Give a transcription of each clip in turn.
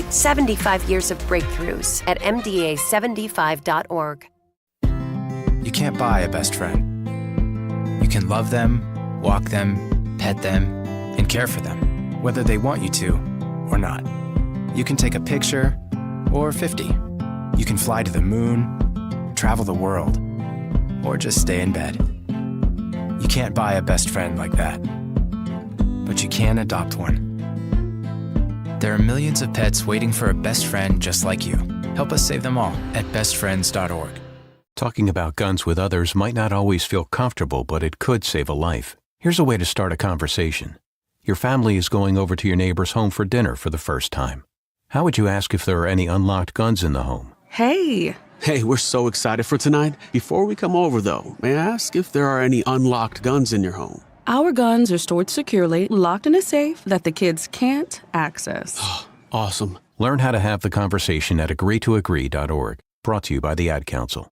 75 years of breakthroughs at MDA75.org. You can't buy a best friend. You can love them, walk them, pet them, and care for them, whether they want you to or not. You can take a picture or 50. You can fly to the moon, travel the world, or just stay in bed. You can't buy a best friend like that, but you can adopt one. There are millions of pets waiting for a best friend just like you. Help us save them all at bestfriends.org. Talking about guns with others might not always feel comfortable, but it could save a life. Here's a way to start a conversation. Your family is going over to your neighbor's home for dinner for the first time. How would you ask if there are any unlocked guns in the home? Hey, we're so excited for tonight. Before we come over, though, may I ask if there are any unlocked guns in your home? Our guns are stored securely, locked in a safe that the kids can't access. Awesome. Learn how to have the conversation at agreetoagree.org. Brought to you by the Ad Council.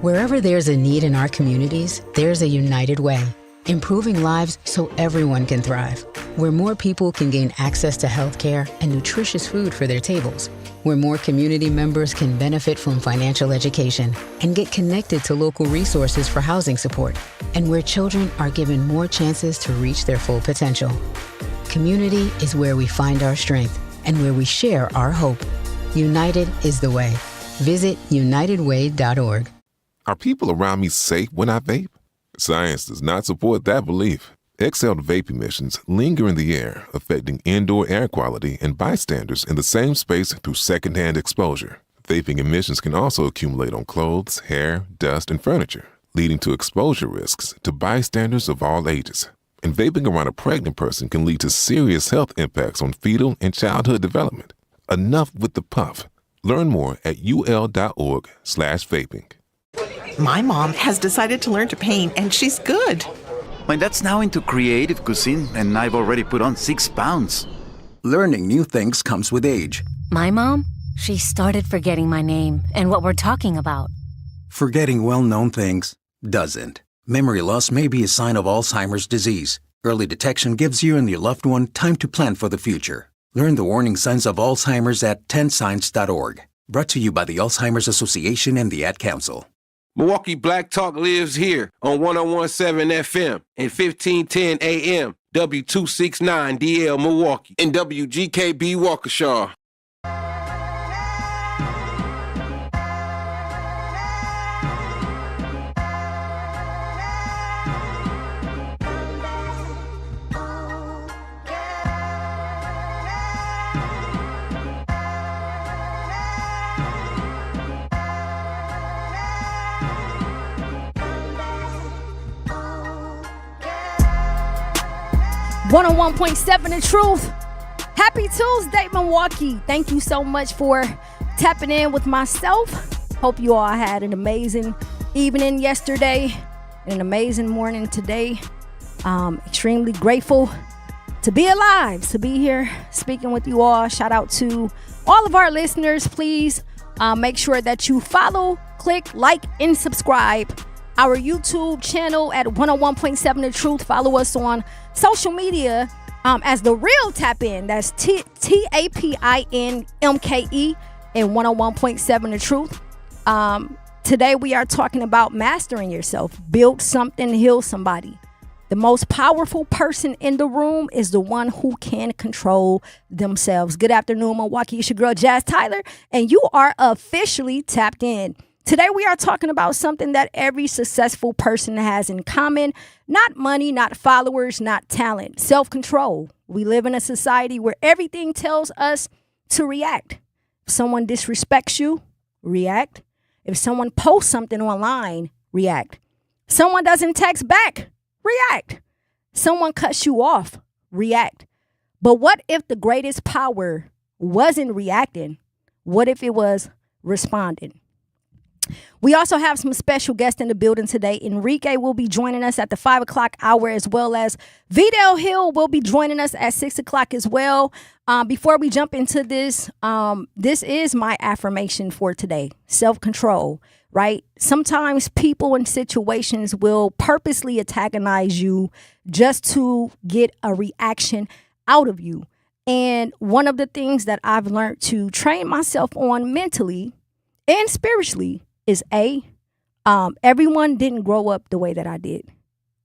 Wherever there's a need in our communities, there's a United Way, improving lives so everyone can thrive. Where more people can gain access to healthcare and nutritious food for their tables. Where more community members can benefit from financial education and get connected to local resources for housing support. And where children are given more chances to reach their full potential. Community is where we find our strength and where we share our hope. United is the way. Visit unitedway.org. Are people around me safe when I vape? Science does not support that belief. Exhaled vape emissions linger in the air, affecting indoor air quality and bystanders in the same space through secondhand exposure. Vaping emissions can also accumulate on clothes, hair, dust, and furniture, leading to exposure risks to bystanders of all ages. And vaping around a pregnant person can lead to serious health impacts on fetal and childhood development. Enough with the puff. Learn more at ul.org/vaping. My mom has decided to learn to paint, and she's good. My dad's now into creative cuisine, and I've already put on 6 pounds. Learning new things comes with age. My mom, she started forgetting my name and what we're talking about. Forgetting well-known things doesn't. Memory loss may be a sign of Alzheimer's disease. Early detection gives you and your loved one time to plan for the future. Learn the warning signs of Alzheimer's at 10signs.org. Brought to you by the Alzheimer's Association and the Ad Council. Milwaukee Black Talk lives here on 1017 FM and 1510 AM, W269DL Milwaukee, and WGKB Waukesha. .7 The Truth. Happy Tuesday, Milwaukee. Thank you so much for tapping in with myself. Hope you all had an amazing evening yesterday and an amazing morning today. Extremely grateful to be alive, to be here speaking with you all. Shout out to all of our listeners. Please make sure that you follow, click, like, and subscribe our YouTube channel at 101.7 The Truth. Follow us on social media as The Real Tap In. That's TAPINMKE and 101.7 The Truth. Today we are talking about mastering yourself. Build something, heal somebody. The most powerful person in the room is the one who can control themselves. Good afternoon, Milwaukee. It's your girl, Jazz Tyler, and you are officially tapped in. Today, we are talking about something that every successful person has in common. Not money, not followers, not talent. Self-control. We live in a society where everything tells us to react. If someone disrespects you, react. If someone posts something online, react. Someone doesn't text back, react. Someone cuts you off, react. But what if the greatest power wasn't reacting? What if it was responding? We also have some special guests in the building today. Enrique will be joining us at the 5 o'clock hour, as well as Vidal Hill will be joining us at 6 o'clock as well. Before we jump into this, this is my affirmation for today. Self-control, right? Sometimes people and situations will purposely antagonize you just to get a reaction out of you. And one of the things that I've learned to train myself on mentally and spiritually is everyone didn't grow up the way that I did.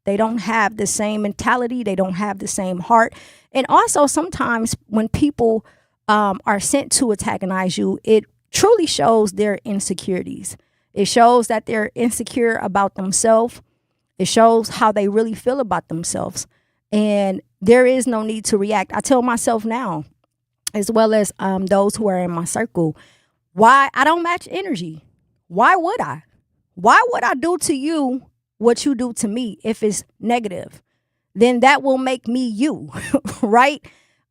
They don't have the same mentality. They don't have the same heart. And also sometimes when people are sent to antagonize you, it truly shows their insecurities. It shows that they're insecure about themselves. It shows how they really feel about themselves. And there is no need to react. I tell myself now, as well as those who are in my circle, why I don't match energy. Why would I? Why would I do to you what you do to me if it's negative? Then that will make me you, right?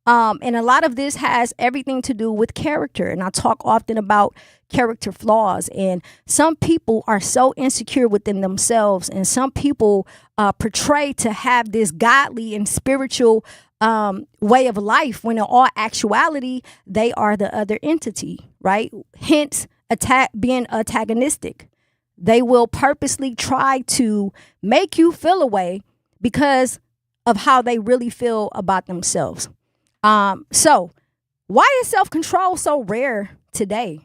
And a lot of this has everything to do with character. And I talk often about character flaws. And some people are so insecure within themselves. And some people portray to have this godly and spiritual way of life when in all actuality, they are the other entity, right? Hence, being antagonistic. They will purposely try to make you feel a way because of how they really feel about themselves. So why is self-control so rare today?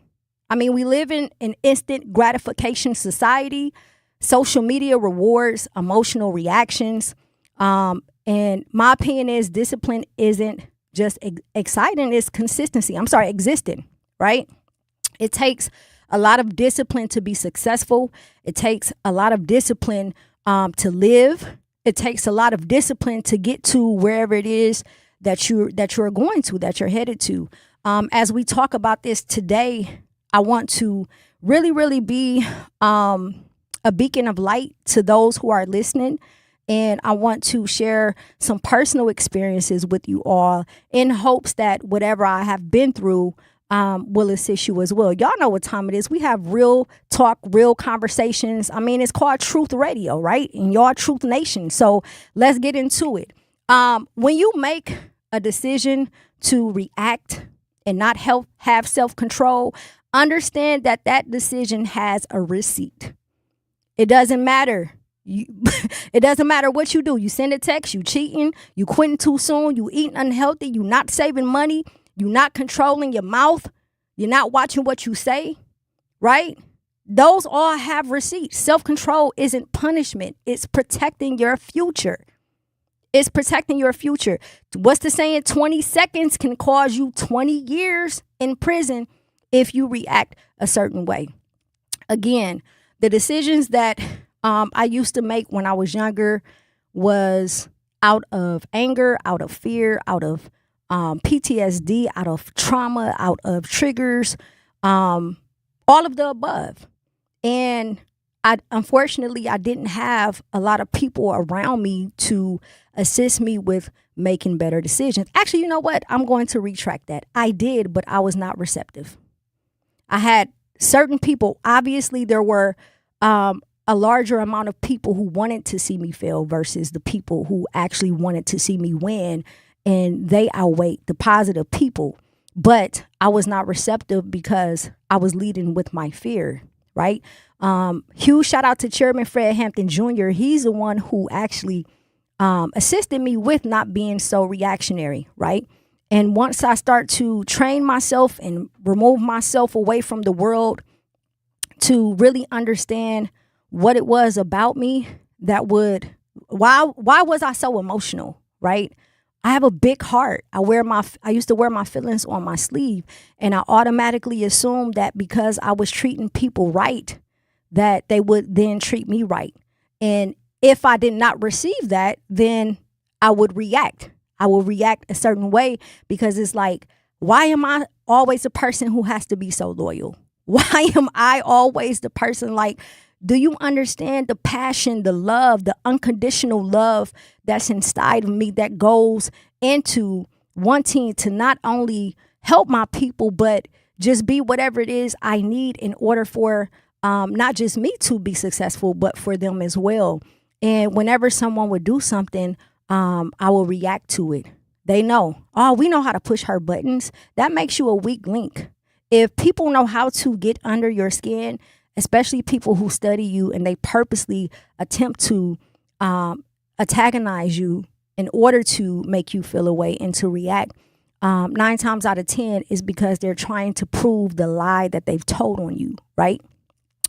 I mean, we live in an instant gratification society. Social media rewards emotional reactions. And my opinion is discipline isn't just exciting, it's consistency. Existing, right? It takes a lot of discipline to be successful. It takes a lot of discipline to live. It takes a lot of discipline to get to wherever it is that you're going to, that you're headed to. As we talk about this today, I want to really, really be a beacon of light to those who are listening. And I want to share some personal experiences with you all in hopes that whatever I have been through will assist you as well. Y'all know what time it is. We have real talk, real conversations. I mean, it's called Truth Radio, right? And y'all Truth Nation. So let's get into it. When you make a decision to react and not have self-control, understand that that decision has a receipt. It doesn't matter. It doesn't matter what you do. You send a text, you cheating, you quitting too soon, you eating unhealthy, you not saving money, you not controlling your mouth, you're not watching what you say, right? Those all have receipts. Self-control isn't punishment. It's protecting your future. It's protecting your future. What's the saying? 20 seconds can cause you 20 years in prison if you react a certain way. Again, the decisions that I used to make when I was younger was out of anger, out of fear, out of PTSD, out of trauma, out of triggers, all of the above. And unfortunately, I didn't have a lot of people around me to assist me with making better decisions. Actually, you know what? I'm going to retract that. I did, but I was not receptive. I had certain people. Obviously, there were a larger amount of people who wanted to see me fail versus the people who actually wanted to see me win. And they outweighed the positive people. But I was not receptive because I was leading with my fear, right? Huge shout out to Chairman Fred Hampton Jr. He's the one who actually assisted me with not being so reactionary, right? And once I start to train myself and remove myself away from the world to really understand what it was about me that would, why was I so emotional, right? I have a big heart. I used to wear my feelings on my sleeve, and I automatically assumed that because I was treating people right, that they would then treat me right. And if I did not receive that, then I would react. I will react a certain way because it's like, why am I always the person who has to be so loyal? Why am I always the person like, do you understand the passion, the love, the unconditional love that's inside of me that goes into wanting to not only help my people, but just be whatever it is I need in order for not just me to be successful, but for them as well. And whenever someone would do something, I will react to it. They know, we know how to push her buttons. That makes you a weak link. If people know how to get under your skin, especially people who study you and they purposely attempt to antagonize you in order to make you feel a way and to react, 9 times out of 10 is because they're trying to prove the lie that they've told on you, right?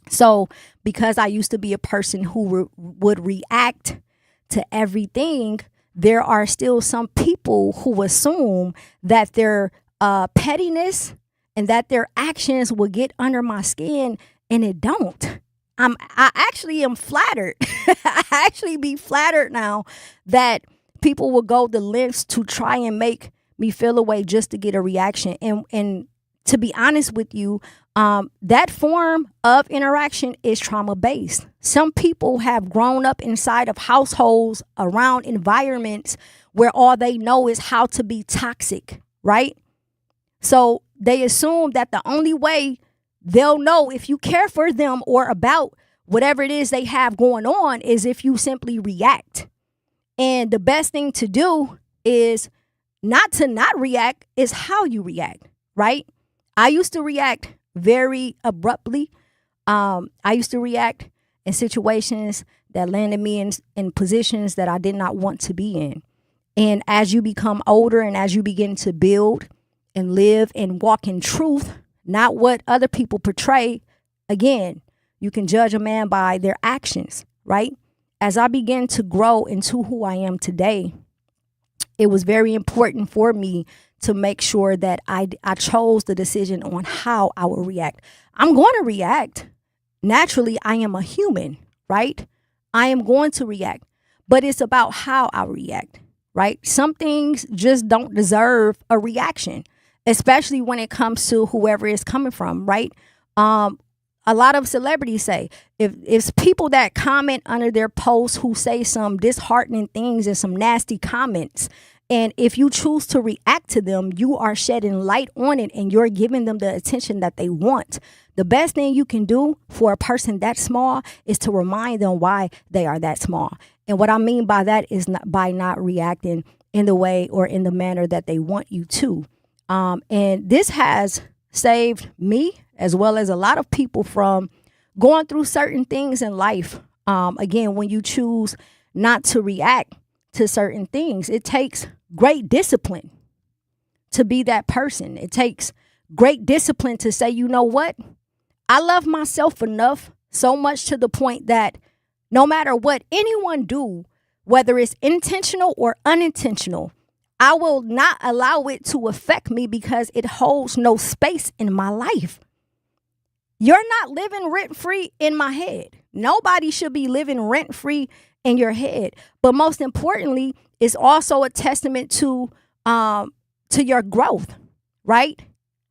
So because I used to be a person who would react to everything, there are still some people who assume that their pettiness and that their actions will get under my skin, and it don't. I actually am flattered. I actually be flattered now that people will go the lengths to try and make me feel away just to get a reaction. And to be honest with you, that form of interaction is trauma-based. Some people have grown up inside of households around environments where all they know is how to be toxic, right? So they assume that the only way they'll know if you care for them or about whatever it is they have going on is if you simply react. And the best thing to do is not to not react, is how you react, right? I used to react very abruptly. I used to react in situations that landed me in positions that I did not want to be in. And as you become older and as you begin to build and live and walk in truth, not what other people portray, again, you can judge a man by their actions, right? As I began to grow into who I am today, it was very important for me to make sure that I chose the decision on how I will react. I'm going to react. Naturally, I am a human, right? I am going to react, but it's about how I react, right? Some things just don't deserve a reaction, especially when it comes to whoever it's coming from, right? A lot of celebrities say, if it's people that comment under their posts who say some disheartening things and some nasty comments, and if you choose to react to them, you are shedding light on it and you're giving them the attention that they want. The best thing you can do for a person that small is to remind them why they are that small. And what I mean by that is by not reacting in the way or in the manner that they want you to. And this has saved me as well as a lot of people from going through certain things in life. Again, when you choose not to react to certain things, it takes great discipline to be that person. It takes great discipline to say, you know what? I love myself enough, so much to the point that no matter what anyone do, whether it's intentional or unintentional, I will not allow it to affect me because it holds no space in my life. You're not living rent-free in my head. Nobody should be living rent-free in your head. But most importantly, it's also a testament to your growth, right?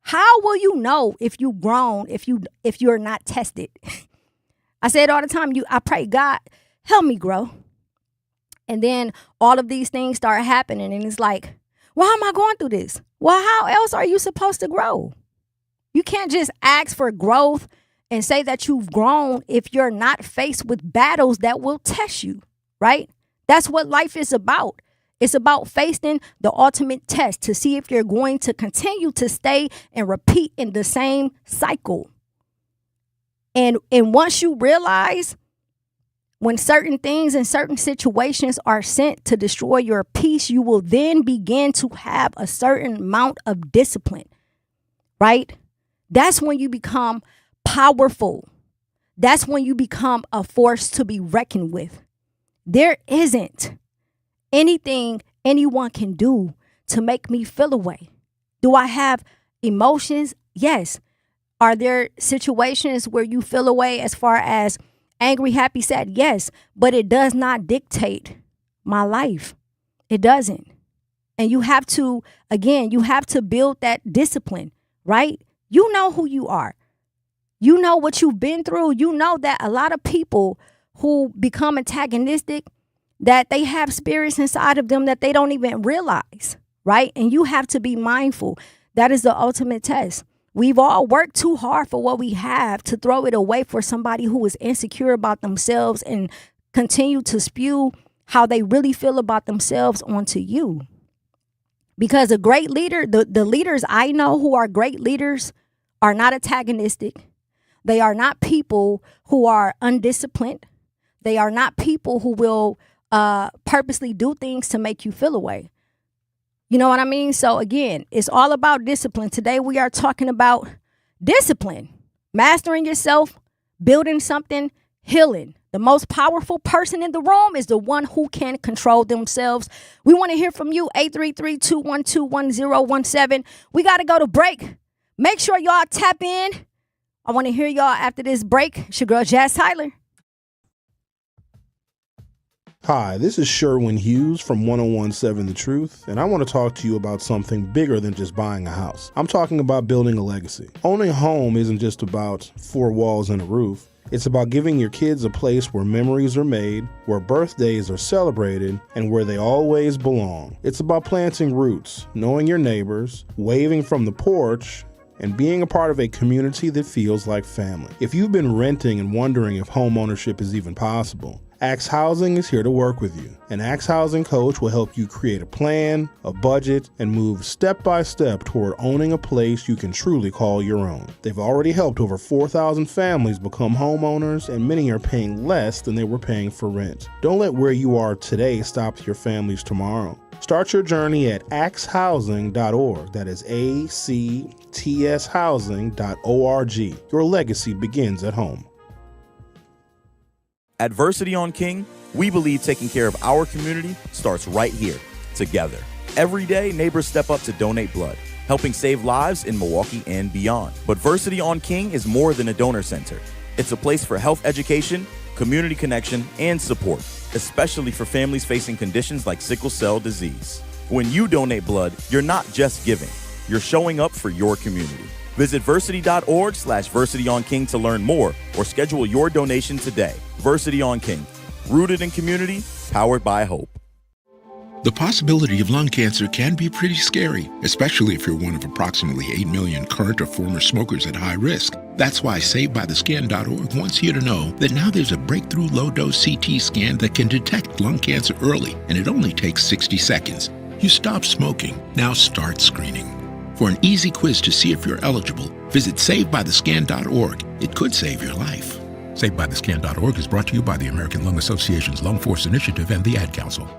How will you know if you've grown if you're not tested? I say it all the time. I pray, God, help me grow. And then all of these things start happening, and it's like, why am I going through this? Well, how else are you supposed to grow? You can't just ask for growth and say that you've grown if you're not faced with battles that will test you, right? That's what life is about. It's about facing the ultimate test to see if you're going to continue to stay and repeat in the same cycle. And once you realize when certain things and certain situations are sent to destroy your peace, you will then begin to have a certain amount of discipline, right? That's when you become powerful. That's when you become a force to be reckoned with. There isn't anything anyone can do to make me feel away. Do I have emotions? Yes. Are there situations where you feel away as far as angry, happy, sad? Yes. But it does not dictate my life. It doesn't. And you have to build that discipline, right? You know who you are. You know what you've been through. You know that a lot of people who become antagonistic, that they have spirits inside of them that they don't even realize, right? And you have to be mindful. That is the ultimate test. We've all worked too hard for what we have to throw it away for somebody who is insecure about themselves and continue to spew how they really feel about themselves onto you. Because a great leader, the leaders I know who are great leaders are not antagonistic. They are not people who are undisciplined. They are not people who will purposely do things to make you feel away. You know what I mean? So again, it's all about discipline. Today we are talking about discipline, mastering yourself, building something, healing. The most powerful person in the room is the one who can control themselves. We want to hear from you, 833-212-1017. We got to go to break. Make sure y'all tap in. I want to hear y'all after this break. It's your girl, Jazz Tyler. Hi, this is Sherwin Hughes from 1017 The Truth, and I want to talk to you about something bigger than just buying a house. I'm talking about building a legacy. Owning a home isn't just about four walls and a roof. It's about giving your kids a place where memories are made, where birthdays are celebrated, and where they always belong. It's about planting roots, knowing your neighbors, waving from the porch, and being a part of a community that feels like family. If you've been renting and wondering if home ownership is even possible, Axe Housing is here to work with you. An Axe Housing coach will help you create a plan, a budget, and move step by step toward owning a place you can truly call your own. They've already helped over 4,000 families become homeowners, and many are paying less than they were paying for rent. Don't let where you are today stop your family's tomorrow. Start your journey at axehousing.org. That is ACTS housing.org. Your legacy begins at home. At Versity on King, we believe taking care of our community starts right here, together. Every day, neighbors step up to donate blood, helping save lives in Milwaukee and beyond. But Versity on King is more than a donor center. It's a place for health education, community connection, and support, especially for families facing conditions like sickle cell disease. When you donate blood, you're not just giving, you're showing up for your community. Visit versity.org/VersityOnKing to learn more or schedule your donation today. Versity on King, rooted in community, powered by hope. The possibility of lung cancer can be pretty scary, especially if you're one of approximately 8 million current or former smokers at high risk. That's why SaveByTheScan.org wants you to know that now there's a breakthrough low-dose CT scan that can detect lung cancer early, and it only takes 60 seconds. You stop smoking, now start screening. For an easy quiz to see if you're eligible, visit SaveByTheScan.org. It could save your life. SaveByTheScan.org is brought to you by the American Lung Association's Lung Force Initiative and the Ad Council.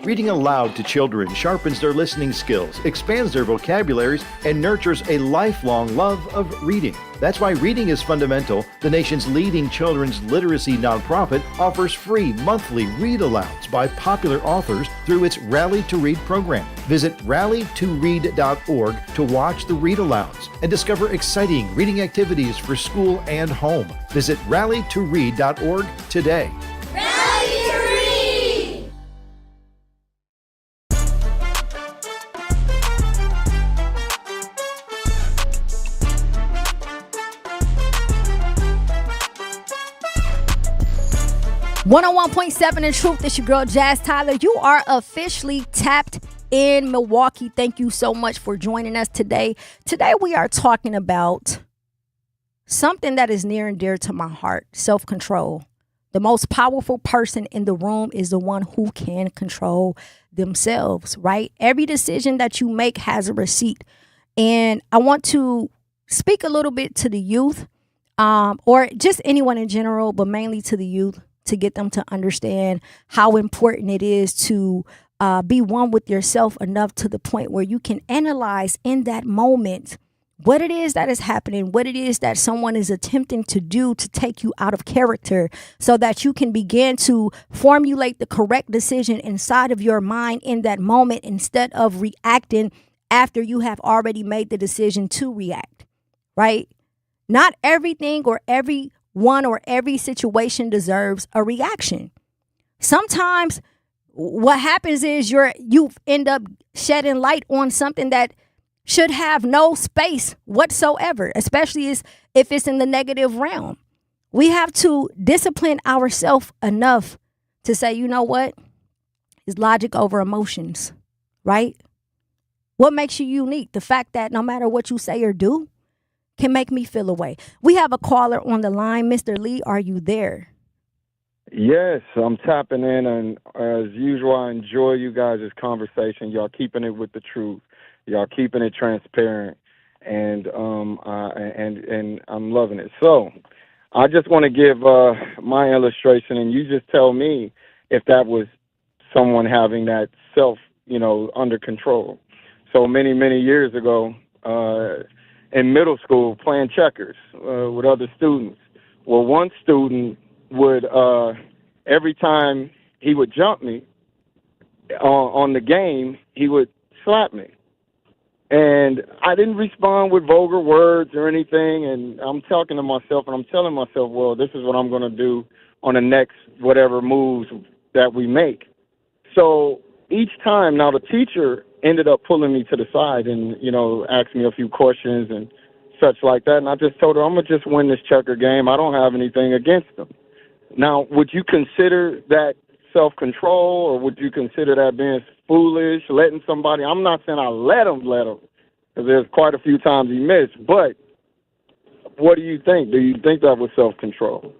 Reading aloud to children sharpens their listening skills, expands their vocabularies, and nurtures a lifelong love of reading. That's why Reading is Fundamental, the nation's leading children's literacy nonprofit, offers free monthly read-alouds by popular authors through its Rally to Read program. Visit rallytoread.org to watch the read-alouds and discover exciting reading activities for school and home. Visit rallytoread.org today. 101.7 in Truth. It's your girl, Jazz Tyler. You are officially tapped in Milwaukee. Thank you so much for joining us today. Today we are talking about something that is near and dear to my heart, self-control. The most powerful person in the room is the one who can control themselves, right? Every decision that you make has a receipt. And I want to speak a little bit to the youth, or just anyone in general, but mainly to the youth, to get them to understand how important it is to be one with yourself enough to the point where you can analyze in that moment what it is that is happening, what it is that someone is attempting to do to take you out of character, so that you can begin to formulate the correct decision inside of your mind in that moment instead of reacting after you have already made the decision to react, right? Not everything or everyone or every situation deserves a reaction. Sometimes what happens is you end up shedding light on something that should have no space whatsoever, especially if it's in the negative realm. We have to discipline ourselves enough to say, you know what? It's logic over emotions, right? What makes you unique? The fact that no matter what you say or do can make me feel away. We have a caller on the line. Mr. Lee, are you there? Yes, I'm tapping in, and as usual, I enjoy you guys' conversation. Y'all keeping it with the truth. Y'all keeping it transparent, and I'm loving it. So I just want to give my illustration, and you just tell me if that was someone having that under control. So many, many years ago, in middle school, playing checkers with other students. Well, one student would, every time he would jump me on the game, he would slap me. And I didn't respond with vulgar words or anything, and I'm talking to myself, and I'm telling myself, well, this is what I'm going to do on the next whatever moves that we make. So each time, now the teacher ended up pulling me to the side and, asked me a few questions and such like that, and I just told her, I'm going to just win this checker game. I don't have anything against them. Now, would you consider that self-control, or would you consider that being foolish, letting somebody? I'm not saying I let him, because there's quite a few times he missed, but what do you think? Do you think that was self-control?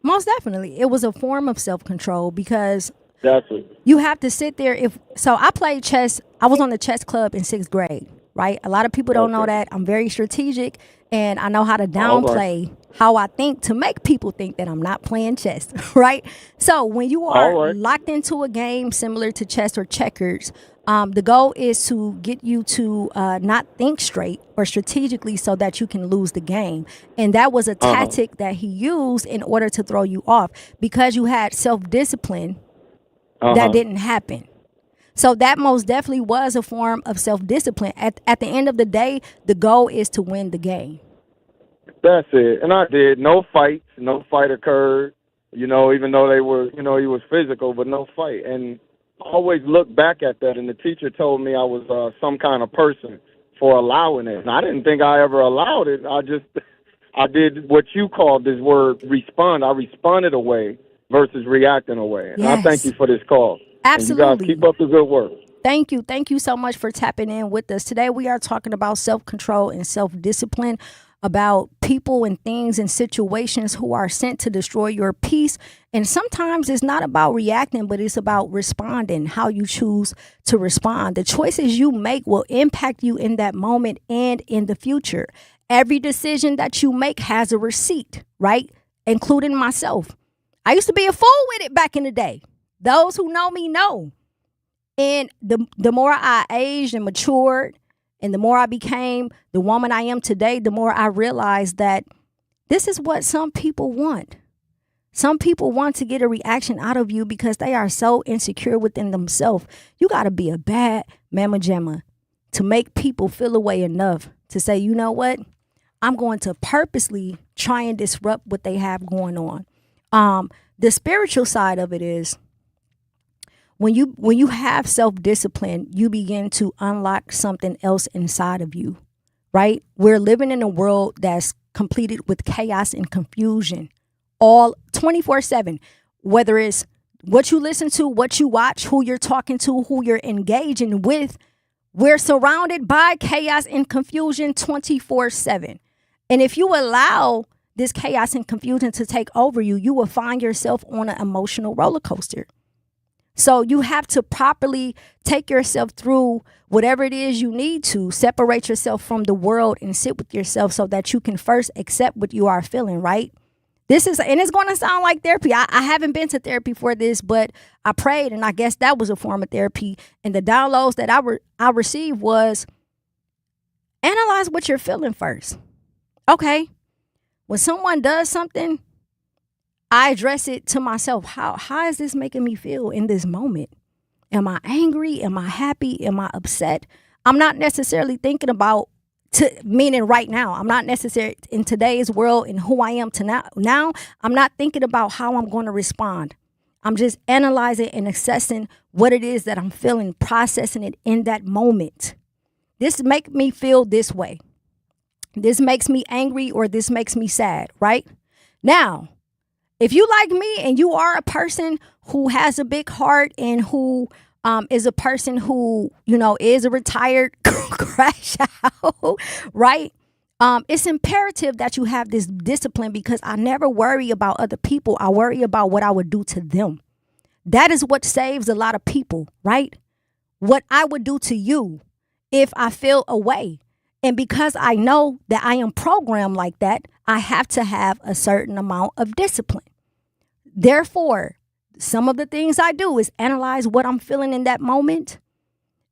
Most definitely. It was a form of self-control because Definitely. you have to sit there. So I played chess. I was on the chess club in 6th grade, right? A lot of people don't know that. I'm very strategic, and I know how to downplay how I think to make people think that I'm not playing chess, right? So when you are locked into a game similar to chess or checkers, the goal is to get you to not think straight or strategically so that you can lose the game. And that was a tactic that he used in order to throw you off because you had self-discipline that didn't happen. So that most definitely was a form of self-discipline. At the end of the day, the goal is to win the game. That's it. And I did. No fights. No fight occurred, even though they were, he was physical, but no fight. And I always look back at that, and the teacher told me I was some kind of person for allowing it. And I didn't think I ever allowed it. I did what you called this word respond. I responded away versus reacting away. And I thank you for this call. Absolutely. And you guys keep up the good work. Thank you. Thank you so much for tapping in with us. Today we are talking about self-control and self-discipline, about people and things and situations who are sent to destroy your peace. And sometimes it's not about reacting, but it's about responding, how you choose to respond. The choices you make will impact you in that moment and in the future. Every decision that you make has a receipt, right? Including myself. I used to be a fool with it back in the day. Those who know me know. And the more I aged and matured, and the more I became the woman I am today, the more I realized that this is what some people want. Some people want to get a reaction out of you because they are so insecure within themselves. You got to be a bad mamma jamma to make people feel away enough to say, you know what? I'm going to purposely try and disrupt what they have going on. The spiritual side of it is, when you have self-discipline, you begin to unlock something else inside of you, right? We're living in a world that's completed with chaos and confusion, all 24/7, whether it's what you listen to, what you watch, who you're talking to, who you're engaging with. We're surrounded by chaos and confusion 24/7. And if you allow this chaos and confusion to take over you, you will find yourself on an emotional roller coaster. So you have to properly take yourself through whatever it is you need to separate yourself from the world and sit with yourself so that you can first accept what you are feeling, right? And it's going to sound like therapy. I haven't been to therapy for this, but I prayed, and I guess that was a form of therapy. And the downloads that I received was analyze what you're feeling first. Okay, when someone does something, I address it to myself. How is this making me feel in this moment? Am I angry? Am I happy? Am I upset? I'm not necessarily thinking about, meaning right now. I'm not necessarily in today's world and who I am to now. I'm not thinking about how I'm going to respond. I'm just analyzing and assessing what it is that I'm feeling, processing it in that moment. This makes me feel this way. This makes me angry, or this makes me sad, right? Now, if you like me and you are a person who has a big heart and who is a person who, is a retired crash out, right? It's imperative that you have this discipline, because I never worry about other people. I worry about what I would do to them. That is what saves a lot of people, right? What I would do to you if I feel away. And because I know that I am programmed like that, I have to have a certain amount of discipline. Therefore, some of the things I do is analyze what I'm feeling in that moment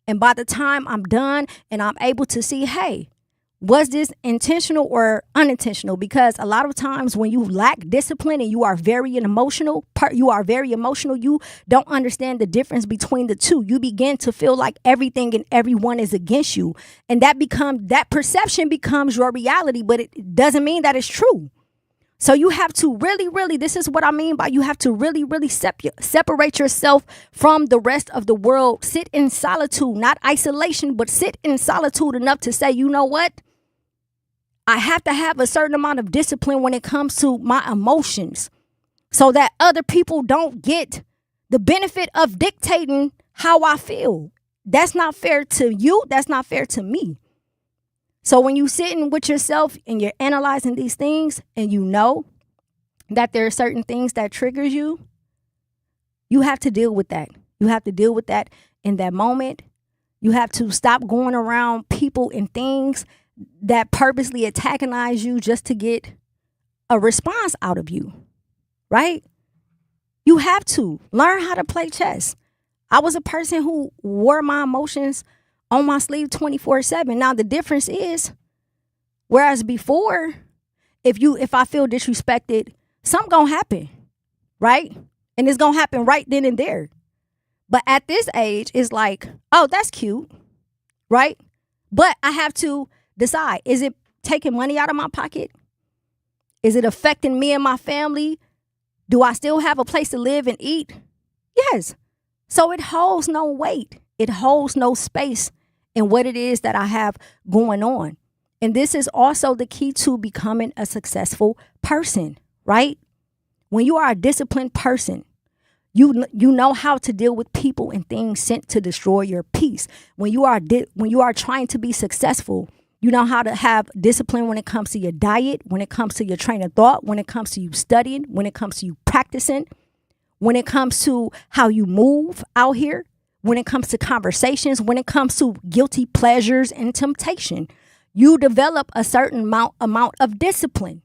And by the time I'm done and I'm able to see, hey, was this intentional or unintentional? Because a lot of times when you lack discipline and you are very emotional, you don't understand the difference between the two. You begin to feel like everything and everyone is against you. And that perception becomes your reality, but it doesn't mean that it's true. So you have to really, this is what I mean by you have to really separate yourself from the rest of the world. Sit in solitude, not isolation, but sit in solitude enough to say, you know what? I have to have a certain amount of discipline when it comes to my emotions so that other people don't get the benefit of dictating how I feel. That's not fair to you. That's not fair to me. So when you sitting with yourself and you're analyzing these things and you know that there are certain things that triggers you, you have to deal with that. You have to deal with that in that moment. You have to stop going around people and things that purposely antagonize you just to get a response out of you, right? You have to learn how to play chess. I was a person who wore my emotions on my sleeve 24/7. Now the difference is, whereas before, if I feel disrespected, something gonna happen, right? And it's gonna happen right then and there. But at this age, it's like, oh, that's cute, right? But I have to decide, is it taking money out of my pocket? Is it affecting me and my family? Do I still have a place to live and eat? Yes. So it holds no weight. It holds no space in what it is that I have going on. And this is also the key to becoming a successful person, right? When you are a disciplined person, you know how to deal with people and things sent to destroy your peace. When you are trying to be successful, you know how to have discipline when it comes to your diet, when it comes to your train of thought, when it comes to you studying, when it comes to you practicing, when it comes to how you move out here, when it comes to conversations, when it comes to guilty pleasures and temptation. You develop a certain amount of discipline,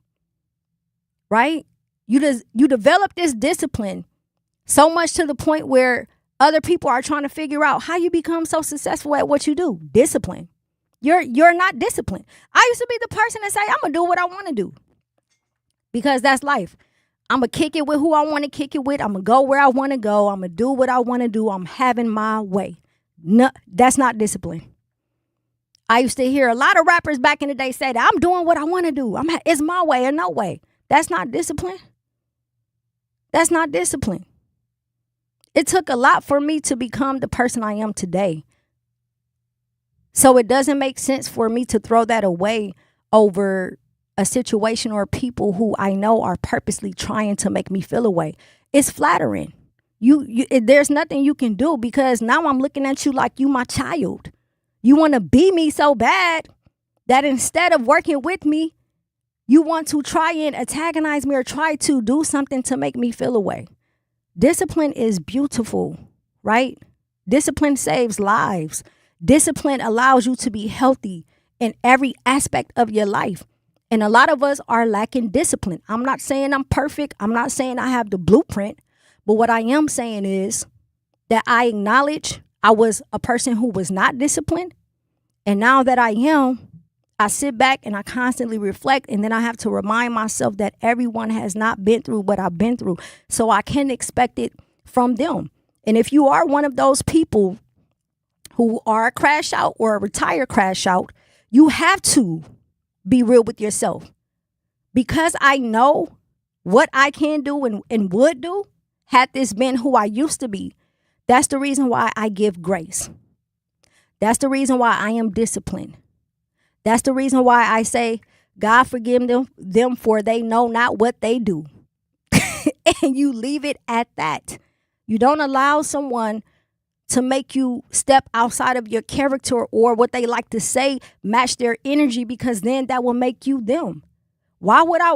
right? You develop this discipline so much to the point where other people are trying to figure out how you become so successful at what you do. Discipline. You're not disciplined. I used to be the person that say, I'm going to do what I want to do because that's life. I'm going to kick it with who I want to kick it with. I'm going to go where I want to go. I'm going to do what I want to do. I'm having my way. No, that's not discipline. I used to hear a lot of rappers back in the day say that I'm doing what I want to do. It's my way or no way. That's not discipline. That's not discipline. It took a lot for me to become the person I am today. So it doesn't make sense for me to throw that away over a situation or people who I know are purposely trying to make me feel away. It's flattering. There's nothing you can do because now I'm looking at you like you my child. You want to be me so bad that instead of working with me, you want to try and antagonize me or try to do something to make me feel away. Discipline is beautiful, right? Discipline saves lives. Discipline allows you to be healthy in every aspect of your life. And a lot of us are lacking discipline. I'm not saying I'm perfect. I'm not saying I have the blueprint. But what I am saying is that I acknowledge I was a person who was not disciplined. And now that I am, I sit back and I constantly reflect. And then I have to remind myself that everyone has not been through what I've been through. So I can expect it from them. And if you are one of those people who are a crash out or a retired crash out, you have to be real with yourself. Because I know what I can do and would do had this been who I used to be. That's the reason why I give grace. That's the reason why I am disciplined. That's the reason why I say, God forgive them for they know not what they do. And you leave it at that. You don't allow someone to make you step outside of your character or what they like to say, match their energy, because then that will make you them. Why would I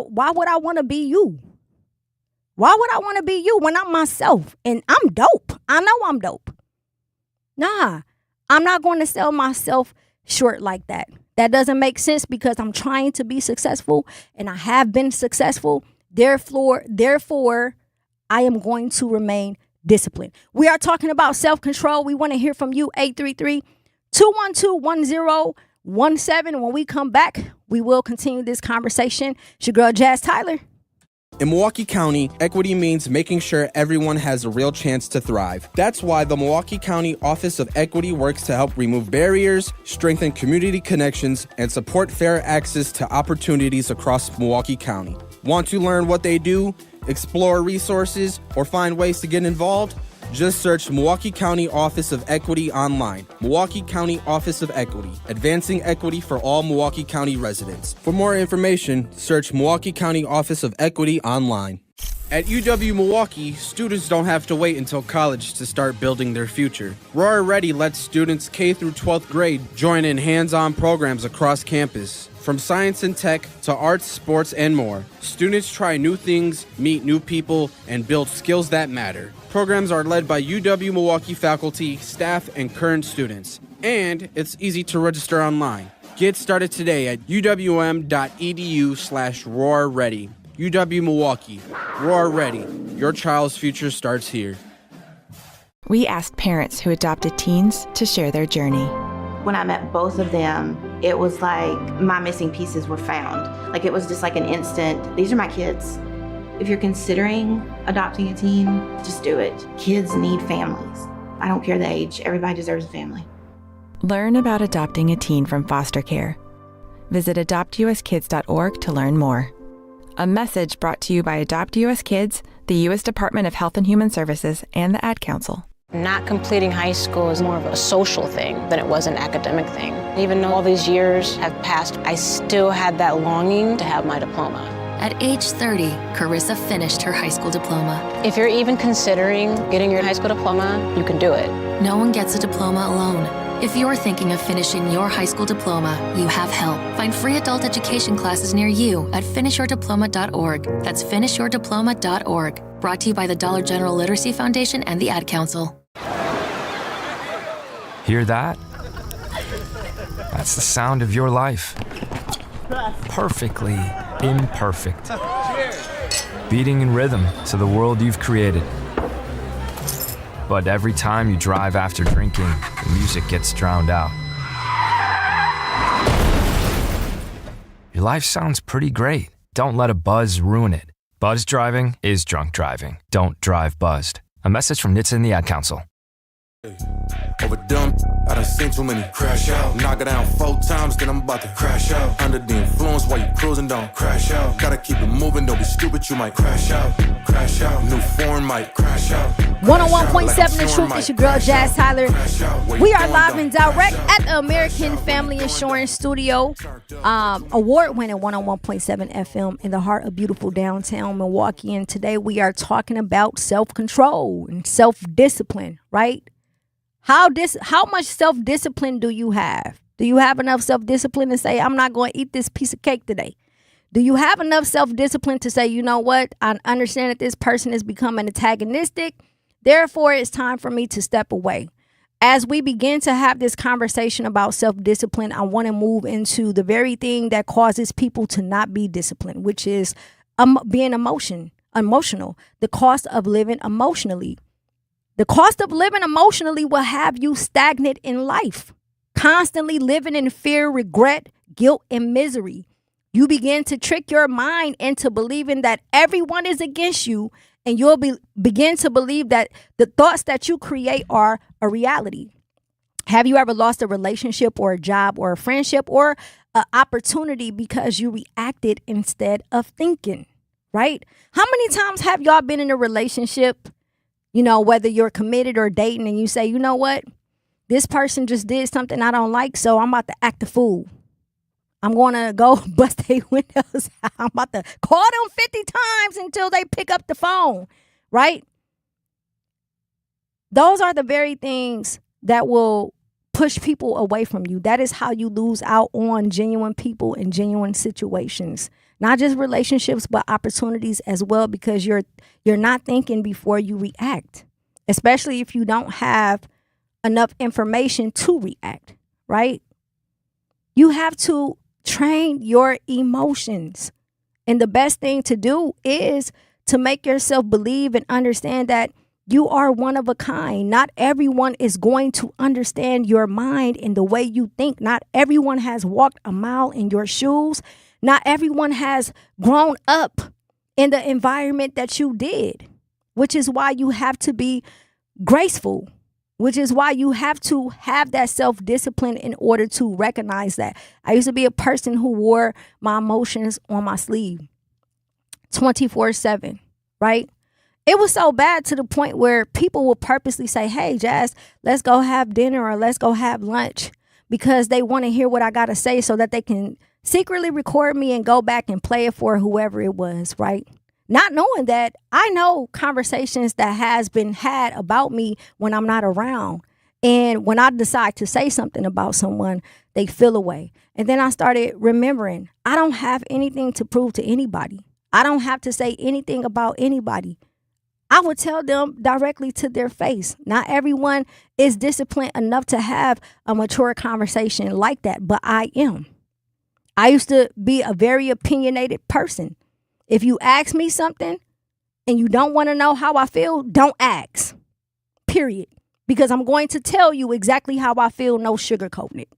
want to be you? Why would I want to be you when I'm myself and I'm dope? I know I'm dope. Nah, I'm not going to sell myself short like that. That doesn't make sense because I'm trying to be successful and I have been successful. Therefore, I am going to remain self-discipline. We are talking about self-control. We want to hear from you, 833-212-1017. When we come back, we will continue this conversation. It's your girl, Jazz Tyler. In Milwaukee County, equity means making sure everyone has a real chance to thrive. That's why the Milwaukee County Office of Equity works to help remove barriers, strengthen community connections, and support fair access to opportunities across Milwaukee County. Want to learn what they do, explore resources, or find ways to get involved? Just search Milwaukee County Office of Equity online. Milwaukee County Office of Equity, advancing equity for all Milwaukee County residents. For more information, search Milwaukee County Office of Equity online. At UW Milwaukee, students don't have to wait until college to start building their future. Roar Ready lets students K through 12th grade join in hands-on programs across campus. From science and tech to arts, sports, and more, students try new things, meet new people, and build skills that matter. Programs are led by UW Milwaukee faculty, staff, and current students. And it's easy to register online. Get started today at uwm.edu/roarready. UW Milwaukee. Roar Ready. Your child's future starts here. We asked parents who adopted teens to share their journey. When I met both of them, it was like my missing pieces were found. Like it was just like an instant, these are my kids. If you're considering adopting a teen, just do it. Kids need families. I don't care the age, everybody deserves a family. Learn about adopting a teen from foster care. Visit adoptuskids.org to learn more. A message brought to you by Adopt US Kids, the U.S. Department of Health and Human Services, and the Ad Council. Not completing high school is more of a social thing than it was an academic thing. Even though all these years have passed, I still had that longing to have my diploma. At age 30, Carissa finished her high school diploma. If you're even considering getting your high school diploma, you can do it. No one gets a diploma alone. If you're thinking of finishing your high school diploma, you have help. Find free adult education classes near you at finishyourdiploma.org. That's finishyourdiploma.org. Brought to you by the Dollar General Literacy Foundation and the Ad Council. Hear that? That's the sound of your life. Perfectly imperfect. Beating in rhythm to the world you've created. But every time you drive after drinking, the music gets drowned out. Your life sounds pretty great. Don't let a buzz ruin it. Buzz driving is drunk driving. Don't drive buzzed. A message from NHTSA and the Ad Council. Over dumb, I done seen too many crash out. Knock it down 4 times, then I'm about to crash out. Under the influence while you cruising, don't crash out. Gotta keep it moving, don't be stupid, you might crash out. Crash out, new foreign might crash out. 101.7 The Truth, it's your girl Jazz Tyler. We are live and direct at the American Family Insurance Studio. Award-winning 101.7 FM in the heart of beautiful downtown Milwaukee. And today we are talking about self-control and self-discipline, right? How much self-discipline do you have? Do you have enough self-discipline to say, I'm not going to eat this piece of cake today? Do you have enough self-discipline to say, you know what? I understand that this person is becoming antagonistic. Therefore, it's time for me to step away. As we begin to have this conversation about self-discipline, I want to move into the very thing that causes people to not be disciplined, which is being emotional, the cost of living emotionally. The cost of living emotionally will have you stagnant in life, constantly living in fear, regret, guilt, and misery. You begin to trick your mind into believing that everyone is against you, and you'll begin to believe that the thoughts that you create are a reality. Have you ever lost a relationship or a job or a friendship or an opportunity because you reacted instead of thinking, right? How many times have y'all been in a relationship, you know, whether you're committed or dating, and you say, you know what, this person just did something I don't like, so I'm about to act a fool. I'm going to go bust their windows. I'm about to call them 50 times until they pick up the phone, right? Those are the very things that will push people away from you. That is how you lose out on genuine people in genuine situations. Not just relationships, but opportunities as well, because you're not thinking before you react, especially if you don't have enough information to react, right? You have to train your emotions. And the best thing to do is to make yourself believe and understand that You are one of a kind. Not everyone is going to understand your mind and the way you think. Not everyone has walked a mile in your shoes. Not everyone has grown up in the environment that you did, which is why you have to be graceful, which is why you have to have that self-discipline in order to recognize that. I used to be a person who wore my emotions on my sleeve 24/7, right? It was so bad to the point where people will purposely say, hey, Jazz, let's go have dinner or let's go have lunch, because they want to hear what I got to say so that they can secretly record me and go back and play it for whoever it was, right? Not knowing that I know conversations that has been had about me when I'm not around. And when I decide to say something about someone, they feel away. And then I started remembering, I don't have anything to prove to anybody. I don't have to say anything about anybody. I would tell them directly to their face. Not everyone is disciplined enough to have a mature conversation like that, but I am. I used to be a very opinionated person. If you ask me something and you don't want to know how I feel, don't ask, period. Because I'm going to tell you exactly how I feel, no sugarcoating it.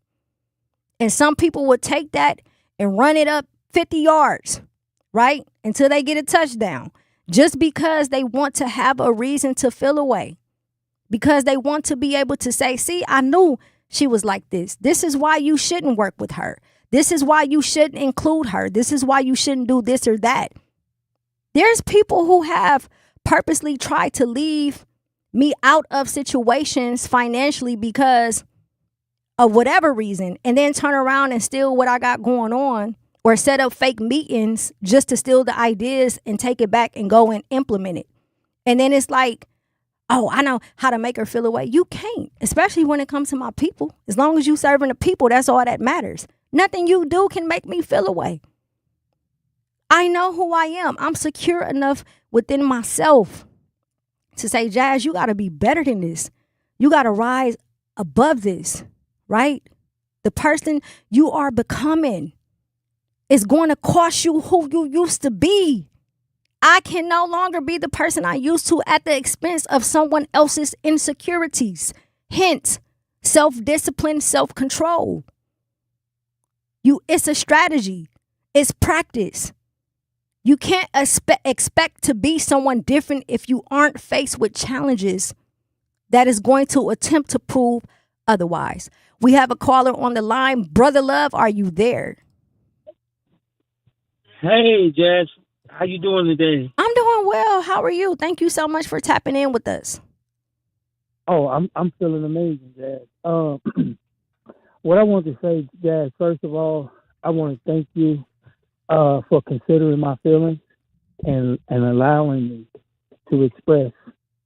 And some people would take that and run it up 50 yards, right? Until they get a touchdown. Just because they want to have a reason to feel away. Because they want to be able to say, see, I knew she was like this. This is why you shouldn't work with her. This is why you shouldn't include her. This is why you shouldn't do this or that. There's people who have purposely tried to leave me out of situations financially because of whatever reason, and then turn around and steal what I got going on, or set up fake meetings just to steal the ideas and take it back and go and implement it. And then it's like, oh, I know how to make her feel away. You can't, especially when it comes to my people. As long as you serving the people, that's all that matters. Nothing you do can make me feel away. I know who I am. I'm secure enough within myself to say, Jazz, you got to be better than this. You got to rise above this, right? The person you are becoming is going to cost you who you used to be. I can no longer be the person I used to at the expense of someone else's insecurities. Hence, self-discipline, self-control. It's a strategy. It's practice. You can't expect to be someone different if you aren't faced with challenges that is going to attempt to prove otherwise. We have a caller on the line. Brother Love, are you there? Hey, Jazz. How you doing today? I'm doing well. How are you? Thank you so much for tapping in with us. Oh, I'm feeling amazing, Jazz. What I want to say, Jazz, first of all, I want to thank you for considering my feelings and allowing me to express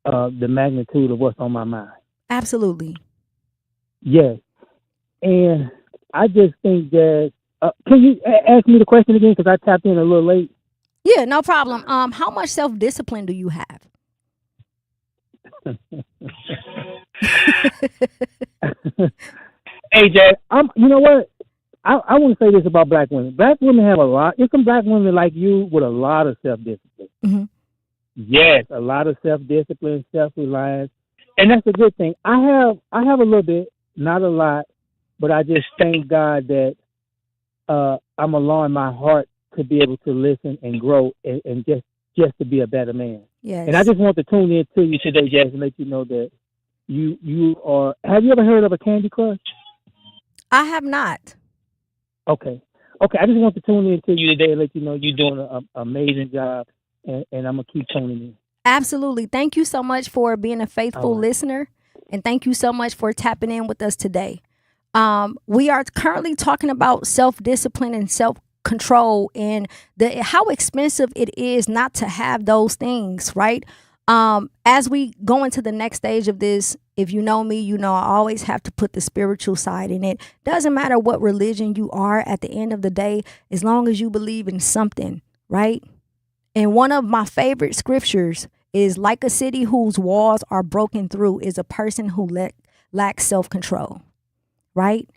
the magnitude of what's on my mind. Absolutely. Yes. And I just think that, can you ask me the question again? Because I tapped in a little late. Yeah, no problem. How much self-discipline do you have? Hey, Jazz, you know what? I want to say this about black women. Black women have a lot. There's some black women like you with a lot of self-discipline. Mm-hmm. Yes, a lot of self-discipline, self-reliance, and that's a good thing. I have a little bit, not a lot, but I just thank God that I'm allowing my heart to be able to listen and grow and just to be a better man. Yes. And I just want to tune in to you today, Jazz, and let you know that you are. Have you ever heard of a Candy Crush? I have not. Okay. I just want to tune in to you today and let you know you're doing an amazing job, and I'm going to keep tuning in. Absolutely. Thank you so much for being a faithful listener, and thank you so much for tapping in with us today. We are currently talking about self-discipline and self-control and how expensive it is not to have those things, right? As we go into the next stage of this, if you know me, you know I always have to put the spiritual side in it. Doesn't matter what religion you are at the end of the day, as long as you believe in something, right? And one of my favorite scriptures is, like a city whose walls are broken through is a person who lacks self-control, right?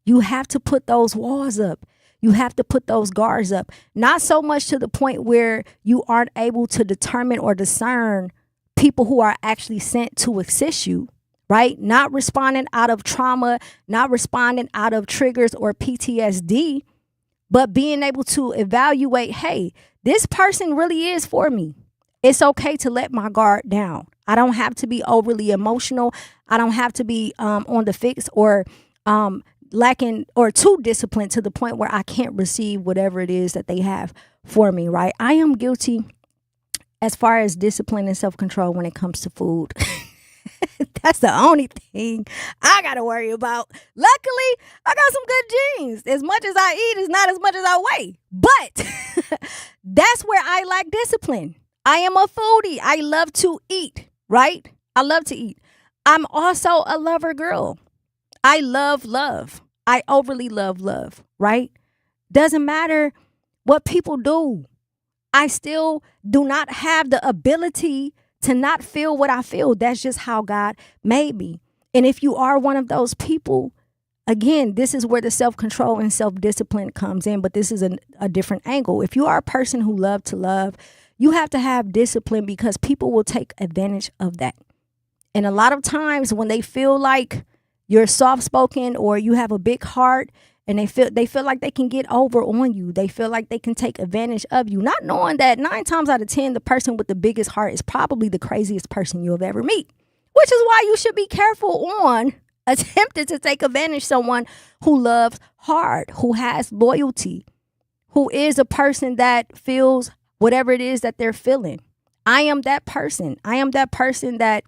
You have to put those walls up. You have to put those guards up. Not so much to the point where you aren't able to determine or discern people who are actually sent to assist you, right? Not responding out of trauma, not responding out of triggers or PTSD, but being able to evaluate, hey, this person really is for me. It's okay to let my guard down. I don't have to be overly emotional. I don't have to be on the fix or lacking or too disciplined to the point where I can't receive whatever it is that they have for me, right? I am guilty as far as discipline and self-control when it comes to food. That's the only thing I got to worry about. Luckily, I got some good genes. As much as I eat is not as much as I weigh. But that's where I lack discipline. I am a foodie. I love to eat, right? I love to eat. I'm also a lover girl. I love love. I overly love love, right? Doesn't matter what people do. I still do not have the ability to not feel what I feel. That's just how God made me. And if you are one of those people, again, this is where the self-control and self-discipline comes in, but this is a different angle. If you are a person who loves to love, you have to have discipline because people will take advantage of that. And a lot of times when they feel like you're soft-spoken or you have a big heart and they feel like they can get over on you, they feel like they can take advantage of you, not knowing that 9 times out of 10, the person with the biggest heart is probably the craziest person you'll ever meet, which is why you should be careful on attempting to take advantage of someone who loves hard, who has loyalty, who is a person that feels whatever it is that they're feeling. I am that person. I am that person that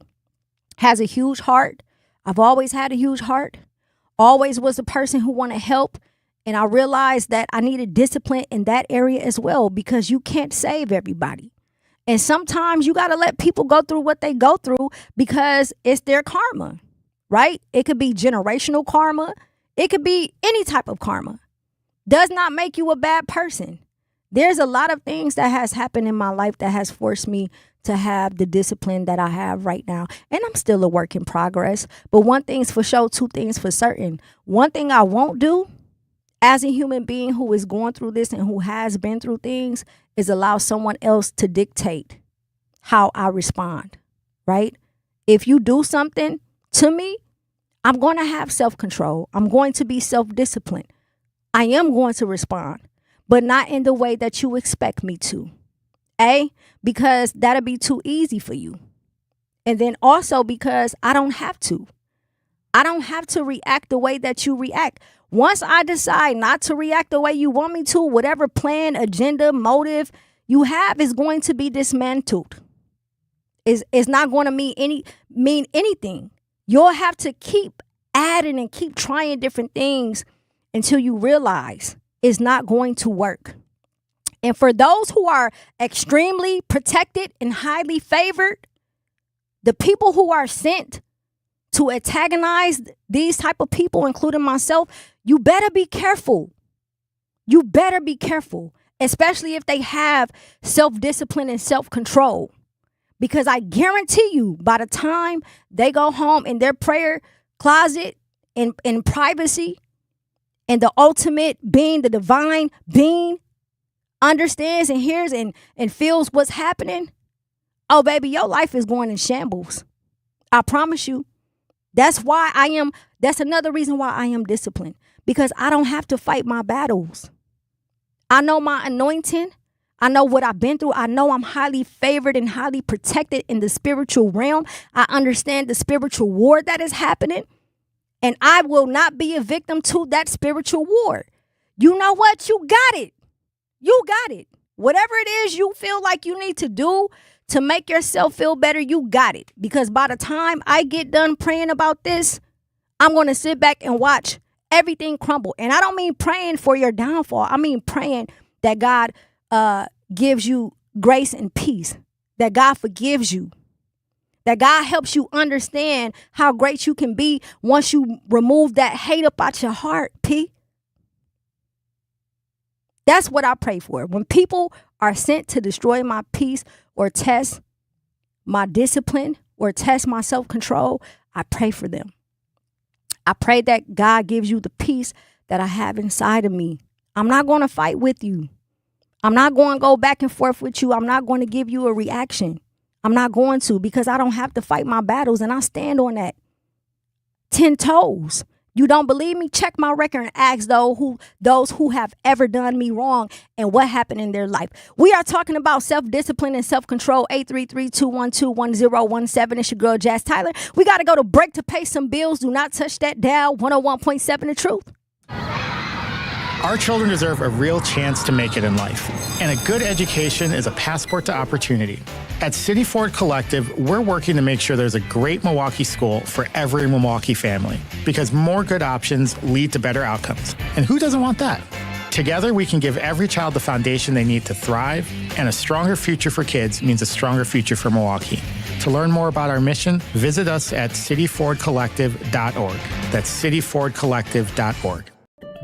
has a huge heart. I've always had a huge heart. Always was a person who wanted help. And I realized that I needed discipline in that area as well because you can't save everybody. And sometimes you got to let people go through what they go through because it's their karma, right? It could be generational karma. It could be any type of karma. Does not make you a bad person. There's a lot of things that has happened in my life that has forced me to have the discipline that I have right now. And I'm still a work in progress. But one thing's for sure, 2 things for certain. One thing I won't do as a human being who is going through this and who has been through things is allow someone else to dictate how I respond, right? If you do something to me, I'm going to have self-control. I'm going to be self-disciplined. I am going to respond, but not in the way that you expect me to. Because that'll be too easy for you. And then also because I don't have to. I don't have to react the way that you react. Once I decide not to react the way you want me to, whatever plan, agenda, motive you have is going to be dismantled. It's not going to mean anything. You'll have to keep adding and keep trying different things until you realize it's not going to work. And for those who are extremely protected and highly favored, the people who are sent to antagonize these type of people, including myself, you better be careful. You better be careful, especially if they have self-discipline and self-control. Because I guarantee you, by the time they go home in their prayer closet in privacy, and the ultimate being, the divine being, understands and hears and feels what's happening, oh, baby, your life is going in shambles. I promise you. That's another reason why I am disciplined, because I don't have to fight my battles. I know my anointing. I know what I've been through. I know I'm highly favored and highly protected in the spiritual realm. I understand the spiritual war that is happening, and I will not be a victim to that spiritual war. You know what? You got it. You got it. Whatever it is you feel like you need to do to make yourself feel better, you got it. Because by the time I get done praying about this, I'm going to sit back and watch everything crumble. And I don't mean praying for your downfall. I mean praying that God gives you grace and peace, that God forgives you, that God helps you understand how great you can be once you remove that hate up out your heart, P. That's what I pray for. When people are sent to destroy my peace or test my discipline or test my self-control, I pray for them. I pray that God gives you the peace that I have inside of me. I'm not going to fight with you. I'm not going to go back and forth with you. I'm not going to give you a reaction. I'm not going to, because I don't have to fight my battles, and I stand on that. 10 toes. You don't believe me? Check my record and ask those who have ever done me wrong and what happened in their life. We are talking about self-discipline and self-control. 833-212-1017. It's your girl, Jazz Tyler. We got to go to break to pay some bills. Do not touch that dial. 101.7 The Truth. Our children deserve a real chance to make it in life, and a good education is a passport to opportunity. At City Ford Collective, we're working to make sure there's a great Milwaukee school for every Milwaukee family, because more good options lead to better outcomes. And who doesn't want that? Together, we can give every child the foundation they need to thrive, and a stronger future for kids means a stronger future for Milwaukee. To learn more about our mission, visit us at cityfordcollective.org. That's cityfordcollective.org.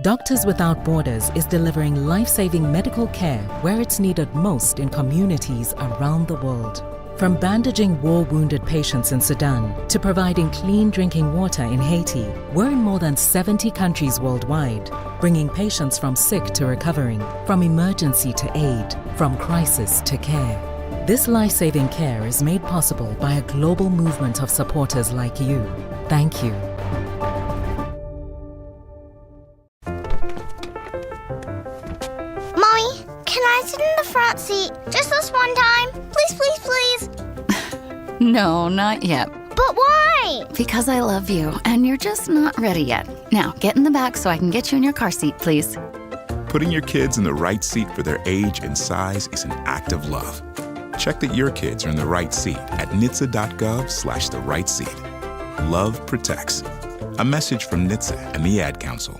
Doctors Without Borders is delivering life-saving medical care where it's needed most in communities around the world. From bandaging war-wounded patients in Sudan to providing clean drinking water in Haiti, we're in more than 70 countries worldwide, bringing patients from sick to recovering, from emergency to aid, from crisis to care. This life-saving care is made possible by a global movement of supporters like you. Thank you. Mommy, can I sit in the front seat just this one time? Please, please, please. No, not yet. But why? Because I love you, and you're just not ready yet. Now, get in the back so I can get you in your car seat, please. Putting your kids in the right seat for their age and size is an act of love. Check that your kids are in the right seat at NHTSA.gov/the right seat. Love protects. A message from NHTSA and the Ad Council.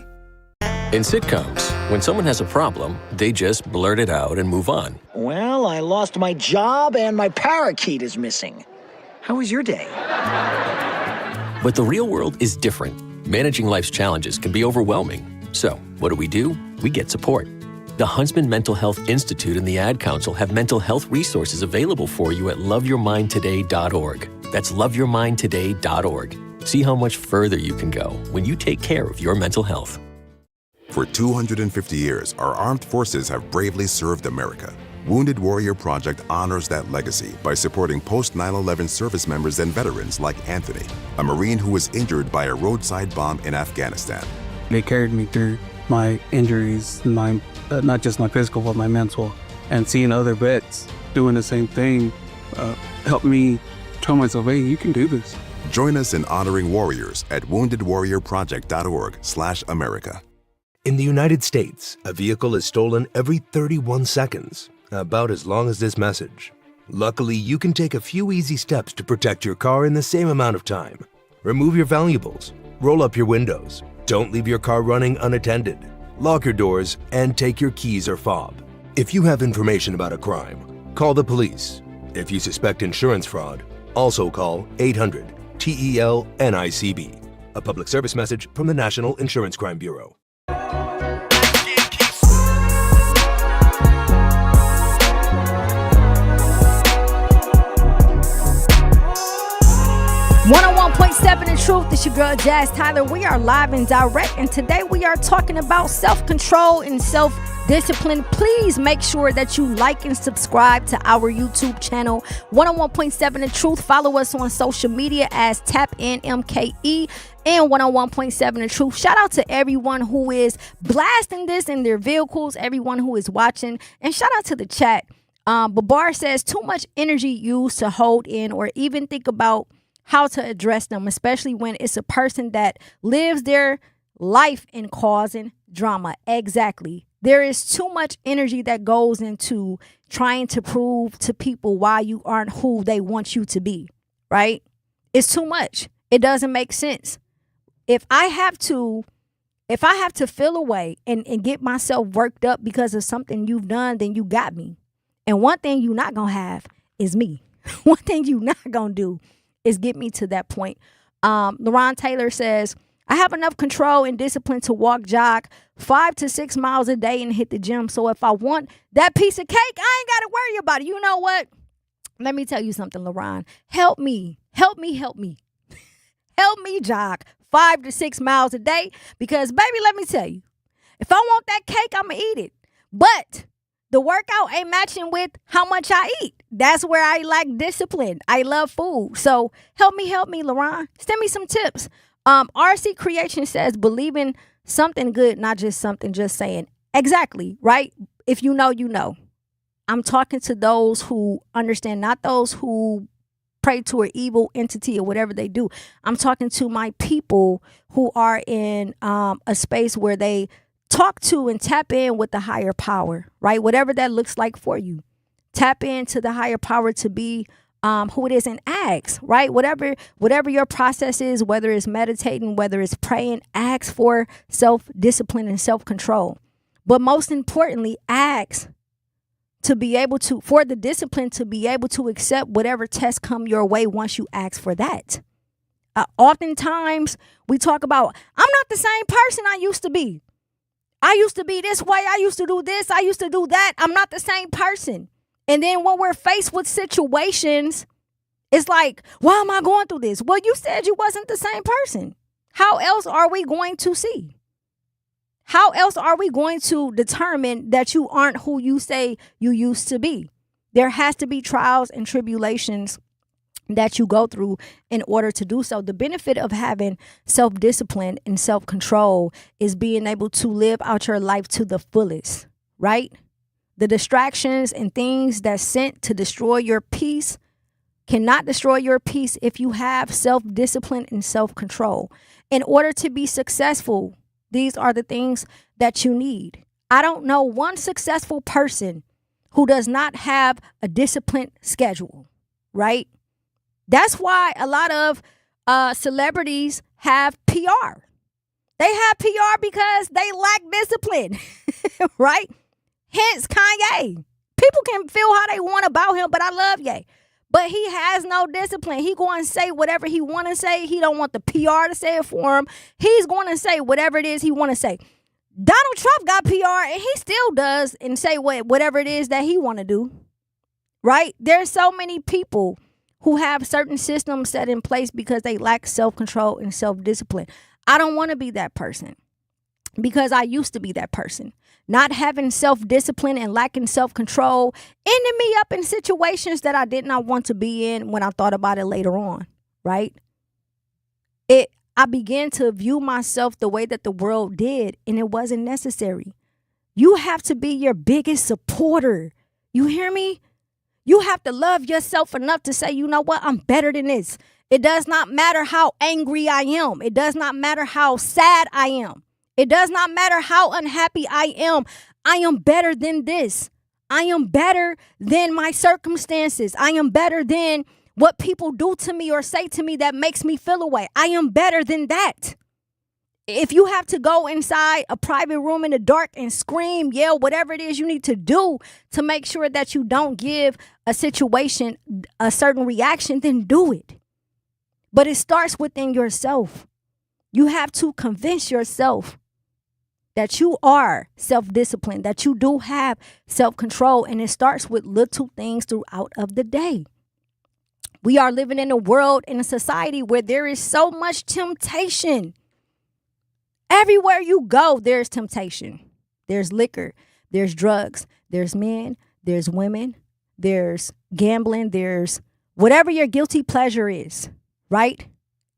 In sitcoms, when someone has a problem, they just blurt it out and move on. Well, I lost my job and my parakeet is missing. How was your day? But the real world is different. Managing life's challenges can be overwhelming. So, what do? We get support. The Huntsman Mental Health Institute and the Ad Council have mental health resources available for you at loveyourmindtoday.org. That's loveyourmindtoday.org. See how much further you can go when you take care of your mental health. For 250 years, our armed forces have bravely served America. Wounded Warrior Project honors that legacy by supporting post-9/11 service members and veterans like Anthony, a Marine who was injured by a roadside bomb in Afghanistan. They carried me through my injuries, not just my physical, but my mental. And seeing other vets doing the same thing helped me tell myself, hey, you can do this. Join us in honoring warriors at woundedwarriorproject.org/America. In the United States, a vehicle is stolen every 31 seconds, about as long as this message. Luckily, you can take a few easy steps to protect your car in the same amount of time. Remove your valuables, roll up your windows, don't leave your car running unattended, lock your doors, and take your keys or fob. If you have information about a crime, call the police. If you suspect insurance fraud, also call 800-TEL-NICB. A public service message from the National Insurance Crime Bureau. 101.7 The Truth. It's your girl, Jazz Tyler. We are live and direct, and today we are talking about self-control and self-discipline. Please make sure that you like and subscribe to our YouTube channel, 101.7 The Truth. Follow us on social media as TapInMKE and 101.7 The Truth. Shout out to everyone who is blasting this in their vehicles, everyone who is watching, and shout out to the chat. Babar says, too much energy used to hold in or even think about how to address them, especially when it's a person that lives their life in causing drama. Exactly. There is too much energy that goes into trying to prove to people why you aren't who they want you to be, right? It's too much. It doesn't make sense. If I have to feel away and get myself worked up because of something you've done, then you got me. And one thing you're not going to have is me. One thing you're not going to do is get me to that point. LaRon Taylor says, I have enough control and discipline to jog 5 to 6 miles a day and hit the gym. So if I want that piece of cake, I ain't got to worry about it. You know what? Let me tell you something, LaRon. Help me jog 5 to 6 miles a day, because baby, let me tell you, if I want that cake, I'm going to eat it. But The workout ain't matching with how much I eat. That's where I lack discipline. I love food. So help me, LaRon. Send me some tips. RC Creation says, believing something good, not just something, just saying. Exactly, right? If you know, you know. I'm talking to those who understand, not those who pray to an evil entity or whatever they do. I'm talking to my people who are in a space where they talk to and tap in with the higher power, right? Whatever that looks like for you. Tap into the higher power to be who it is and ask, right? Whatever your process is, whether it's meditating, whether it's praying, ask for self-discipline and self-control. But most importantly, ask to be able to, for the discipline to be able to accept whatever tests come your way once you ask for that. Oftentimes we talk about, I'm not the same person I used to be. I used to be this way. I used to do this. I used to do that. I'm not the same person. And then when we're faced with situations, it's like, why am I going through this? Well, you said you wasn't the same person. How else are we going to see? How else are we going to determine that you aren't who you say you used to be? There has to be trials and tribulations that you go through in order to do so. The benefit of having self-discipline and self-control is being able to live out your life to the fullest, right? The distractions and things that's sent to destroy your peace cannot destroy your peace if you have self-discipline and self-control. In order to be successful, these are the things that you need. I don't know one successful person who does not have a disciplined schedule, right? That's why a lot of celebrities have PR. They have PR because they lack discipline, right? Hence Kanye. People can feel how they want about him, but I love Ye. But he has no discipline. He going to say whatever he want to say. He don't want the PR to say it for him. He's going to say whatever it is he want to say. Donald Trump got PR and he still does and say whatever it is that he want to do, right? There's so many people who have certain systems set in place because they lack self-control and self-discipline. I don't want to be that person because I used to be that person. Not having self-discipline and lacking self-control ended me up in situations that I did not want to be in when I thought about it later on, right? I began to view myself the way that the world did, and it wasn't necessary. You have to be your biggest supporter. You hear me? You have to love yourself enough to say, you know what? I'm better than this. It does not matter how angry I am. It does not matter how sad I am. It does not matter how unhappy I am. I am better than this. I am better than my circumstances. I am better than what people do to me or say to me that makes me feel away. I am better than that. If you have to go inside a private room in the dark and scream, yell, whatever it is you need to do to make sure that you don't give a situation a certain reaction, then do it. But it starts within yourself. You have to convince yourself that you are self-disciplined, that you do have self-control, and it starts with little things throughout of the day. We are living in a world, in a society where there is so much temptation. Everywhere you go, there's temptation. There's liquor, there's drugs, there's men, there's women, there's gambling, there's whatever your guilty pleasure is, right?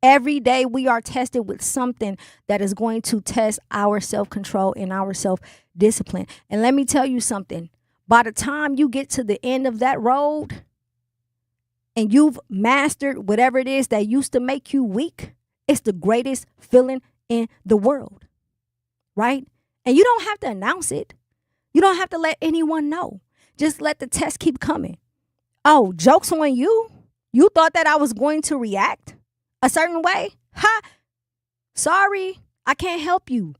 Every day we are tested with something that is going to test our self-control and our self-discipline. And let me tell you something. By the time you get to the end of that road and you've mastered whatever it is that used to make you weak, it's the greatest feeling in the world, right? And you don't have to announce it. You don't have to let anyone know. Just let the test keep coming. Oh, joke's on you. You thought that I was going to react a certain way? Ha! Sorry, I can't help you.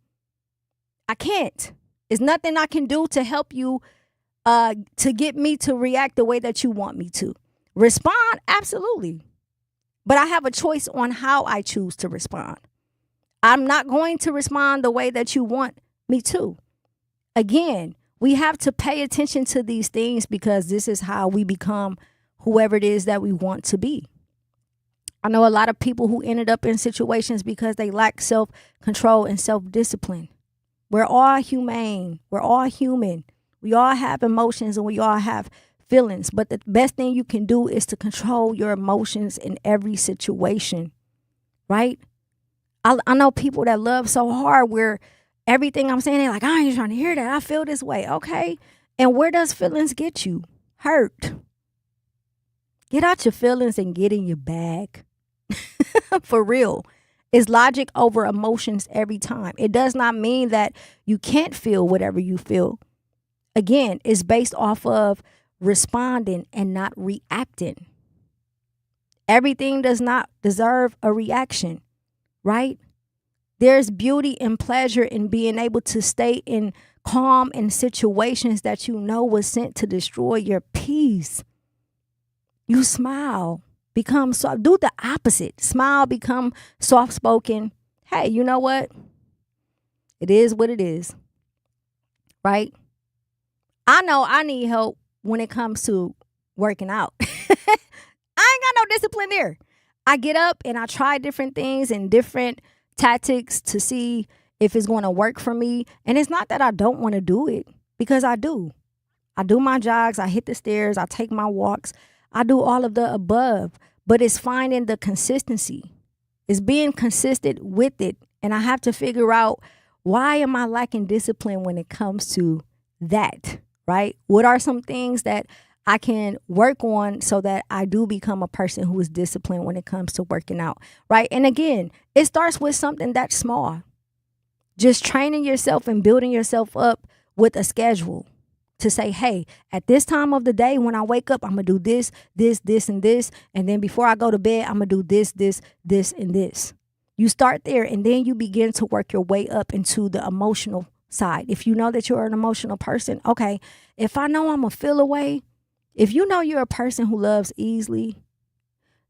I can't. There's nothing I can do to help you to get me to react the way that you want me to. Respond? Absolutely. But I have a choice on how I choose to respond. I'm not going to respond the way that you want me to. Again, we have to pay attention to these things because this is how we become whoever it is that we want to be. I know a lot of people who ended up in situations because they lack self-control and self-discipline. We're all humane. We're all human. We all have emotions and we all have feelings, but the best thing you can do is to control your emotions in every situation, right? I know people that love so hard where everything I'm saying, they're like, I ain't trying to hear that. I feel this way. Okay. And where does feelings get you? Hurt. Get out your feelings and get in your bag. For real. It's logic over emotions every time. It does not mean that you can't feel whatever you feel. Again, it's based off of responding and not reacting. Everything does not deserve a reaction, right? There's beauty and pleasure in being able to stay in calm in situations that you know was sent to destroy your peace. You smile, become soft. Do the opposite. Smile, become soft-spoken. Hey, you know what? It is what it is, right? I know I need help when it comes to working out. I ain't got no discipline there. I get up and I try different things and different tactics to see if it's going to work for me. And it's not that I don't want to do it, because I do. I do my jogs. I hit the stairs. I take my walks. I do all of the above. But it's finding the consistency. It's being consistent with it. And I have to figure out, why am I lacking discipline when it comes to that, right? What are some things that I can work on so that I do become a person who is disciplined when it comes to working out, right? And again, it starts with something that's small. Just training yourself and building yourself up with a schedule to say, hey, at this time of the day when I wake up, I'm going to do this, this, this, and this. And then before I go to bed, I'm going to do this, this, this, and this. You start there, and then you begin to work your way up into the emotional side. If you know that you're an emotional person, okay, if I know I'm going to feel away, if you know you're a person who loves easily,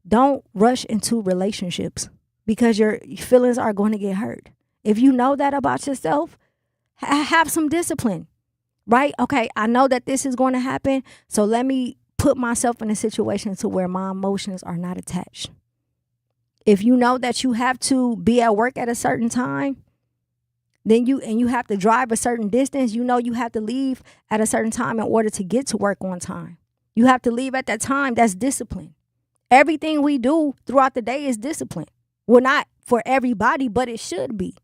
don't rush into relationships because your feelings are going to get hurt. If you know that about yourself, have some discipline, right? Okay, I know that this is going to happen, so let me put myself in a situation to where my emotions are not attached. If you know that you have to be at work at a certain time, then you have to drive a certain distance, you know you have to leave at a certain time in order to get to work on time. You have to leave at that time. That's discipline. Everything we do throughout the day is discipline. Well, not for everybody, but it should be.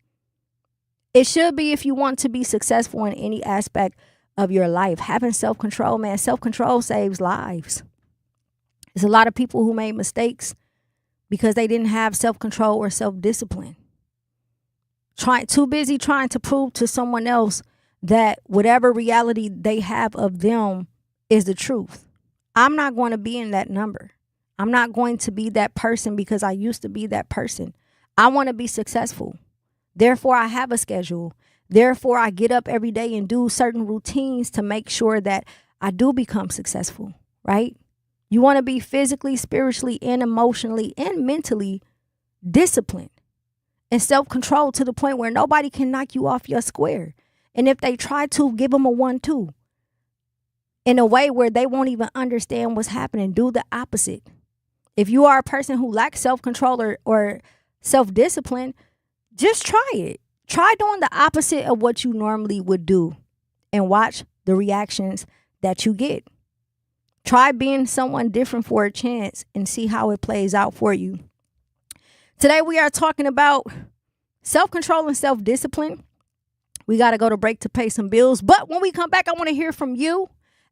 It should be if you want to be successful in any aspect of your life. Having self-control, man, self-control saves lives. There's a lot of people who made mistakes because they didn't have self-control or self-discipline. Too busy trying to prove to someone else that whatever reality they have of them is the truth. I'm not going to be in that number. I'm not going to be that person because I used to be that person. I want to be successful. Therefore, I have a schedule. Therefore, I get up every day and do certain routines to make sure that I do become successful, right? You want to be physically, spiritually, and emotionally and mentally disciplined and self-controlled to the point where nobody can knock you off your square. And if they try to, give them a 1-2. In a way where they won't even understand what's happening. Do the opposite. If you are a person who lacks self-control or self-discipline, just try it. Try doing the opposite of what you normally would do and watch the reactions that you get. Try being someone different for a chance and see how it plays out for you. Today we are talking about self-control and self-discipline. We got to go to break to pay some bills. But when we come back, I want to hear from you.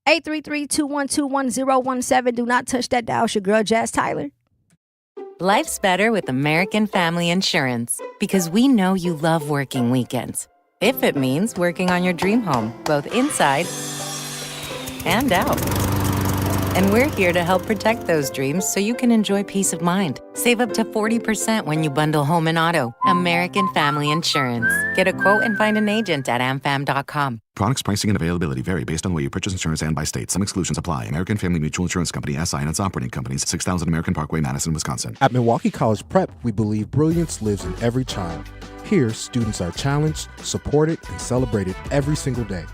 833-212-1017. Do not touch that dial. It's your girl, Jazz Tyler. Life's better with American Family Insurance because we know you love working weekends. If it means working on your dream home, both inside and out. And we're here to help protect those dreams so you can enjoy peace of mind. Save up to 40% when you bundle home and auto. American Family Insurance. Get a quote and find an agent at amfam.com. Products, pricing, and availability vary based on the way you purchase insurance and by state. Some exclusions apply. American Family Mutual Insurance Company, SI, and its operating companies, 6000 American Parkway, Madison, Wisconsin. At Milwaukee College Prep, we believe brilliance lives in every child. Here, students are challenged, supported, and celebrated every single day.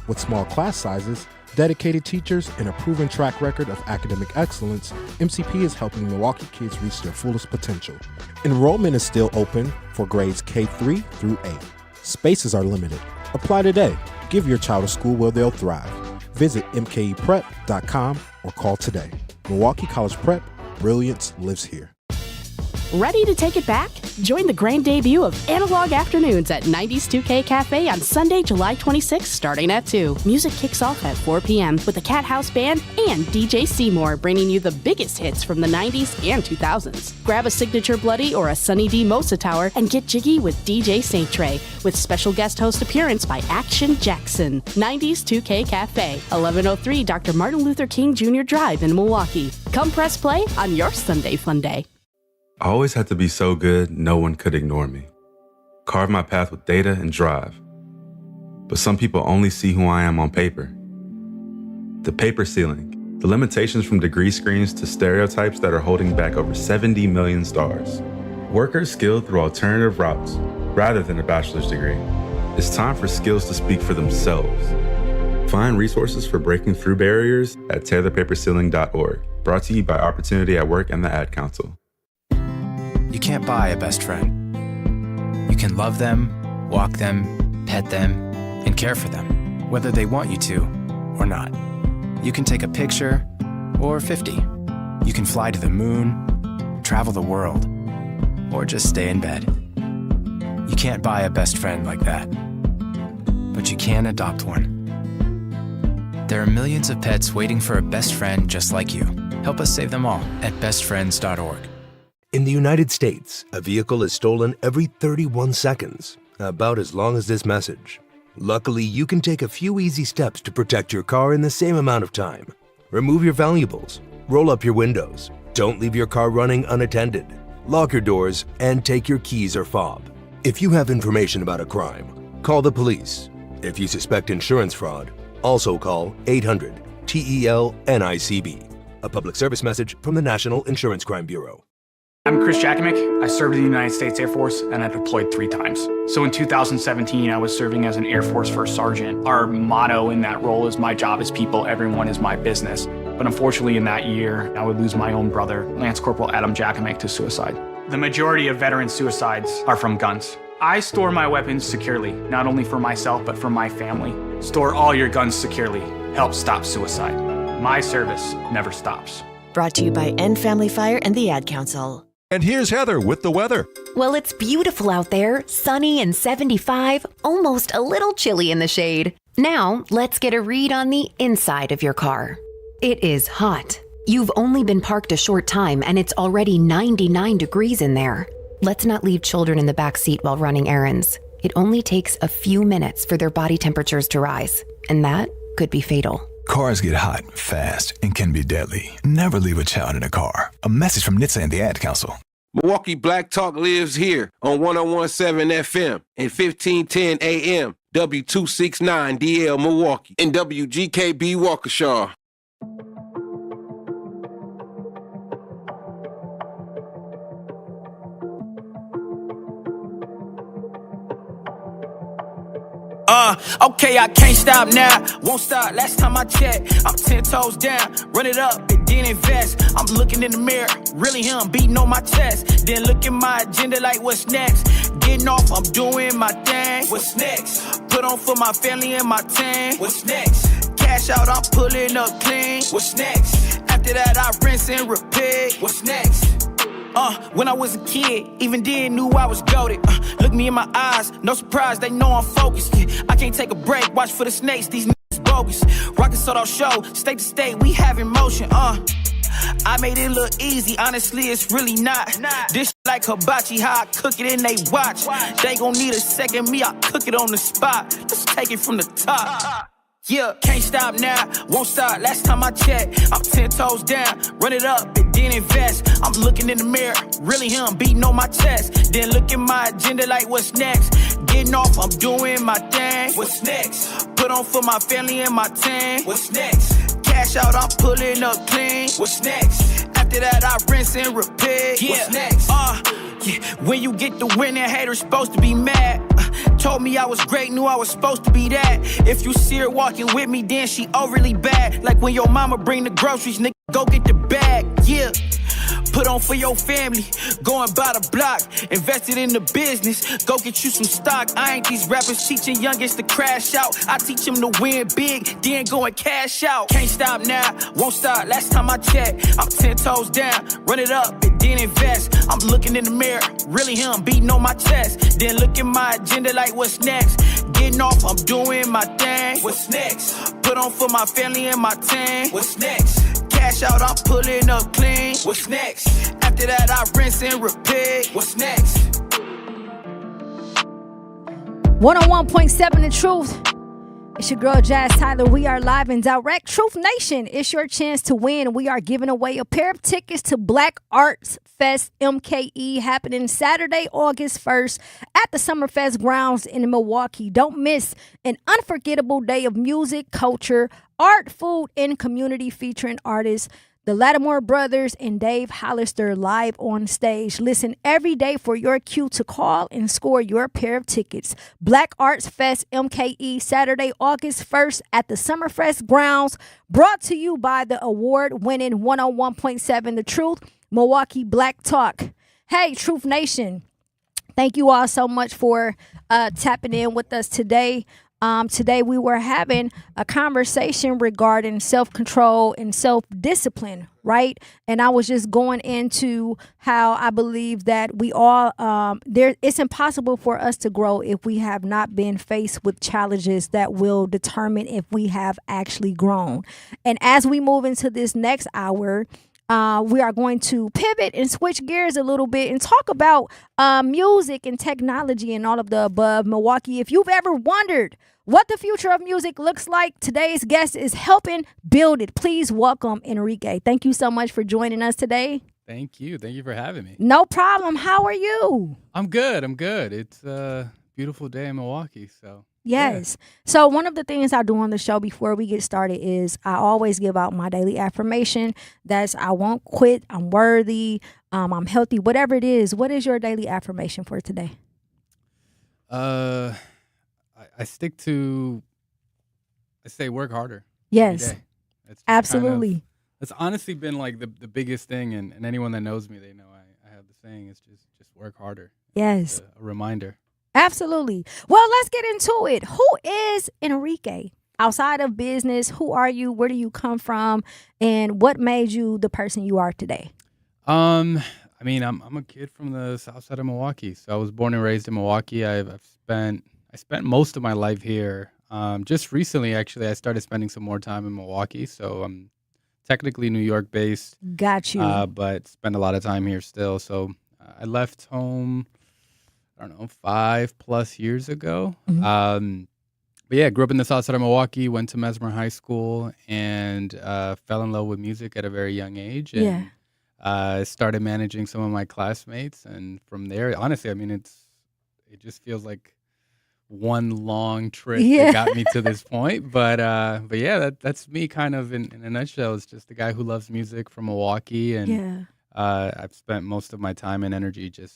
With small class sizes, dedicated teachers, and a proven track record of academic excellence, MCP is helping Milwaukee kids reach their fullest potential. Enrollment is still open for grades K-3 through 8. Spaces are limited. Apply today. Give your child a school where they'll thrive. Visit mkeprep.com or call today. Milwaukee College Prep, brilliance lives here. Ready to take it back? Join the grand debut of Analog Afternoons at 90s 2K Cafe on Sunday, July 26th, starting at 2. Music kicks off at 4 p.m. with the Cat House Band and DJ Seymour bringing you the biggest hits from the 90s and 2000s. Grab a signature Bloody or a Sunny D Mosa Tower and get jiggy with DJ Saint Trey with special guest host appearance by Action Jackson. 90s 2K Cafe, 1103 Dr. Martin Luther King Jr. Drive in Milwaukee. Come press play on your Sunday fun day. I always had to be so good, no one could ignore me. Carve my path with data and drive. But some people only see who I am on paper. The paper ceiling, the limitations from degree screens to stereotypes that are holding back over 70 million stars. Workers skilled through alternative routes, rather than a bachelor's degree. It's time for skills to speak for themselves. Find resources for breaking through barriers at tearthepaperceiling.org. Brought to you by Opportunity at Work and the Ad Council. You can't buy a best friend. You can love them, walk them, pet them, and care for them, whether they want you to or not. You can take a picture or 50. You can fly to the moon, travel the world, or just stay in bed. You can't buy a best friend like that, but you can adopt one. There are millions of pets waiting for a best friend just like you. Help us save them all at bestfriends.org. In the United States, a vehicle is stolen every 31 seconds, about as long as this message. Luckily, you can take a few easy steps to protect your car in the same amount of time. Remove your valuables, roll up your windows, don't leave your car running unattended, lock your doors, and take your keys or fob. If you have information about a crime, call the police. If you suspect insurance fraud, also call 800-TEL-NICB. A public service message from the National Insurance Crime Bureau. I'm Chris Jakomick. I served in the United States Air Force and I deployed 3 times. So in 2017, I was serving as an Air Force First Sergeant. Our motto in that role is my job is people, everyone is my business. But unfortunately in that year, I would lose my own brother, Lance Corporal Adam Jakomick, to suicide. The majority of veteran suicides are from guns. I store my weapons securely, not only for myself, but for my family. Store all your guns securely. Help stop suicide. My service never stops. Brought to you by End Family Fire and the Ad Council. And here's Heather with the weather. Well, it's beautiful out there, sunny and 75, almost a little chilly in the shade. Now, let's get a read on the inside of your car. It is hot. You've only been parked a short time and it's already 99 degrees in there. Let's not leave children in the back seat while running errands. It only takes a few minutes for their body temperatures to rise, and that could be fatal. Cars get hot fast and can be deadly. Never leave a child in a car. A message from NHTSA and the Ad Council. Milwaukee Black Talk lives here on 101.7 FM and 1510 AM, W269DL Milwaukee, and WGKB Waukesha. Okay, I can't stop now, won't stop. Last time I checked, I'm 10 toes down. Run it up and then invest. I'm looking in the mirror, really him beating on my chest. Then look at my agenda like what's next. Getting off, I'm doing my thing. What's next? Put on for my family and my team. What's next? Cash out, I'm pulling up clean. What's next? After that, I rinse and repeat. What's next? When I was a kid, even then knew I was goated. Look me in my eyes, no surprise, they know I'm focused. I can't take a break, watch for the snakes, these niggas bogus. Rockin' sold out show, state to state, we have in motion. I made it look easy, honestly, it's really not. This shit like hibachi, how I cook it and they watch. They gon' need a second, me, I cook it on the spot. Let's take it from the top. Yeah, can't stop now, won't stop. Last time I checked, I'm 10 toes down. Run it up and then invest. I'm looking in the mirror, really him beating on my chest. Then look at my agenda like what's next. Getting off, I'm doing my thing. What's next? Put on for my family and my team. What's next? Cash out, I'm pulling up clean. What's next? After that, I rinse and repeat. Yeah. What's next? When you get the win, that hater's supposed to be mad. Told me I was great, knew I was supposed to be that. If you see her walking with me, then she overly bad. Like when your mama bring the groceries, nigga, go get the bag, yeah. Put on for your family, going by the block. Invested in the business, go get you some stock. I ain't these rappers teaching youngest to crash out. I teach them to win big, then go and cash out. Can't stop now, won't stop. Last time I checked, I'm 10 toes down. Run it up and then invest. I'm looking in the mirror, really him beating on my chest. Then look at my agenda like what's next. Getting off, I'm doing my thing. What's next? Put on for my family and my team. What's next? Cash out, I'm pulling up clean. What's next? After that, I rinse and repeat. What's next? 101.7 The Truth. It's your girl Jazz Tyler. We are live and direct. Truth Nation, it's your chance to win. We are giving away a pair of tickets to Black Arts Fest MKE happening Saturday, August 1st at the Summerfest grounds in Milwaukee. Don't miss an unforgettable day of music, culture, art, food, and community featuring artists the Lattimore Brothers and Dave Hollister live on stage. Listen every day for your cue to call and score your pair of tickets. Black Arts Fest MKE Saturday, August 1st at the Summerfest grounds. Brought to you by the award-winning 101.7 The Truth, Milwaukee Black Talk. Hey, Truth Nation. Thank you all so much for tapping in with us today. Today we were having a conversation regarding self-control and self-discipline, right? And I was just going into how I believe that we all, it's impossible for us to grow if we have not been faced with challenges that will determine if we have actually grown. And as we move into this next hour, we are going to pivot and switch gears a little bit and talk about music and technology and all of the above. Milwaukee, if you've ever wondered what the future of music looks like, today's guest is helping build it. Please welcome Enrique. Thank you so much for joining us today. Thank you. Thank you for having me. No problem. How are you? I'm good. It's a beautiful day in Milwaukee. So yes. Yeah. So one of the things I do on the show before we get started is I always give out my daily affirmation. That's I won't quit. I'm worthy. I'm healthy. Whatever it is. What is your daily affirmation for today? I stick to. I say work harder. Yes. Every day. It's absolutely. It's honestly been like the biggest thing, and anyone that knows me, they know I have the saying. It's just work harder. Yes. It's a reminder. Absolutely. Well, let's get into it. Who is Enrique? Outside of business, who are you? Where do you come from? And what made you the person you are today? I'm a kid from the south side of Milwaukee. So I was born and raised in Milwaukee. I spent most of my life here. Just recently, actually, I started spending some more time in Milwaukee. So I'm technically New York based. Got you. But spend a lot of time here still. So I left home, 5+ years ago. Mm-hmm. But yeah, grew up in the south side of Milwaukee, went to Mesmer High School, and fell in love with music at a very young age. And started managing some of my classmates. And from there, honestly, it just feels like one long trip that got me to this point. But yeah, that's me kind of in a nutshell. It's just a guy who loves music from Milwaukee. And I've spent most of my time and energy just,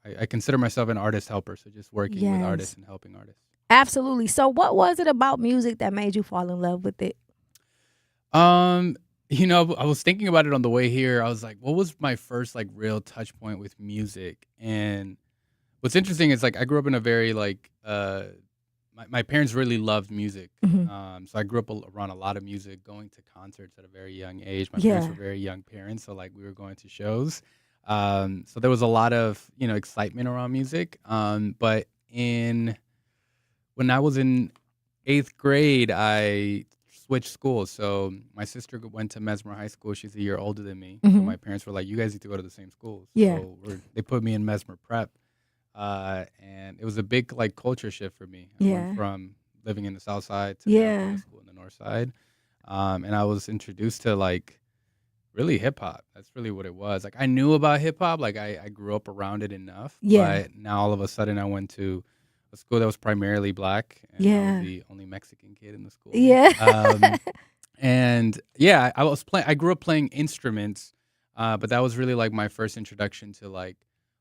I consider myself an artist helper. So just working with artists and helping artists. Absolutely. So what was it about music that made you fall in love with it? I was thinking about it on the way here. I was like, what was my first real touch point with music? And what's interesting is I grew up in a very my parents really loved music. Mm-hmm. So I grew up around a lot of music, going to concerts at a very young age. My parents were very young parents, so we were going to shows. So there was a lot of excitement around music. But when I was in 8th grade, I switched schools. So my sister went to Mesmer High School. She's a year older than me. Mm-hmm. So my parents were like, you guys need to go to the same schools. Yeah. So they put me in Mesmer Prep. And it was a big culture shift for me. I went from living in the South Side to now going to school in the North Side. And I was introduced to really hip hop. That's really what it was. I knew about hip hop. I grew up around it enough. Yeah. But now all of a sudden I went to a school that was primarily black. And I was the only Mexican kid in the school. Yeah. And yeah, I grew up playing instruments, but that was really my first introduction to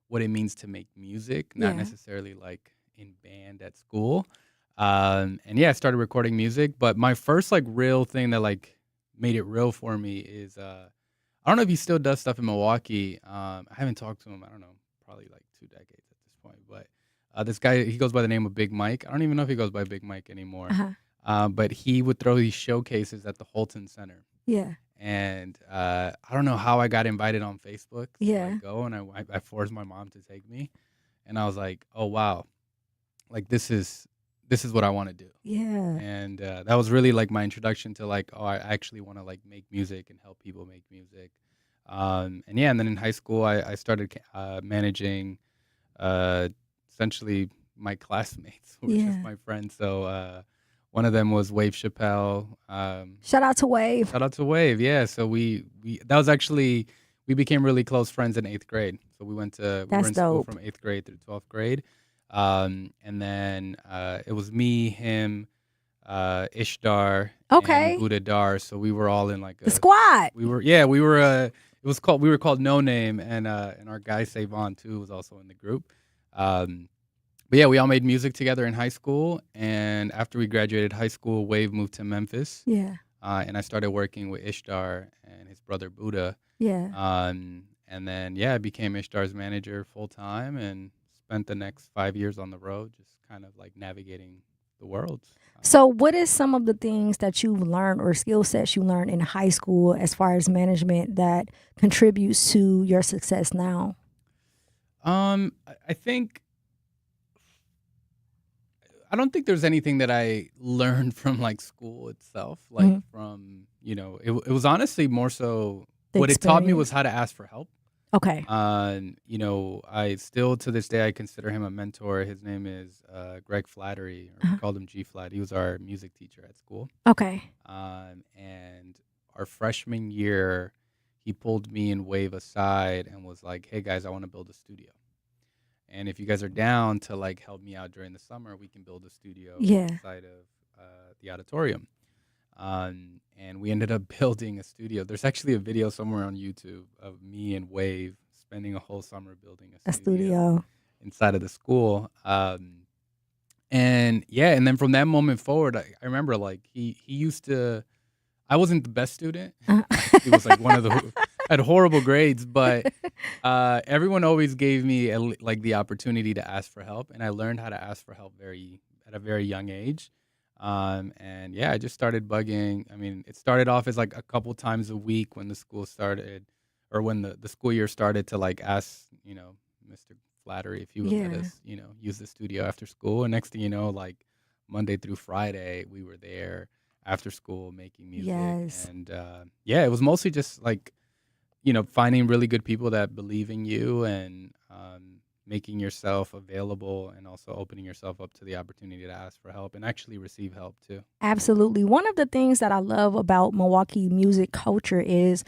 what it means to make music, not necessarily in band at school. And yeah, I started recording music, but my first real thing that made it real for me is I don't know if he still does stuff in Milwaukee. I haven't talked to him. I don't know, probably like 2 decades at this point. But this guy, he goes by the name of Big Mike. I don't even know if he goes by Big Mike anymore. But he would throw these showcases at the Holton Center. Yeah. And I don't know how I got invited on Facebook to Yeah. go, and I forced my mom to take me, and I was like, oh wow, like this is what I want to do. Yeah. And that was really like my introduction to like, oh, I actually want to like make music and help people make music. And then in high school I started managing essentially my classmates, who were just my friends. So one of them was Wave Chappelle. Shout out to Wave. Shout out to Wave. Yeah. So we that was actually, we became really close friends in 8th grade. So we were in school from 8th grade through 12th grade. And then it was me, him, Ishtar, and Buddha Dar. So we were all in like the squad. We were called No Name, and our guy Savon too was also in the group. But yeah, we all made music together in high school, and after we graduated high school, Wave moved to Memphis. Yeah. And I started working with Ishtar and his brother Buddha. Yeah. And then I became Ishtar's manager full time and spent the next 5 years on the road, just kind of like navigating the world. So what is some of the things that you've learned or skill sets you learned in high school as far as management that contributes to your success now? I don't think there's anything that I learned from like school itself, like from, it was honestly more so what it taught me was how to ask for help. Okay. I still to this day I consider him a mentor. His name is Greg Flattery, or we called him G Flat. He was our music teacher at school. Okay. And our freshman year, he pulled me and Wave aside and was like, "Hey guys, I want to build a studio. And if you guys are down to like help me out during the summer, we can build a studio inside of the auditorium." And we ended up building a studio. There's actually a video somewhere on YouTube of me and Wave spending a whole summer building a studio inside of the school. And then from that moment forward, I remember like he used to, I wasn't the best student. He was like one of the, had horrible grades, but everyone always gave me like the opportunity to ask for help. And I learned how to ask for help at a very young age. I just started bugging. I mean, it started off as like a couple times a week when the school started, or when the school year started, to like ask, Mr. Flattery if he would let us, use the studio after school. And next thing you know, like Monday through Friday, we were there after school making music. Yes. And it was mostly just like, finding really good people that believe in you, and making yourself available, and also opening yourself up to the opportunity to ask for help and actually receive help too. Absolutely. One of the things that I love about Milwaukee music culture is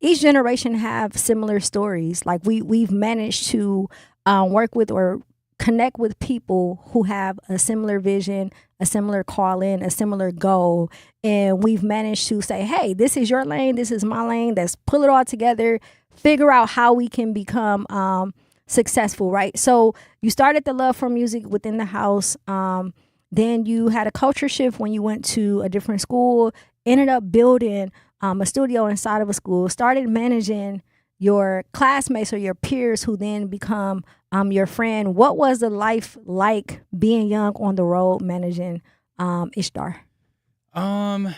each generation have similar stories. Like we've managed to work with or connect with people who have a similar vision, a similar calling, a similar goal. And we've managed to say, hey, this is your lane, this is my lane. Let's pull it all together, figure out how we can become successful, right? So you started the love for music within the house. Then you had a culture shift when you went to a different school, ended up building a studio inside of a school, started managing your classmates or your peers who then become your friend. What was the life like being young on the road managing Ishtar? I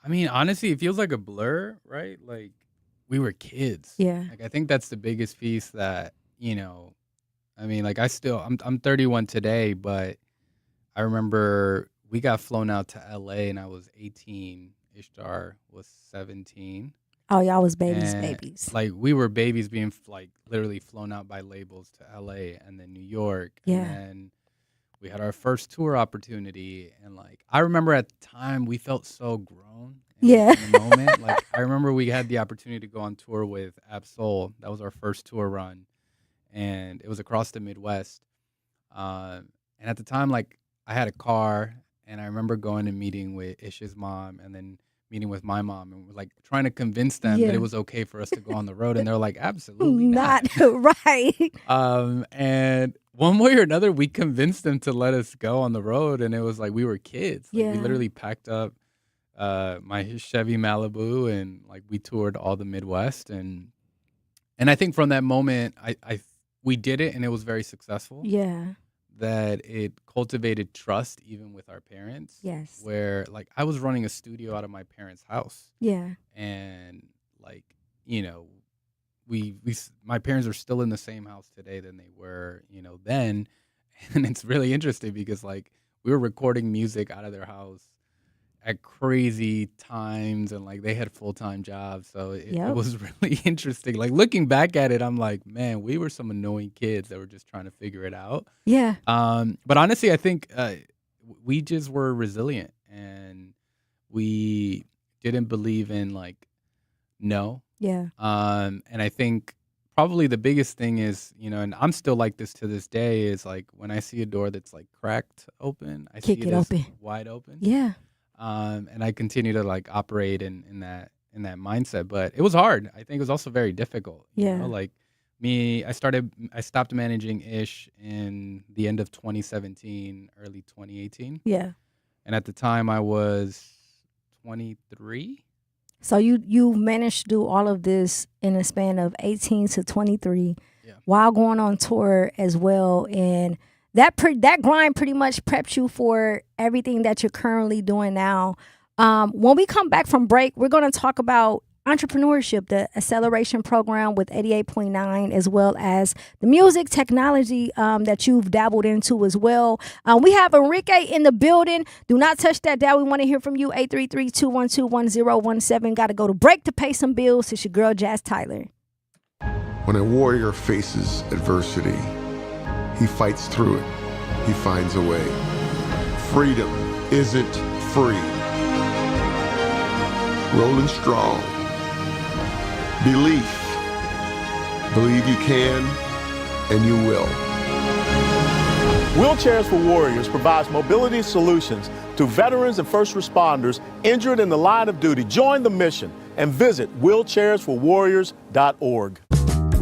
mean, honestly, it feels like a blur, right? Like we were kids. Yeah. Like I think that's the biggest piece that, I mean, like I'm 31 today, but I remember we got flown out to LA and I was 18. Ishtar was 17. Oh, y'all was babies. Like we were babies being like literally flown out by labels to LA and then New York. Yeah. And then we had our first tour opportunity. And like, I remember at the time we felt so grown in the moment. Like I remember we had the opportunity to go on tour with Absol. That was our first tour run. And it was across the Midwest. And at the time, like I had a car, and I remember going and meeting with Ish's mom and then meeting with my mom, and we're like trying to convince them that it was okay for us to go on the road. And they're like, absolutely not. Right. And one way or another, we convinced them to let us go on the road. And it was like, we were kids. Like, we literally packed up my Chevy Malibu, and like we toured all the Midwest, and I think from that moment, we did it, and it was very successful. Yeah. That it cultivated trust even with our parents. Yes. Where like I was running a studio out of my parents' house. Yeah. And like, you know, my parents are still in the same house today than they were, you know, then. And it's really interesting because like we were recording music out of their house at crazy times, and like they had full-time jobs, so it was really interesting. Like looking back at it, I'm like, man, we were some annoying kids that were just trying to figure it out. Yeah. But honestly, I think we just were resilient, and we didn't believe in like no. Yeah. And I think probably the biggest thing is, you know, and I'm still like this to this day, is like when I see a door that's like cracked open, I Kick see it as open. wide open. Yeah. And I continue to like operate in that mindset, but it was hard. I think it was also very difficult. You know? Like I stopped managing Ish in the end of 2017, early 2018. Yeah. And at the time I was 23. So you managed to do all of this in a span of 18 to 23 while going on tour as well. And that grind pretty much prepped you for everything that you're currently doing now. When we come back from break, we're going to talk about entrepreneurship, the acceleration program with 88.9, as well as the music technology that you've dabbled into as well. We have Enrique in the building. Do not touch that dial. We want to hear from you. 833-212-1017. Got to go to break to pay some bills. It's your girl, Jazz Tyler. When a warrior faces adversity, he fights through it. He finds a way. Freedom isn't free. Rolling strong. Belief. Believe you can, and you will. Wheelchairs for Warriors provides mobility solutions to veterans and first responders injured in the line of duty. Join the mission and visit wheelchairsforwarriors.org.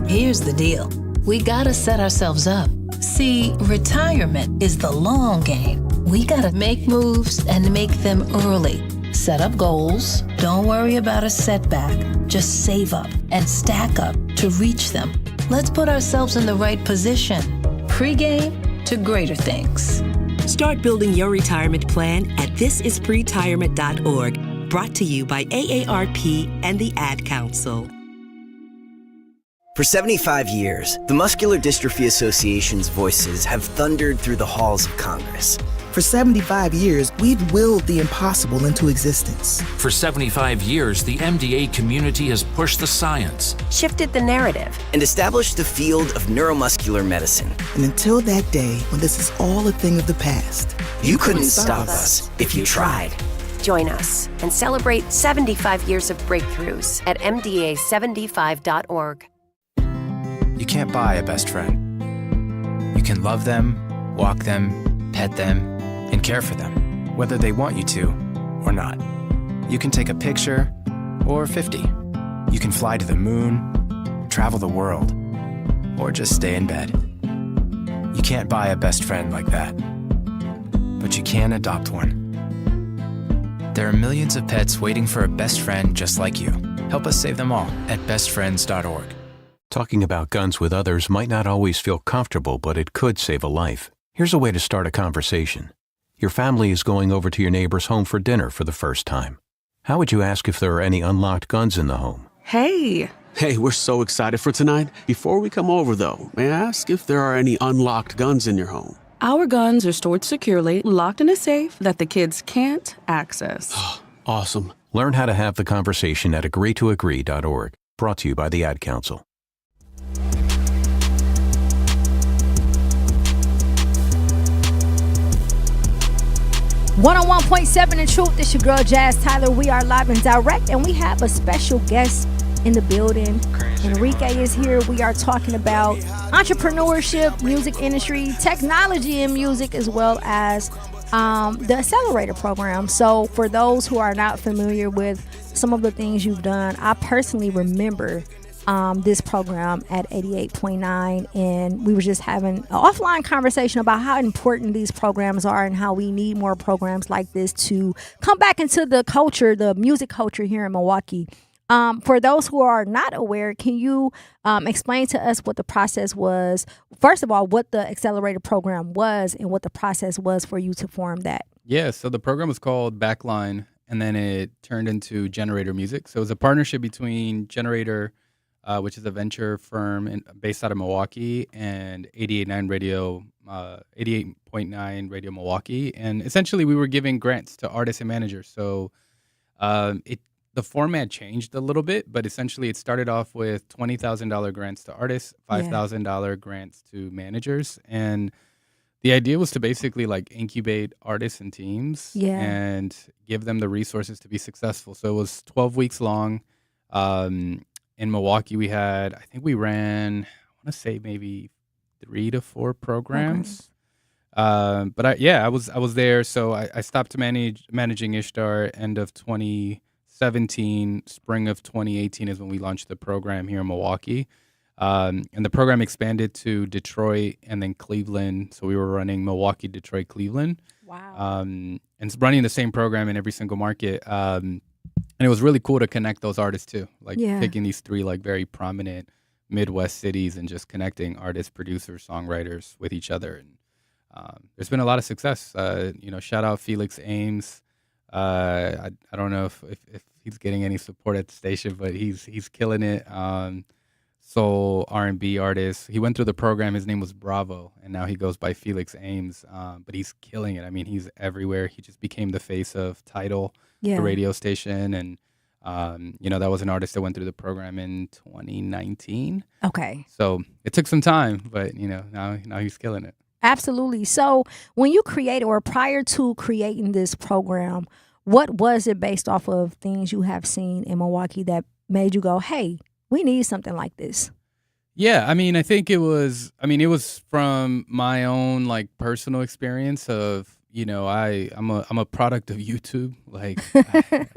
Here's the deal. We gotta set ourselves up. See, retirement is the long game. We gotta make moves and make them early. Set up goals. Don't worry about a setback. Just save up and stack up to reach them. Let's put ourselves in the right position. Pre-game to greater things. Start building your retirement plan at thisispretirement.org. Brought to you by AARP and the Ad Council. For 75 years, the Muscular Dystrophy Association's voices have thundered through the halls of Congress. For 75 years, we've willed the impossible into existence. For 75 years, the MDA community has pushed the science, shifted the narrative, and established the field of neuromuscular medicine. And until that day, when this is all a thing of the past, you couldn't stop us if you tried. Join us and celebrate 75 years of breakthroughs at MDA75.org. You can't buy a best friend. You can love them, walk them, pet them, and care for them, whether they want you to or not. You can take a picture or 50. You can fly to the moon, travel the world, or just stay in bed. You can't buy a best friend like that, but you can adopt one. There are millions of pets waiting for a best friend just like you. Help us save them all at bestfriends.org. Talking about guns with others might not always feel comfortable, but it could save a life. Here's a way to start a conversation. Your family is going over to your neighbor's home for dinner for the first time. How would you ask if there are any unlocked guns in the home? Hey, we're so excited for tonight. Before we come over, though, may I ask if there are any unlocked guns in your home? Our guns are stored securely, locked in a safe that the kids can't access. Awesome. Learn how to have the conversation at agreetoagree.org. Brought to you by the Ad Council. 101.7 The Truth. It's your girl Jazz Tyler. We are live and direct, and we have a special guest in the building. Enrique is here. We are talking about entrepreneurship, music industry, technology in music, as well as the Accelerator program. So for those who are not familiar with some of the things you've done, I personally remember this program at 88.9, and we were just having an offline conversation about how important these programs are and how we need more programs like this to come back into the culture, the music culture here in Milwaukee. For those who are not aware, can you explain to us what the process was? First of all, what the accelerator program was and what the process was for you to form that. Yeah, so the program was called Backline, and then it turned into Generator Music. So it was a partnership between Generator, which is a venture firm based out of Milwaukee, and 88.9 Radio Milwaukee. And essentially, we were giving grants to artists and managers. So the format changed a little bit, but essentially it started off with $20,000 grants to artists, $5,000 grants to managers. And the idea was to basically like incubate artists and teams and give them the resources to be successful. So it was 12 weeks long. In Milwaukee, we had, I think we ran, I want to say maybe 3 to 4 programs. But I was there. So I stopped managing Ishtar end of 2017. Spring of 2018 is when we launched the program here in Milwaukee. And the program expanded to Detroit and then Cleveland. So we were running Milwaukee, Detroit, Cleveland. Wow. And running the same program in every single market. And it was really cool to connect those artists too, like picking these 3 like very prominent Midwest cities and just connecting artists, producers, songwriters with each other. And there's been a lot of success. Shout out Felix Ames. I don't know if he's getting any support at the station, but he's killing it. Soul R&B artist. He went through the program. His name was Bravo, and now he goes by Felix Ames. But he's killing it. I mean, he's everywhere. He just became the face of Tidal, the radio station, and that was an artist that went through the program in 2019. Okay. So it took some time, but now he's killing it. Absolutely. So when you created, or prior to creating this program, what was it based off of things you have seen in Milwaukee that made you go, hey, we need something like this? Yeah, I mean, I think it was from my own like personal experience of, I'm a product of YouTube. Like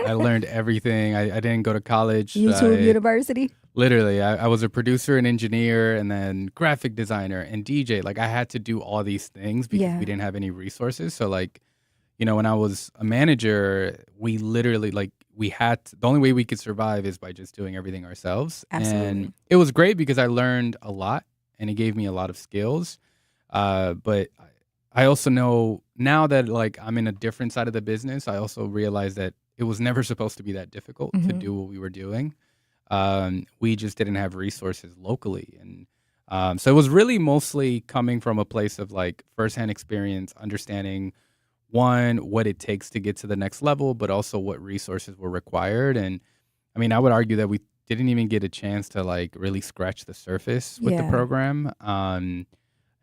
I learned everything. I didn't go to college. YouTube University? Literally, I was a producer and engineer and then graphic designer and DJ. Like I had to do all these things because we didn't have any resources. So like, when I was a manager, we literally the only way we could survive is by just doing everything ourselves. Absolutely. And it was great because I learned a lot and it gave me a lot of skills. But I also know now that like I'm in a different side of the business, I also realized that it was never supposed to be that difficult to do what we were doing. We just didn't have resources locally. And so it was really mostly coming from a place of like firsthand experience, understanding what it takes to get to the next level, but also what resources were required. And I mean, I would argue that we didn't even get a chance to like really scratch the surface with the program.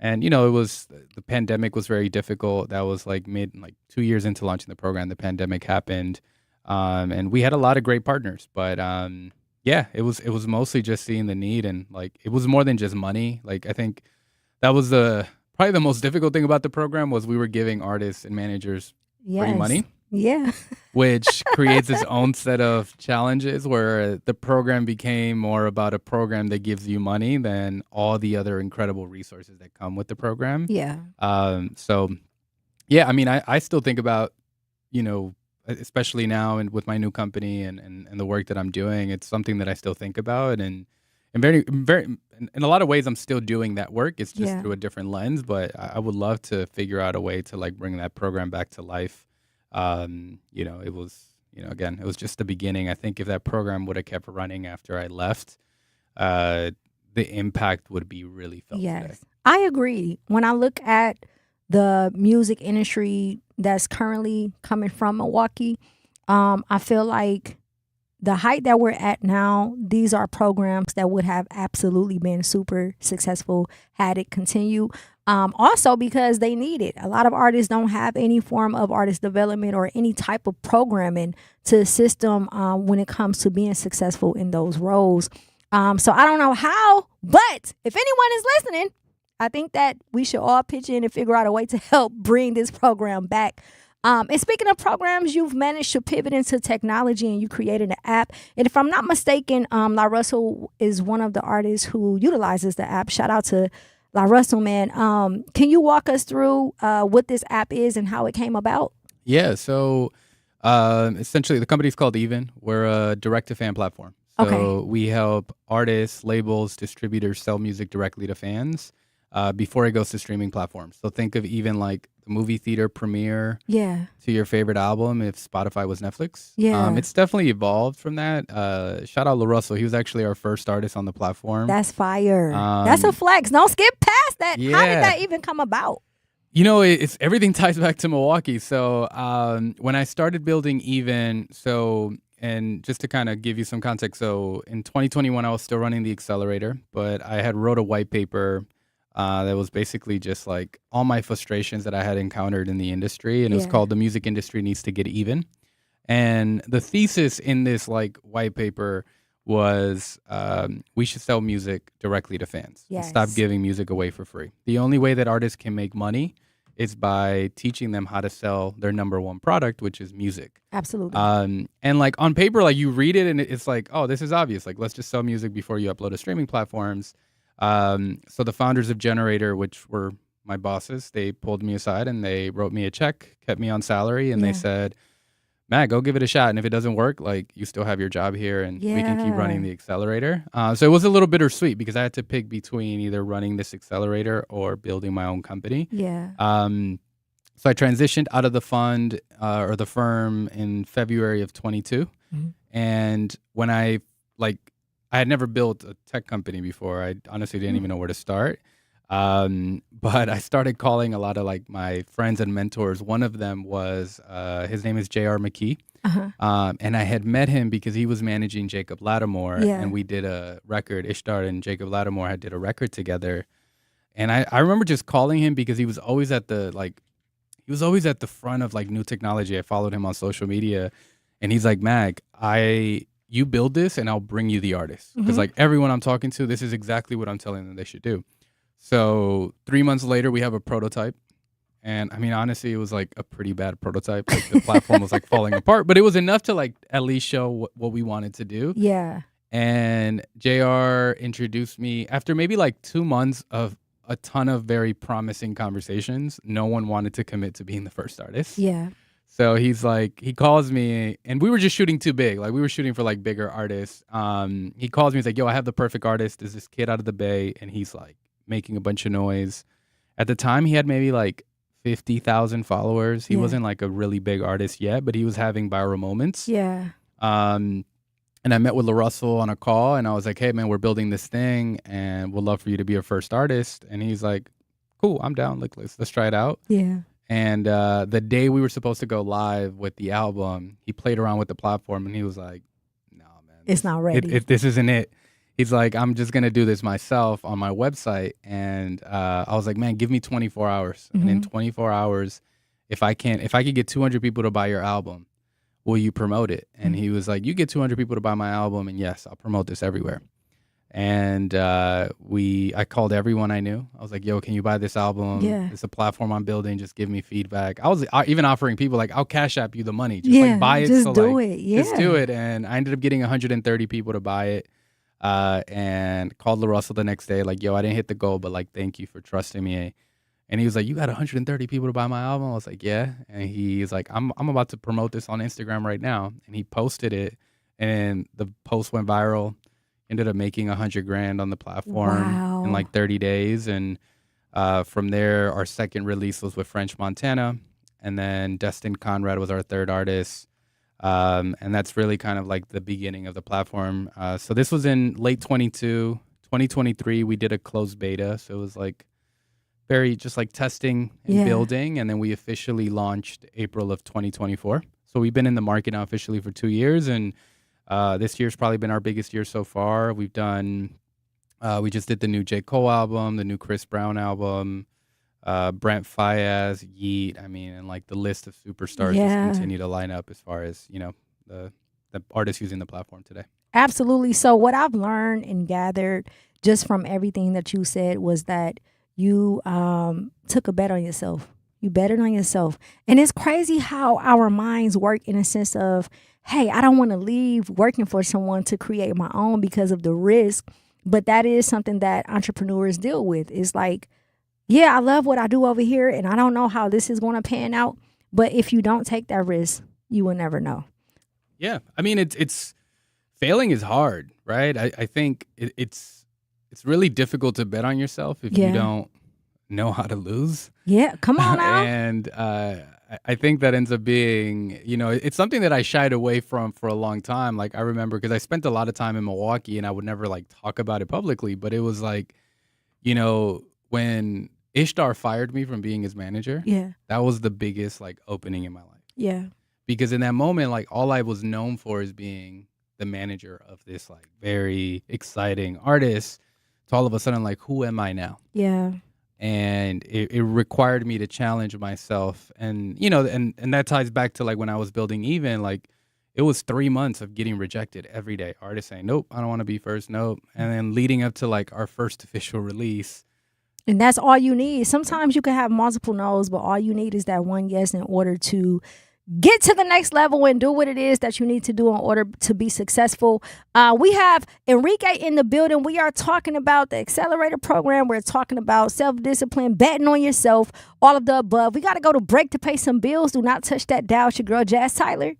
And it was, the pandemic was very difficult. That was like 2 years into launching the program, the pandemic happened. And we had a lot of great partners, but it was mostly just seeing the need, and like it was more than just money. Like I think that was probably the most difficult thing about the program was we were giving artists and managers free money. Yeah. Which creates its own set of challenges where the program became more about a program that gives you money than all the other incredible resources that come with the program. Yeah. I mean, I still think about, especially now and with my new company and the work that I'm doing, it's something that I still think about, and very, very, in a lot of ways, I'm still doing that work. It's just through a different lens, but I would love to figure out a way to like bring that program back to life. It was, again, it was just the beginning. I think if that program would have kept running after I left, the impact would be really felt today. I agree. When I look at the music industry that's currently coming from Milwaukee, I feel like the height that we're at now, these are programs that would have absolutely been super successful had it continued. Also because they need it. A lot of artists don't have any form of artist development or any type of programming to assist them when it comes to being successful in those roles. So I don't know how, but if anyone is listening, I think that we should all pitch in and figure out a way to help bring this program back. And speaking of programs, you've managed to pivot into technology and you created an app. And if I'm not mistaken, La Russell is one of the artists who utilizes the app. Shout out to La Russell, man. Can you walk us through what this app is and how it came about? Yeah, so essentially the company's called Even. We're a direct-to-fan platform. So we help artists, labels, distributors sell music directly to fans before it goes to streaming platforms. So think of Even like the movie theater premiere to your favorite album if Spotify was Netflix. It's definitely evolved from that. Shout out La Russell. He was actually our first artist on the platform. That's fire. That's a flex. Don't skip past that. How did that even come about? You know, it's everything ties back to Milwaukee. So when I started building Even, and just to kind of give you some context, so in 2021, I was still running the accelerator, but I had wrote a white paper that was basically just like all my frustrations that I had encountered in the industry. And it was called The Music Industry Needs to Get Even. And the thesis in this like white paper was we should sell music directly to fans and stop giving music away for free. The only way that artists can make money is by teaching them how to sell their number one product, which is music. Absolutely. And like on paper, like you read it and it's like, oh, this is obvious. Like, let's just sell music before you upload to streaming platforms. So the founders of Generator, which were my bosses, they pulled me aside and they wrote me a check, kept me on salary, and they said, Matt, go give it a shot. And if it doesn't work, like you still have your job here and we can keep running the accelerator. So it was a little bittersweet because I had to pick between either running this accelerator or building my own company. So I transitioned out of the fund or the firm in February of 22. And when I had never built a tech company before. I honestly didn't even know where to start. But I started calling a lot of like my friends and mentors. One of them was, his name is J.R. McKee. And I had met him because he was managing Jacob Lattimore. And we did a record, Ishtar and Jacob Lattimore did a record together. And I remember just calling him because he was always at the front of like new technology. I followed him on social media and he's like, Mag, you build this and I'll bring you the artist. Because like everyone I'm talking to, this is exactly what I'm telling them they should do. So 3 months later, we have a prototype. And I mean, honestly, it was like a pretty bad prototype. Like the platform was like falling apart, but it was enough to like at least show what we wanted to do. And JR introduced me after maybe like 2 months of a ton of very promising conversations. No one wanted to commit to being the first artist. So he's like, he calls me and we were just shooting too big. Like we were shooting for like bigger artists. He calls me, he's like, yo, I have the perfect artist. There's this kid out of the Bay. And he's like making a bunch of noise. At the time he had maybe like 50,000 followers. He wasn't like a really big artist yet, but he was having viral moments. And I met with La Russell on a call and I was like, hey man, we're building this thing and we'd love for you to be our first artist. And he's like, cool, I'm down. Like, let's try it out. And the day we were supposed to go live with the album, he played around with the platform and he was like, no, man. It's not ready. This isn't it. He's like, I'm just going to do this myself on my website. And I was like, man, give me 24 hours. And in 24 hours, if I could get 200 people to buy your album, will you promote it? And he was like, you get 200 people to buy my album and yes, I'll promote this everywhere. And I called everyone I knew. I was like, yo, can you buy this album? It's a platform I'm building. Just give me feedback. I was even offering people like, I'll cash app you the money. Just like buy it. Just do it. Just do it. And I ended up getting 130 people to buy it. And called La Russell the next day, like, yo, I didn't hit the goal, but like, thank you for trusting me. And he was like, you got 130 people to buy my album? I was like, yeah. And he's like, I'm about to promote this on Instagram right now. And he posted it and the post went viral. Ended up making $100,000 on the platform in like 30 days. And from there, our second release was with French Montana. And then Destin Conrad was our third artist. And that's really kind of like the beginning of the platform. So this was in late 2023, we did a closed beta. So it was like very just like testing and building. And then we officially launched April of 2024. So we've been in the market now officially for 2 years. And this year's probably been our biggest year so far. We've done, we just did the new J. Cole album, the new Chris Brown album, Brent Faiyaz, Yeet. I mean, and like the list of superstars just continue to line up as far as, you know, the artists using the platform today. Absolutely. So what I've learned and gathered just from everything that you said was that you took a bet on yourself. You bet it on yourself. And it's crazy how our minds work in a sense of, hey, I don't want to leave working for someone to create my own because of the risk. But that is something that entrepreneurs deal with. It's like, yeah, I love what I do over here, and I don't know how this is going to pan out. But if you don't take that risk, you will never know. Yeah. I mean, it's failing is hard, right? I think it's really difficult to bet on yourself if you don't know how to lose. Yeah, come on now. And I think that ends up being, it's something that I shied away from for a long time. Like I remember, because I spent a lot of time in Milwaukee and I would never like talk about it publicly, but it was like, when Ishtar fired me from being his manager, that was the biggest like opening in my life. Yeah. Because in that moment, like all I was known for is being the manager of this like very exciting artist. So all of a sudden, like, who am I now? Yeah. And it required me to challenge myself. And, and that ties back to like when I was building Even, like it was 3 months of getting rejected every day. Artists saying, nope, I don't want to be first. Nope. And then leading up to like our first official release. And that's all you need. Sometimes you can have multiple no's, but all you need is that one yes in order to get to the next level and do what it is that you need to do in order to be successful. We have Enrique in the building. We are talking about the accelerator program. We're talking about self-discipline, betting on yourself, all of the above. We got to go to break to pay some bills. Do not touch that dial. It's your girl, Jazz Tyler.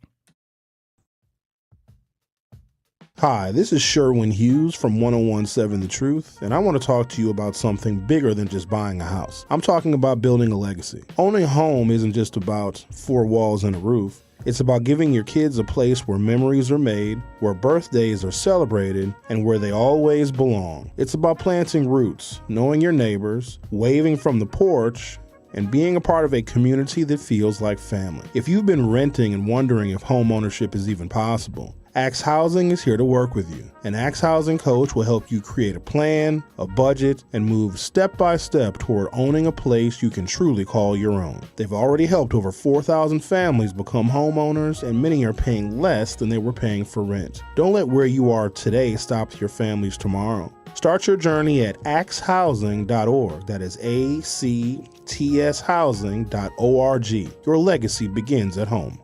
Hi, this is Sherwin Hughes from 1017 The Truth, and I want to talk to you about something bigger than just buying a house. I'm talking about building a legacy. Owning a home isn't just about 4 walls and a roof. It's about giving your kids a place where memories are made, where birthdays are celebrated, and where they always belong. It's about planting roots, knowing your neighbors, waving from the porch, and being a part of a community that feels like family. If you've been renting and wondering if home ownership is even possible, Axe Housing is here to work with you. An Axe Housing coach will help you create a plan, a budget, and move step by step toward owning a place you can truly call your own. They've already helped over 4,000 families become homeowners, and many are paying less than they were paying for rent. Don't let where you are today stop your families tomorrow. Start your journey at axehousing.org. That is ACTS housing.org. Your legacy begins at home.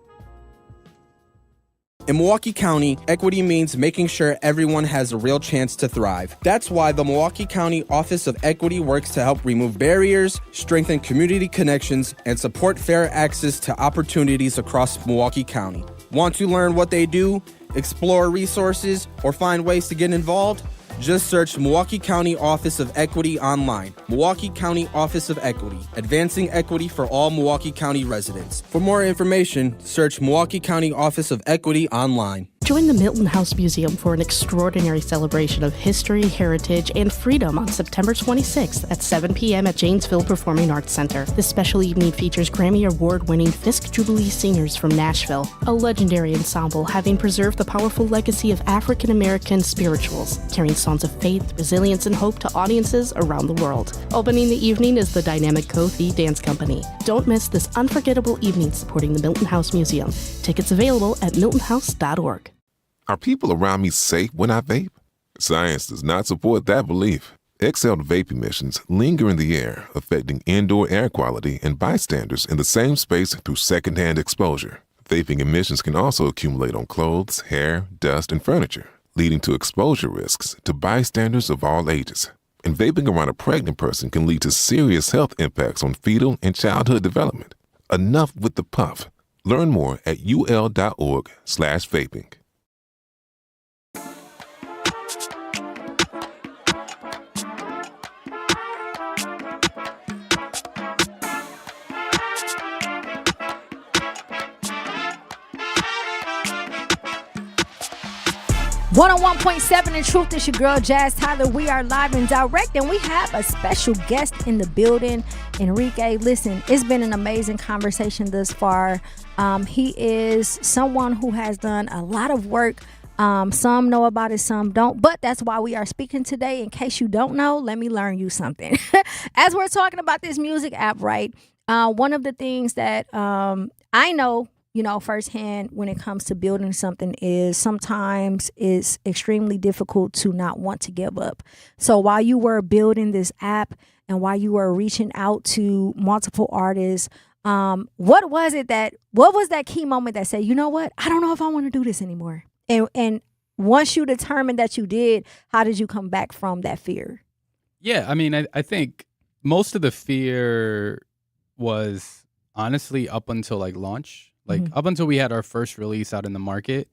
In Milwaukee County, equity means making sure everyone has a real chance to thrive. That's why the Milwaukee County Office of Equity works to help remove barriers, strengthen community connections, and support fair access to opportunities across Milwaukee County. Want to learn what they do, explore resources, or find ways to get involved? Just search Milwaukee County Office of Equity online. Milwaukee County Office of Equity, advancing equity for all Milwaukee County residents. For more information, search Milwaukee County Office of Equity online. Join the Milton House Museum for an extraordinary celebration of history, heritage, and freedom on September 26th at 7 p.m. at Janesville Performing Arts Center. This special evening features Grammy Award-winning Fisk Jubilee Singers from Nashville, a legendary ensemble having preserved the powerful legacy of African-American spirituals, carrying songs of faith, resilience, and hope to audiences around the world. Opening the evening is the dynamic Kofi Dance Company. Don't miss this unforgettable evening supporting the Milton House Museum. Tickets available at miltonhouse.org. Are people around me safe when I vape? Science does not support that belief. Exhaled vape emissions linger in the air, affecting indoor air quality and bystanders in the same space through secondhand exposure. Vaping emissions can also accumulate on clothes, hair, dust, and furniture, leading to exposure risks to bystanders of all ages. And vaping around a pregnant person can lead to serious health impacts on fetal and childhood development. Enough with the puff. Learn more at ul.org/vaping. One on 1.7 in Truth, is your girl Jazz Tyler. We are live and direct, and we have a special guest in the building, Enrique. Listen, it's been an amazing conversation thus far. He is someone who has done a lot of work. Some know about it, some don't, but that's why we are speaking today. In case you don't know, let me learn you something. As we're talking about this music app, right? One of the things that I know, firsthand when it comes to building something is sometimes it's extremely difficult to not want to give up. So while you were building this app and while you were reaching out to multiple artists, What was that key moment that said, you know what, I don't know if I want to do this anymore? And once you determined that you did, how did you come back from that fear? Yeah, I mean, I think most of the fear was honestly up until like launch, like up until we had our first release out in the market.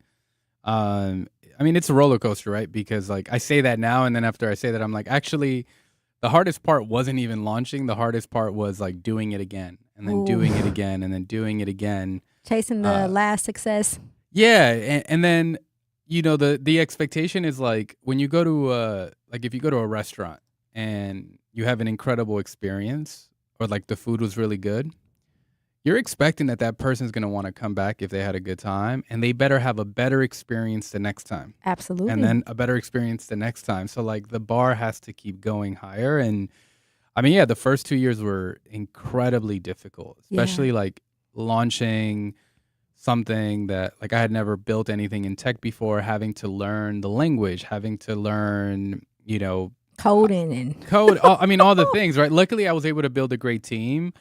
I mean, it's a roller coaster, right? Because like I say that now, and then after I say that, I'm like, actually, the hardest part wasn't even launching. The hardest part was like doing it again, and then doing it again, and then doing it again. Chasing the last success. Yeah, and then the expectation is like when you go to like if you go to a restaurant and you have an incredible experience, or like the food was really good, you're expecting that person's going to want to come back if they had a good time, and they better have a better experience the next time. Absolutely. And then a better experience the next time. So like the bar has to keep going higher. And I mean, yeah, the first 2 years were incredibly difficult, especially like launching something that like I had never built anything in tech before, having to learn the language, having to learn, coding and code. I mean, all the things, right? Luckily, I was able to build a great team.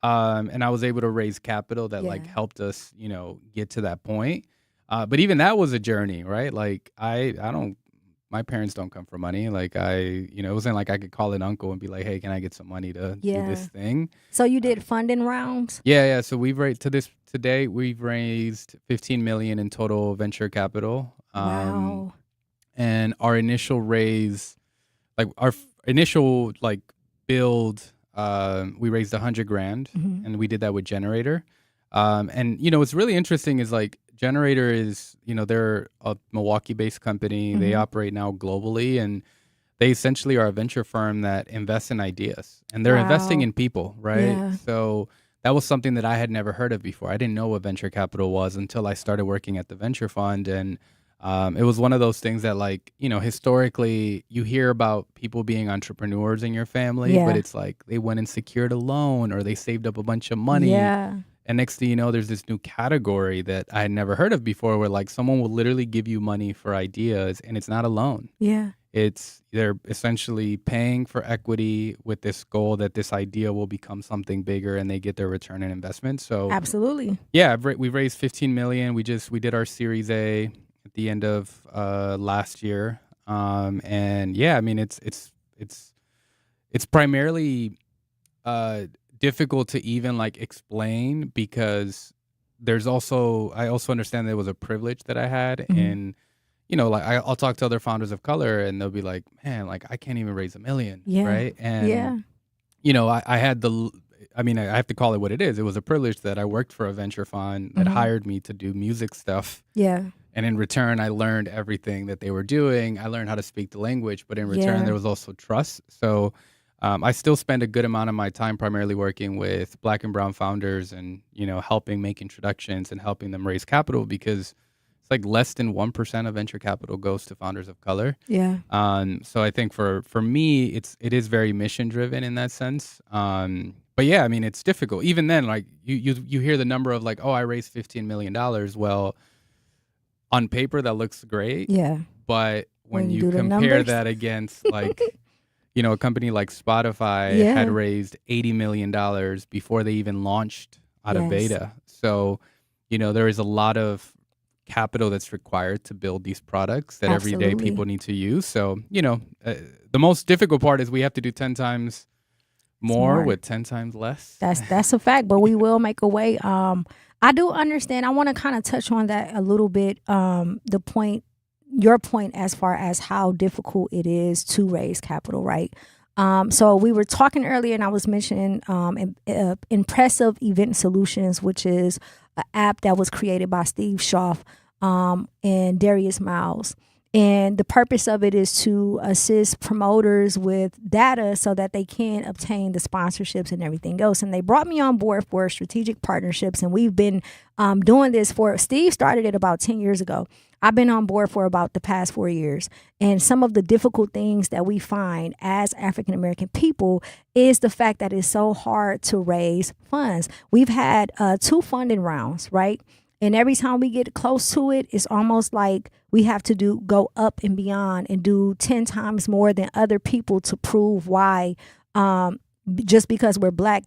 And I was able to raise capital that like helped us, get to that point. But even that was a journey, right? Like my parents don't come from money. Like it wasn't like I could call an uncle and be like, hey, can I get some money to do this thing? So you did funding rounds? Yeah. So we've raised today we've raised $15 million in total venture capital. Wow. And our initial raise, like our initial like build, we raised $100,000, and we did that with Generator. And what's really interesting is like Generator is, they're a Milwaukee-based company. They operate now globally, and they essentially are a venture firm that invests in ideas, and they're investing in people, right? Yeah. So that was something that I had never heard of before. I didn't know what venture capital was until I started working at the venture fund, and it was one of those things that like, historically you hear about people being entrepreneurs in your family, but it's like they went and secured a loan or they saved up a bunch of money. Yeah. And next thing you know, there's this new category that I had never heard of before where like someone will literally give you money for ideas, and it's not a loan. Yeah. They're essentially paying for equity with this goal that this idea will become something bigger, and they get their return on investment. So absolutely. Yeah, we raised $15 million. We did our Series A at the end of last year, and yeah, I mean it's primarily difficult to even like explain, because I also understand that it was a privilege that I had, and like I'll talk to other founders of color, and they'll be like, man, like I can't even raise $1 million, right? And I had I have to call it what it is. It was a privilege that I worked for a venture fund that hired me to do music stuff. Yeah. And in return, I learned everything that they were doing. I learned how to speak the language, but in return, there was also trust. So I still spend a good amount of my time primarily working with Black and brown founders and, helping make introductions and helping them raise capital, because it's like less than 1% of venture capital goes to founders of color. Yeah. So I think for me, it is very mission driven in that sense. But yeah, I mean, it's difficult. Even then, like you hear the number of like, oh, I raised $15 million. Well, on paper, that looks great. Yeah. But when you do the compare numbers. that against like, a company like Spotify had raised $80 million before they even launched out of beta. So, there is a lot of capital that's required to build these products that everyday people need to use. So, the most difficult part is we have to do 10 times more with 10 times less. That's a fact, but we will make a way. I do understand. I want to kind of touch on that a little bit. Your point as far as how difficult it is to raise capital, right? So we were talking earlier, and I was mentioning Impressive Event Solutions, which is an app that was created by Steve Schaff and Darius Miles. And the purpose of it is to assist promoters with data so that they can obtain the sponsorships and everything else. And they brought me on board for strategic partnerships. And we've been doing this Steve started it about 10 years ago. I've been on board for about the past 4 years. And some of the difficult things that we find as African-American people is the fact that it's so hard to raise funds. We've had 2 funding rounds, right? And every time we get close to it, it's almost like we have to go up and beyond and do 10 times more than other people to prove why, just because we're Black,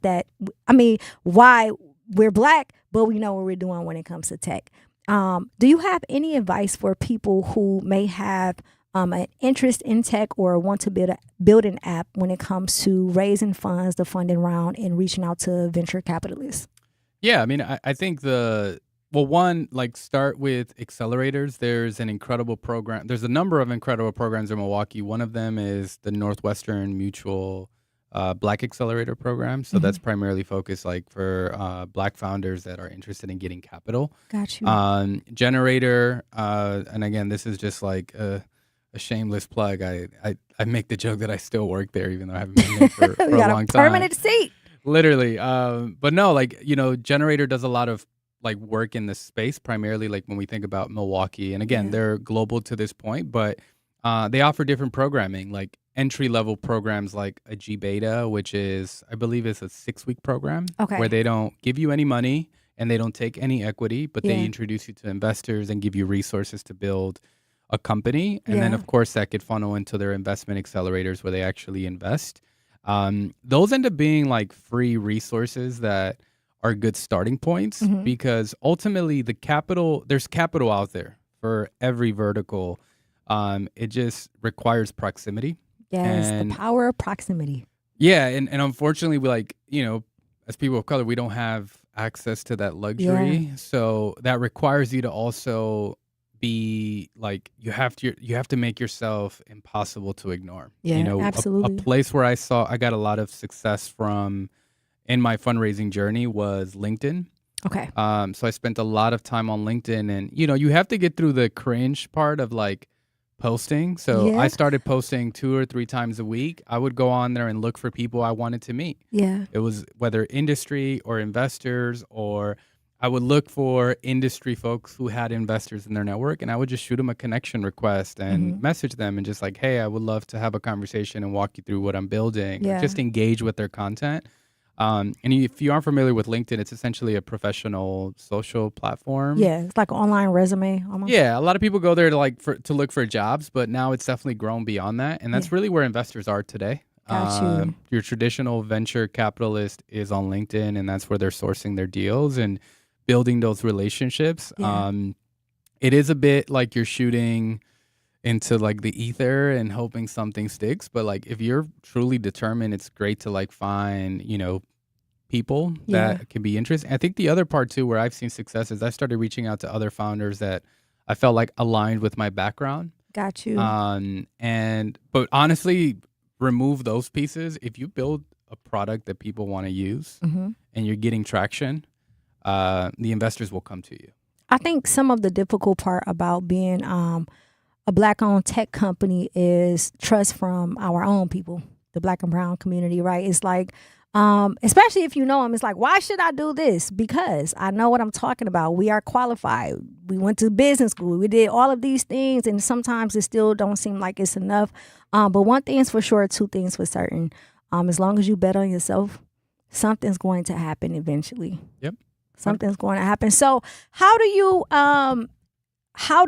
why we're Black, but we know what we're doing when it comes to tech. Do you have any advice for people who may have an interest in tech or want to build an app when it comes to raising funds, the funding round, and reaching out to venture capitalists? Yeah, I mean, I think one, like, start with accelerators. There's an incredible program. There's a number of incredible programs in Milwaukee. One of them is the Northwestern Mutual Black Accelerator Program. So that's primarily focused like for Black founders that are interested in getting capital. Got you. Generator, and again, this is just like a shameless plug. I make the joke that I still work there, even though I haven't been there for a long time. Permanent seat. Literally. But no, like, Generator does a lot of like work in this space, primarily like when we think about Milwaukee. And again, they're global to this point, but they offer different programming, like entry-level programs like a G-Beta, which is, I believe, is a 6-week program where they don't give you any money and they don't take any equity, but they introduce you to investors and give you resources to build a company. And then, of course, that could funnel into their investment accelerators where they actually invest. Those end up being like free resources that are good starting points because ultimately there's capital out there for every vertical. It just requires proximity. Yes, the power of proximity. Yeah, and unfortunately, we as people of color, we don't have access to that luxury. Yeah. So that requires you to also be like, you have to make yourself impossible to ignore. Yeah, absolutely. A place where I got a lot of success from in my fundraising journey was LinkedIn. Okay. So I spent a lot of time on LinkedIn, and you have to get through the cringe part of like posting. So I started posting 2 or 3 times a week. I would go on there and look for people I wanted to meet. Yeah. It was whether industry or investors, or I would look for industry folks who had investors in their network, and I would just shoot them a connection request and message them and just like, hey, I would love to have a conversation and walk you through what I'm building. Yeah. Or just engage with their content. And if you aren't familiar with LinkedIn, it's essentially a professional social platform. Yeah, it's like an online resume almost. Yeah, a lot of people go there to look for jobs, but now it's definitely grown beyond that, and that's really where investors are today. Got you. Your traditional venture capitalist is on LinkedIn, and that's where they're sourcing their deals and building those relationships. Yeah. It is a bit like you're shooting into like the ether and hoping something sticks, but like if you're truly determined, it's great to like find people that can be interested. I think the other part too where I've seen success is I started reaching out to other founders that I felt like aligned with my background. Got you. But honestly, remove those pieces. If you build a product that people want to use and you're getting traction, the investors will come to you. I think some of the difficult part about being a Black-owned tech company is trust from our own people, the Black and brown community, right? It's like, especially if you know them, it's like, why should I do this? Because I know what I'm talking about. We are qualified. We went to business school. We did all of these things, and sometimes it still don't seem like it's enough. But one thing is for sure, 2 things for certain. As long as you bet on yourself, something's going to happen eventually. Yep. Something's going to happen. So how do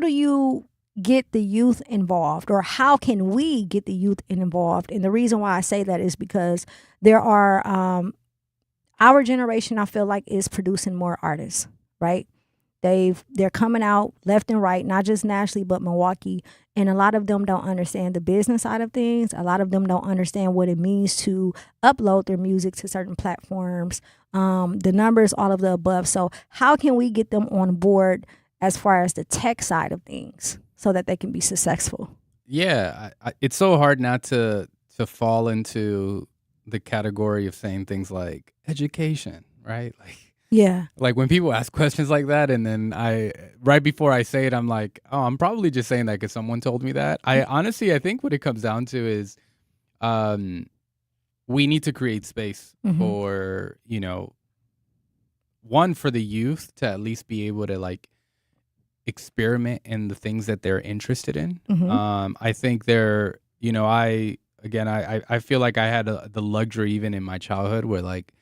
you get the youth involved, or how can we get the youth involved? And the reason why I say that is because there are our generation, I feel like, is producing more artists, right? They're coming out left and right, not just nationally, but Milwaukee. And a lot of them don't understand the business side of things. A lot of them don't understand what it means to upload their music to certain platforms, the numbers, all of the above. So how can we get them on board as far as the tech side of things so that they can be successful? Yeah, it's so hard not to fall into the category of saying things like education, right? Like when people ask questions like that, and then right before I say it, I'm like, oh, I'm probably just saying that because someone told me that. I think what it comes down to is we need to create space for, one, for the youth to at least be able to like experiment in the things that they're interested in. I think I feel like I had the luxury even in my childhood where like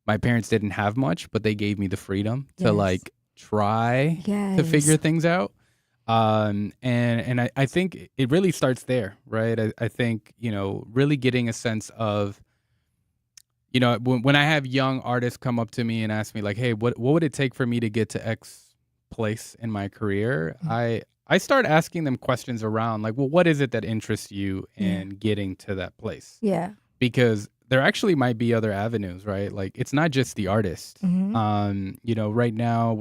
my parents didn't have much, but they gave me the freedom to like try to figure things out. And I think it really starts there, right? I think, really getting a sense of, you know, when I have young artists come up to me and ask me like, hey, what would it take for me to get to X place in my career? I start asking them questions around like, well, what is it that interests you in getting to that place? Yeah. Because there actually might be other avenues, right? Like it's not just the artist. You know, right now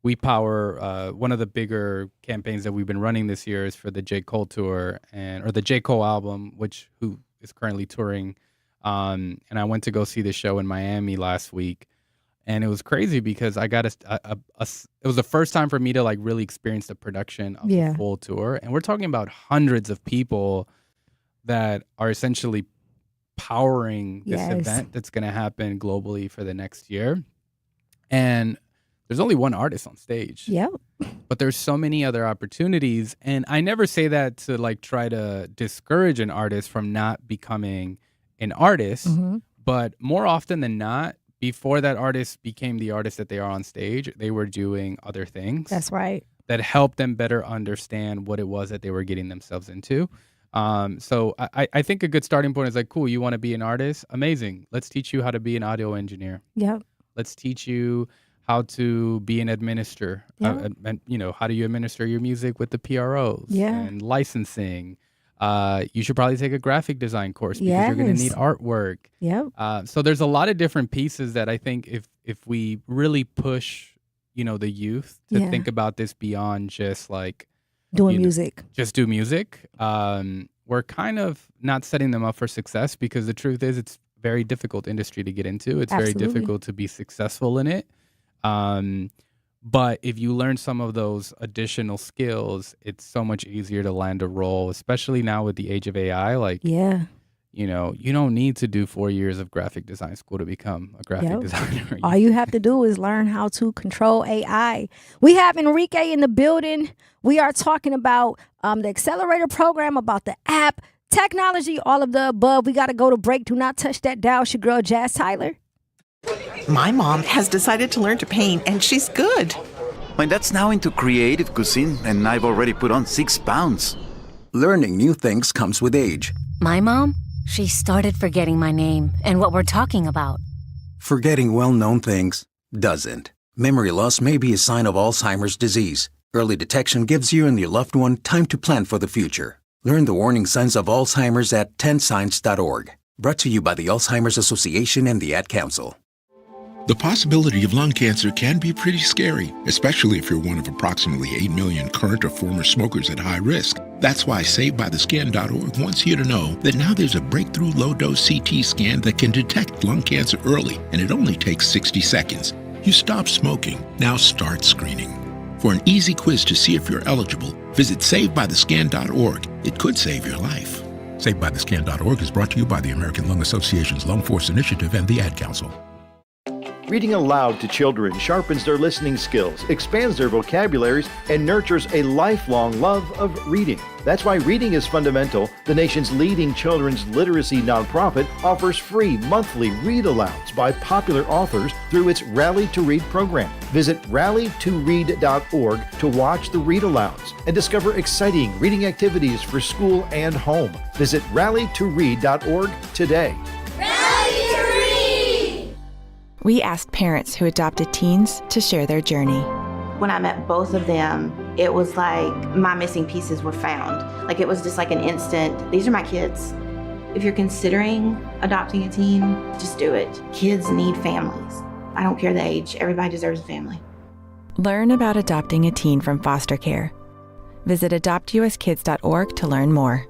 we power one of the bigger campaigns that we've been running this year is for the J. Cole tour or the J. Cole album, who is currently touring. And I went to go see the show in Miami last week, and it was crazy because I got it was the first time for me to like really experience the production of the full tour, and we're talking about hundreds of people that are essentially powering this event that's going to happen globally for the next year. And there's only one artist on stage. Yep. But there's so many other opportunities, and I never say that to like try to discourage an artist from not becoming an artist, but more often than not, before that artist became the artist that they are on stage, they were doing other things. That's right. That helped them better understand what it was that they were getting themselves into. So I think a good starting point is like, cool, you want to be an artist? Amazing. Let's teach you how to be an audio engineer. Yep. Let's teach you how to be an administrator. And you know, how do you administer your music with the PROs and licensing? You should probably take a graphic design course because you're going to need artwork. So there's a lot of different pieces that I think if we really push, you know, the youth to think about this beyond just like doing music, just do music. We're kind of not setting them up for success because the truth is it's a very difficult industry to get into. It's very difficult to be successful in it. But if you learn some of those additional skills, it's so much easier to land a role, especially now with the age of AI. Like, you know, you don't need to do 4 years of graphic design school to become a graphic designer. All you have to do is learn how to control AI. We have Enrique in the building. We are talking about the accelerator program, about the app, technology, all of the above. We got to go to break. Do not touch that dial. It's your girl, Jazz Tyler. My mom has decided to learn to paint, and she's good. My dad's now into creative cuisine, and I've already put on 6 pounds. Learning new things comes with age. My mom, she started forgetting my name and what we're talking about. Forgetting well-known things doesn't. Memory loss may be a sign of Alzheimer's disease. Early detection gives you and your loved one time to plan for the future. Learn the warning signs of Alzheimer's at 10signs.org. Brought to you by the Alzheimer's Association and the Ad Council. The possibility of lung cancer can be pretty scary, especially if you're one of approximately 8 million current or former smokers at high risk. That's why SaveByTheScan.org wants you to know that now there's a breakthrough low-dose CT scan that can detect lung cancer early, and it only takes 60 seconds. You stop smoking, now start screening. For an easy quiz to see if you're eligible, visit SaveByTheScan.org. It could save your life. SaveByTheScan.org is brought to you by the American Lung Association's Lung Force Initiative and the Ad Council. Reading aloud to children sharpens their listening skills, expands their vocabularies, and nurtures a lifelong love of reading. That's why Reading is Fundamental, the nation's leading children's literacy nonprofit, offers free monthly read-alouds by popular authors through its Rally to Read program. Visit rallytoread.org to watch the read-alouds and discover exciting reading activities for school and home. Visit rallytoread.org today. We asked parents who adopted teens to share their journey. When I met both of them, it was like my missing pieces were found. Like it was just like an instant, these are my kids. If you're considering adopting a teen, just do it. Kids need families. I don't care the age, everybody deserves a family. Learn about adopting a teen from foster care. Visit adoptuskids.org to learn more.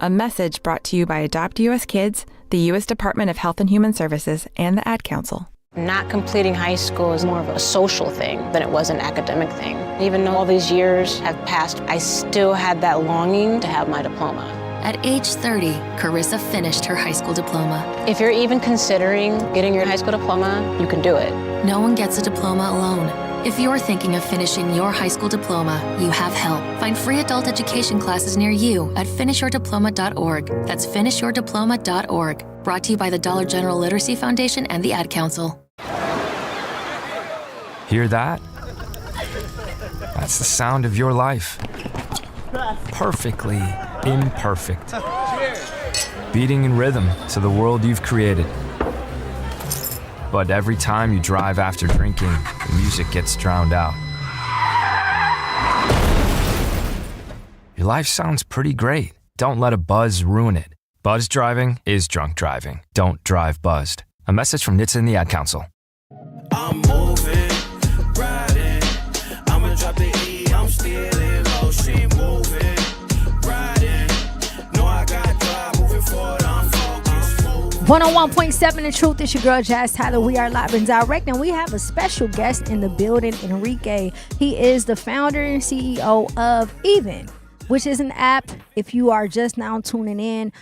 A message brought to you by Adopt US Kids, the U.S. Department of Health and Human Services, and the Ad Council. Not completing high school is more of a social thing than it was an academic thing. Even though all these years have passed, I still had that longing to have my diploma. At age 30, Carissa finished her high school diploma. If you're even considering getting your high school diploma, you can do it. No one gets a diploma alone. If you're thinking of finishing your high school diploma, you have help. Find free adult education classes near you at finishyourdiploma.org. That's finishyourdiploma.org. Brought to you by the Dollar General Literacy Foundation and the Ad Council. Hear that? That's the sound of your life. Perfectly imperfect. Beating in rhythm to the world you've created. But every time you drive after drinking, the music gets drowned out. Your life sounds pretty great. Don't let a buzz ruin it. Buzz driving is drunk driving. Don't drive buzzed. A message from NHTSA and the Ad Council. I'm moving, riding. I'ma drop the E, I'm still in motion. Moving, riding. No, I got drive, moving forward, I'm focused. 101.7 The Truth. It's your girl, Jazz Tyler. We are live and direct, and we have a special guest in the building, Enrique. He is the founder and CEO of Even, which is an app. If you are just now tuning in,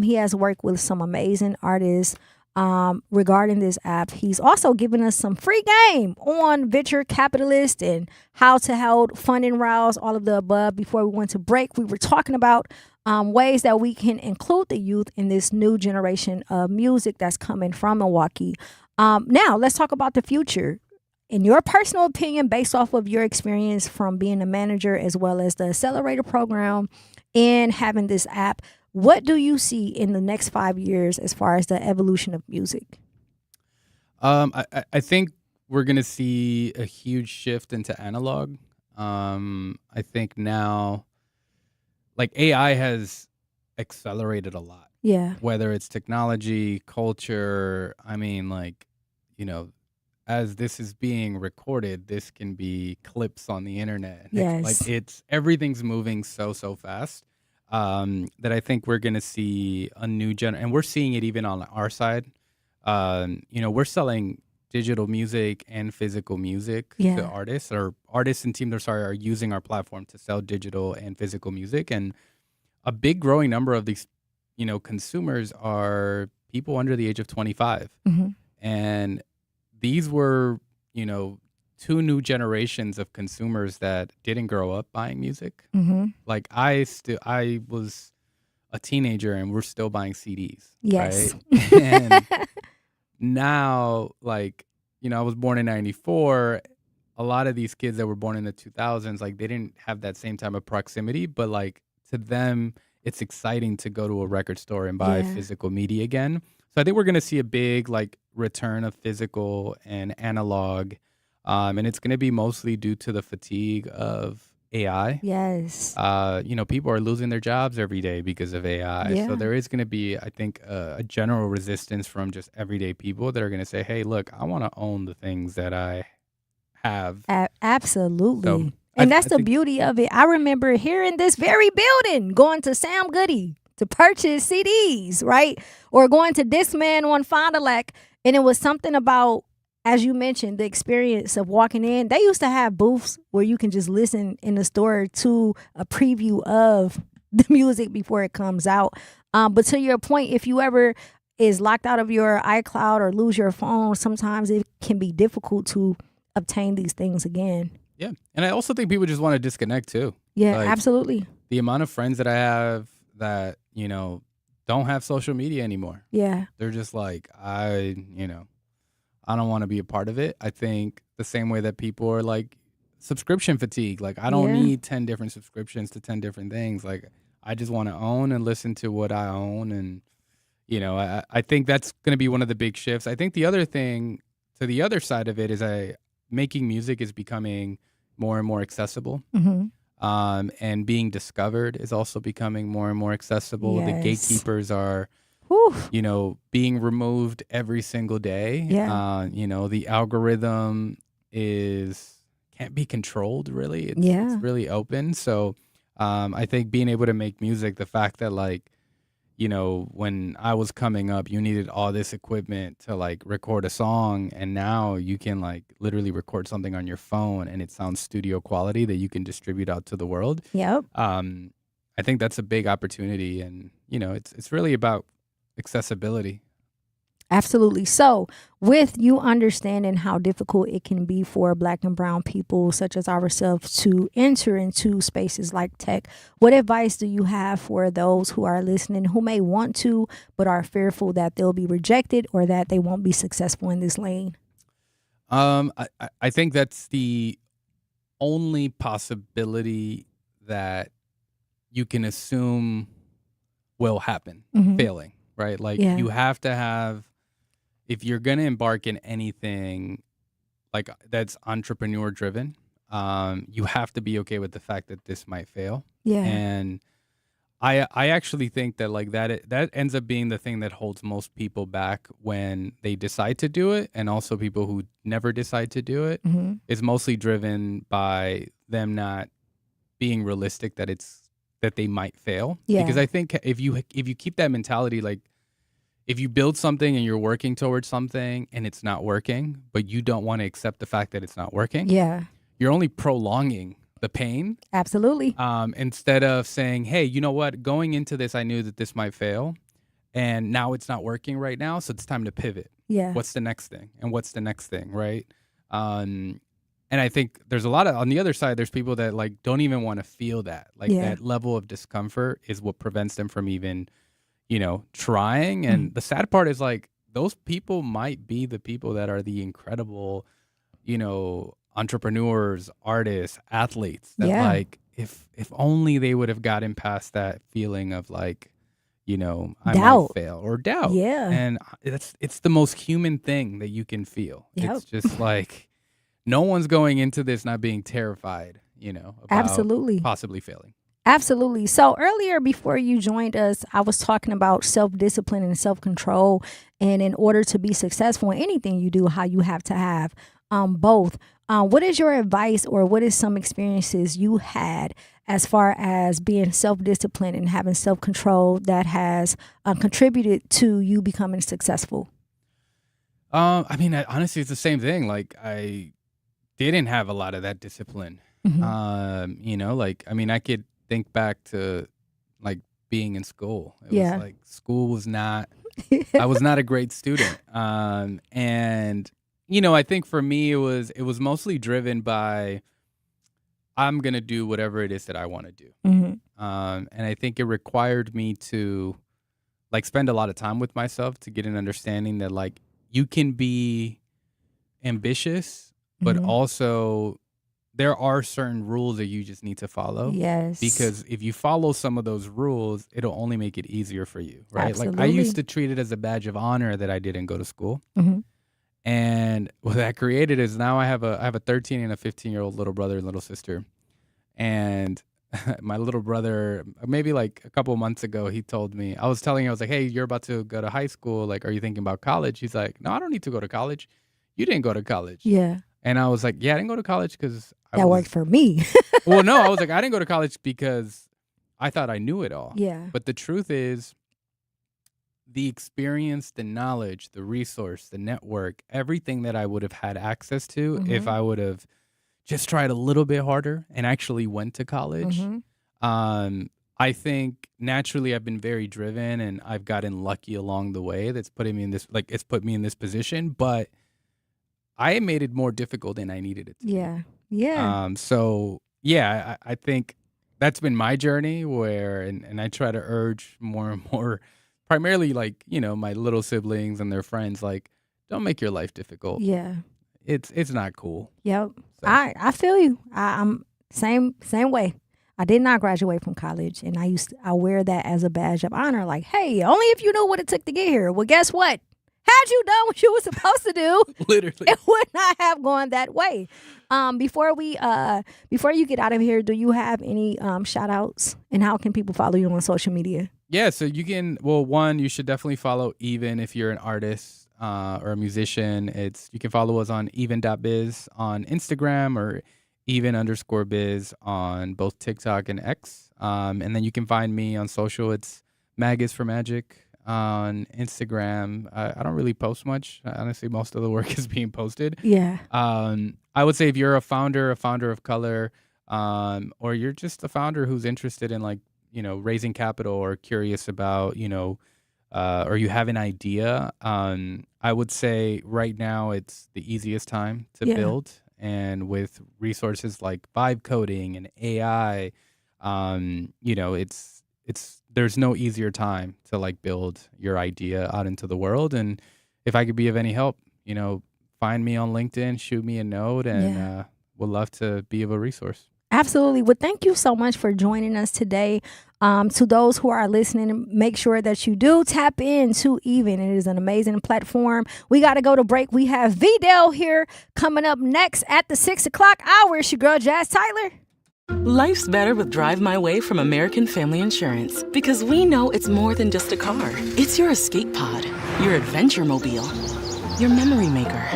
he has worked with some amazing artists regarding this app. He's also given us some free game on venture capitalist and how to hold funding rounds, all of the above. Before we went to break, we were talking about ways that we can include the youth in this new generation of music that's coming from Milwaukee. Now, let's talk about the future. In your personal opinion, based off of your experience from being a manager as well as the accelerator program and having this app, what do you see in the next 5 years as far as the evolution of music? I think we're going to see a huge shift into analog. I think now, like, AI has accelerated a lot. Yeah. Whether it's technology, culture, I mean, like, you know, as this is being recorded, this can be clips on the internet. Yes. Like, everything's moving so fast that I think we're going to see a new and we're seeing it even on our side. We're selling digital music and physical music to artists, or artists and teams are using our platform to sell digital and physical music. And a big growing number of these, consumers are people under the age of 25. Mm-hmm. And these were, two new generations of consumers that didn't grow up buying music. Mm-hmm. Like I was a teenager and we're still buying CDs. Yes. Right? And now, like, I was born in 94. A lot of these kids that were born in the 2000s, like, they didn't have that same type of proximity, but like to them, it's exciting to go to a record store and buy physical media again. So I think we're going to see a big like return of physical and analog. And it's going to be mostly due to the fatigue of AI. Yes. People are losing their jobs every day because of AI. Yeah. So there is going to be, I think, a general resistance from just everyday people that are going to say, hey, look, I want to own the things that I have. Absolutely. So, and that's the beauty of it. I remember here in this very building going to Sam Goody to purchase CDs, right? Or going to Discman on Fond du Lac. And it was something about, as you mentioned, the experience of walking in. They used to have booths where you can just listen in the store to a preview of the music before it comes out. But to your point, if you ever is locked out of your iCloud or lose your phone, sometimes it can be difficult to obtain these things again. Yeah. And I also think people just want to disconnect too. Yeah, like, absolutely. The amount of friends that I have that, don't have social media anymore. Yeah. They're just like, I don't want to be a part of it. I think the same way that people are like subscription fatigue. Like, I don't need 10 different subscriptions to 10 different things. Like, I just want to own and listen to what I own. And, I think that's going to be one of the big shifts. I think the other thing to the other side of it is making music is becoming more and more accessible. Mm-hmm. And being discovered is also becoming more and more accessible. Yes. The gatekeepers are, being removed every single day. Yeah. The algorithm can't be controlled really. It's really open. So I think being able to make music, the fact that like, when I was coming up, you needed all this equipment to like record a song, and now you can like literally record something on your phone and it sounds studio quality that you can distribute out to the world. Yep. I think that's a big opportunity, and it's really about accessibility. Absolutely. So with you understanding how difficult it can be for Black and brown people such as ourselves to enter into spaces like tech, what advice do you have for those who are listening who may want to but are fearful that they'll be rejected or that they won't be successful in this lane? I think that's the only possibility that you can assume will happen, failing, right? Like you have to have, if you're going to embark in anything like that's entrepreneur driven, you have to be okay with the fact that this might fail. Yeah. And I actually think that like that ends up being the thing that holds most people back when they decide to do it, and also people who never decide to do it is mostly driven by them not being realistic that they might fail. Yeah. Because I think if you keep that mentality, like if you build something and you're working towards something and it's not working, but you don't want to accept the fact that it's not working, Yeah. you're only prolonging the pain. Absolutely. Instead of saying, hey, you know what, going into this, I knew that this might fail and now it's not working right now. So it's time to pivot. Yeah. What's the next thing? And what's the next thing? Right. And I think there's a lot of, on the other side, there's people that like don't even want to feel that. Like that level of discomfort is what prevents them from even, trying. And the sad part is like those people might be the people that are the incredible, entrepreneurs, artists, athletes that like if only they would have gotten past that feeling of like, I might fail or doubt. Yeah. And it's the most human thing that you can feel. Yep. It's just like no one's going into this not being terrified, about Absolutely. possibly failing. Absolutely. So earlier, before you joined us, I was talking about self-discipline and self-control. And in order to be successful in anything you do, how you have to have both. What is your advice, or what is some experiences you had as far as being self-disciplined and having self-control that has contributed to you becoming successful? Honestly, it's the same thing. Like I didn't have a lot of that discipline. I could think back to like being in school. It was like school was not, I was not a great student. And I think for me, it was mostly driven by, I'm going to do whatever it is that I want to do. And I think it required me to like spend a lot of time with myself to get an understanding that like you can be ambitious, but also there are certain rules that you just need to follow. Yes. Because if you follow some of those rules, it'll only make it easier for you, right? Absolutely. Like I used to treat it as a badge of honor that I didn't go to school. And what that created is now I have a 13 and a 15-year-old little brother and little sister. And my little brother, maybe like a couple of months ago, he told me, I was like, hey, you're about to go to high school. Like, are you thinking about college? He's like, no, I don't need to go to college. You didn't go to college. Yeah. And I was like, yeah, I didn't go to college because that worked for me. Well, no, I was like, I didn't go to college because I thought I knew it all. Yeah. But the truth is, the experience, the knowledge, the resource, the network, everything that I would have had access to if I would have just tried a little bit harder and actually went to college. I think naturally I've been very driven and I've gotten lucky along the way. That's putting me in this, like it's put me in this position, but I made it more difficult than I needed it to. Yeah. Yeah. I think that's been my journey where, and I try to urge more and more, primarily like, my little siblings and their friends, like, don't make your life difficult. Yeah. It's not cool. Yep. So. I feel you. I'm same way. I did not graduate from college, and I wear that as a badge of honor. Like, hey, only if you know what it took to get here. Well, guess what? Had you done what you were supposed to do, literally, it would not have gone that way. Before you get out of here, do you have any shout outs, and how can people follow you on social media? Yeah, so you can. Well, one, you should definitely follow Even if you're an artist or a musician. You can follow us on even.biz on Instagram or even_biz on both TikTok and X. And then you can find me on social. It's Mag is for Magic on Instagram. I don't really post much. Honestly, most of the work is being posted. Yeah. I would say if you're a founder of color, or you're just a founder who's interested in like, raising capital or curious about, or you have an idea, I would say right now it's the easiest time to build. And with resources like vibe coding and AI, there's no easier time to like build your idea out into the world. And if I could be of any help, find me on LinkedIn, shoot me a note, and would love to be of a resource. Absolutely. Well, thank you so much for joining us today. To those who are listening, make sure that you do tap into Even. It is an amazing platform. We got to go to break. We have Vidal here coming up next at the 6 o'clock hour. It's your girl, Jazz Tyler. Life's better with Drive My Way from American Family Insurance, because we know it's more than just a car. It's your escape pod, your adventure mobile, your memory maker.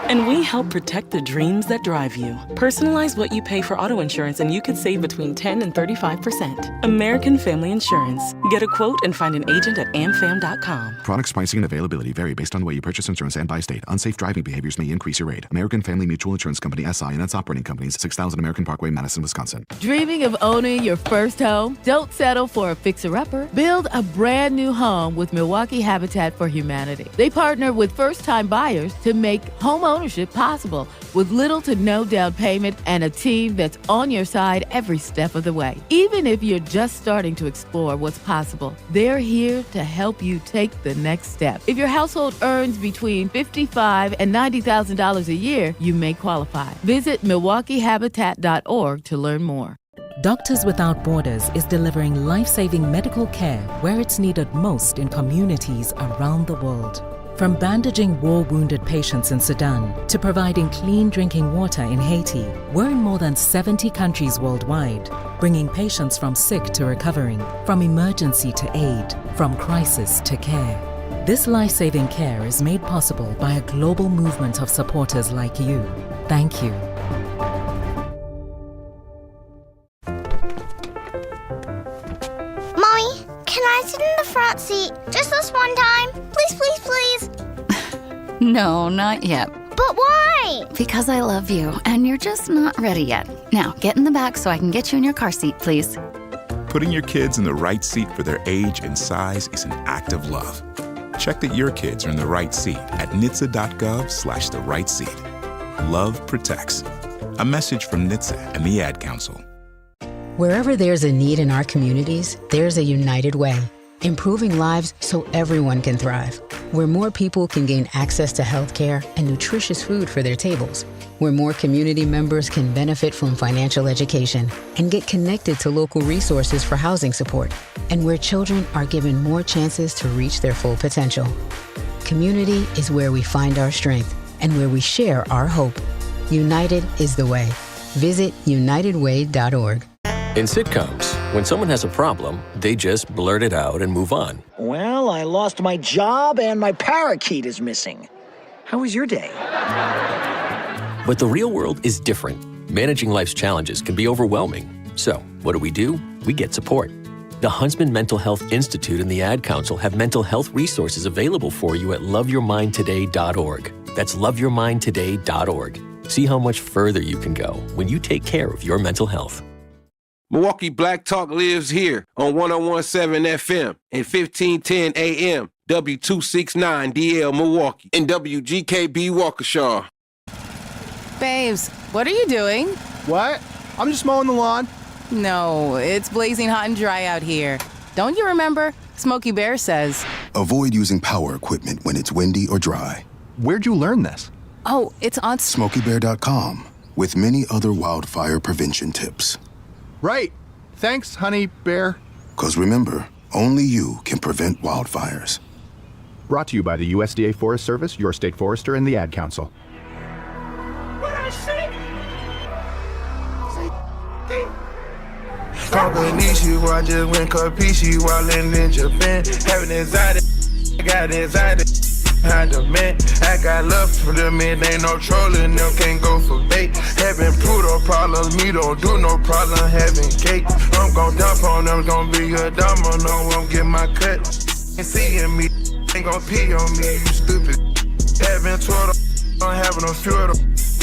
And we help protect the dreams that drive you. Personalize what you pay for auto insurance and you could save between 10 and 35%. American Family Insurance. Get a quote and find an agent at amfam.com. Products, pricing, and availability vary based on the way you purchase insurance and by state. Unsafe driving behaviors may increase your rate. American Family Mutual Insurance Company, SI, and its operating companies, 6000 American Parkway, Madison, Wisconsin. Dreaming of owning your first home? Don't settle for a fixer-upper. Build a brand new home with Milwaukee Habitat for Humanity. They partner with first-time buyers to make home ownership possible with little to no down payment and a team that's on your side every step of the way. Even if you're just starting to explore what's possible, they're here to help you take the next step. If your household earns between $55,000 and $90,000 a year, you may qualify. Visit MilwaukeeHabitat.org to learn more. Doctors Without Borders is delivering life-saving medical care where it's needed most in communities around the world. From bandaging war-wounded patients in Sudan to providing clean drinking water in Haiti, we're in more than 70 countries worldwide, bringing patients from sick to recovering, from emergency to aid, from crisis to care. This life-saving care is made possible by a global movement of supporters like you. Thank you. Mommy, can I sit in the front seat just this one time? Please, please, please. No, not yet. But why? Because I love you, and you're just not ready yet. Now, get in the back so I can get you in your car seat, please. Putting your kids in the right seat for their age and size is an act of love. Check that your kids are in the right seat at NHTSA.gov/the right seat. Love protects. A message from NHTSA and the Ad Council. Wherever there's a need in our communities, there's a united way. Improving lives so everyone can thrive. Where more people can gain access to healthcare and nutritious food for their tables. Where more community members can benefit from financial education and get connected to local resources for housing support. And where children are given more chances to reach their full potential. Community is where we find our strength and where we share our hope. United is the way. Visit unitedway.org. In sitcoms, when someone has a problem, they just blurt it out and move on. Well, I lost my job and my parakeet is missing. How was your day? But the real world is different. Managing life's challenges can be overwhelming. So, what do? We get support. The Huntsman Mental Health Institute and the Ad Council have mental health resources available for you at loveyourmindtoday.org. That's loveyourmindtoday.org. See how much further you can go when you take care of your mental health. Milwaukee Black Talk lives here on 101.7 FM and 1510 AM, W269DL Milwaukee, and WGKB Waukesha. Babes, what are you doing? What? I'm just mowing the lawn. No, it's blazing hot and dry out here. Don't you remember? Smokey Bear says, avoid using power equipment when it's windy or dry. Where'd you learn this? Oh, it's on SmokeyBear.com with many other wildfire prevention tips. Right. Thanks, honey bear. 'Cause remember, only you can prevent wildfires. Brought to you by the USDA Forest Service, your state forester, and the Ad Council. Combination, I just went capiche while in Japan. Having anxiety, I got anxiety. Behind the man, I got love for them, it ain't no trolling, them can't go for bait. Having Pluto problems, me don't do no problem having cake. I'm gon' dump on them, gon' be a domino, won't get my cut. Ain't seeing me, ain't gon' pee on me, you stupid. Having Twitter, don't have no fuel.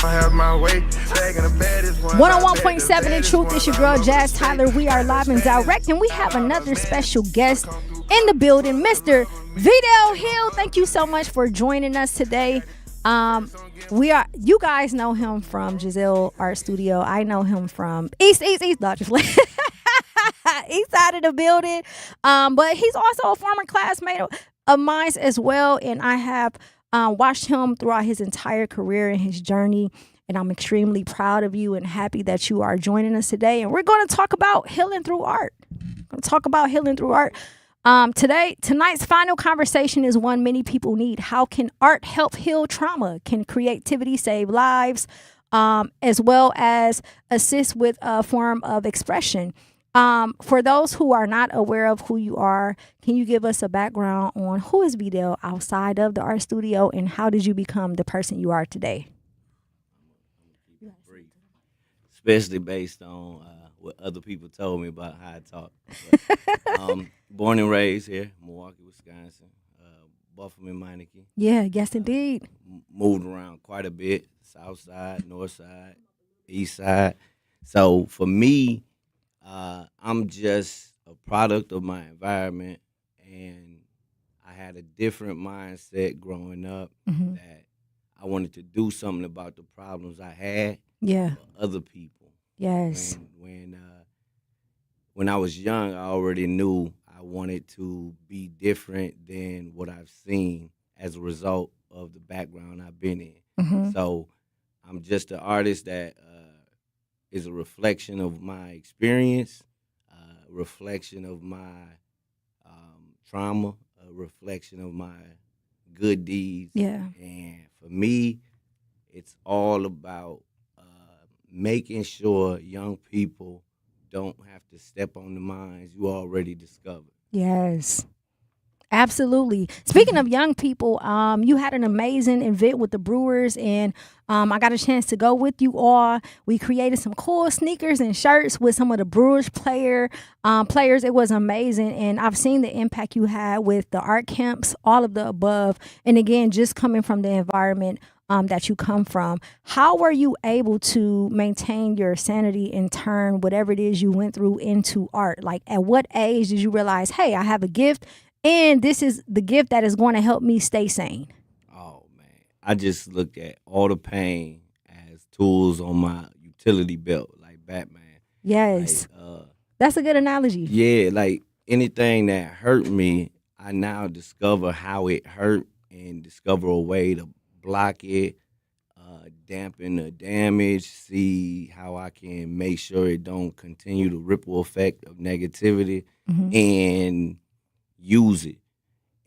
I have my way, back in the baddest one. 101.7 in Truth, it's your girl Jazz Tyler. We are live and direct, and we have another special guest in the building, Mr. Vidal Hill. Thank you so much for joining us today. You guys know him from Giselle Art Studio. I know him from East, not just east side of the building. But he's also a former classmate of mine as well, and I have watched him throughout his entire career and his journey. And I'm extremely proud of you and happy that you are joining us today. And we're going to talk about healing through art. Tonight's final conversation is one many people need. How can art help heal trauma? Can creativity save lives, as well as assist with a form of expression? For those who are not aware of who you are, can you give us a background on who is Vidal outside of the art studio, and how did you become the person you are today? Especially based on what other people told me about how I talk. But, born and raised here, Milwaukee, Wisconsin, Buffalo, Meineke. Yeah, yes, indeed. Moved around quite a bit, south side, north side, east side. So for me, I'm just a product of my environment, and I had a different mindset growing up that I wanted to do something about the problems I had for other people. Yes. When I was young, I already knew I wanted to be different than what I've seen as a result of the background I've been in. So I'm just an artist that is a reflection of my experience, a reflection of my trauma, a reflection of my good deeds. Yeah. And for me, it's all about making sure young people don't have to step on the mines you already discovered. Yes. Absolutely. Speaking of young people, you had an amazing event with the Brewers, and I got a chance to go with you all. We created some cool sneakers and shirts with some of the Brewers players. It was amazing, and I've seen the impact you had with the art camps, all of the above. And again, just coming from the environment that you come from, how were you able to maintain your sanity and turn whatever it is you went through into art? Like, at what age did you realize, hey, I have a gift, and this is the gift that is going to help me stay sane? Oh, man. I just look at all the pain as tools on my utility belt, like Batman. Yes. That's a good analogy. Yeah, like anything that hurt me, I now discover how it hurt and discover a way to block it, dampen the damage, see how I can make sure it don't continue the ripple effect of negativity, and use it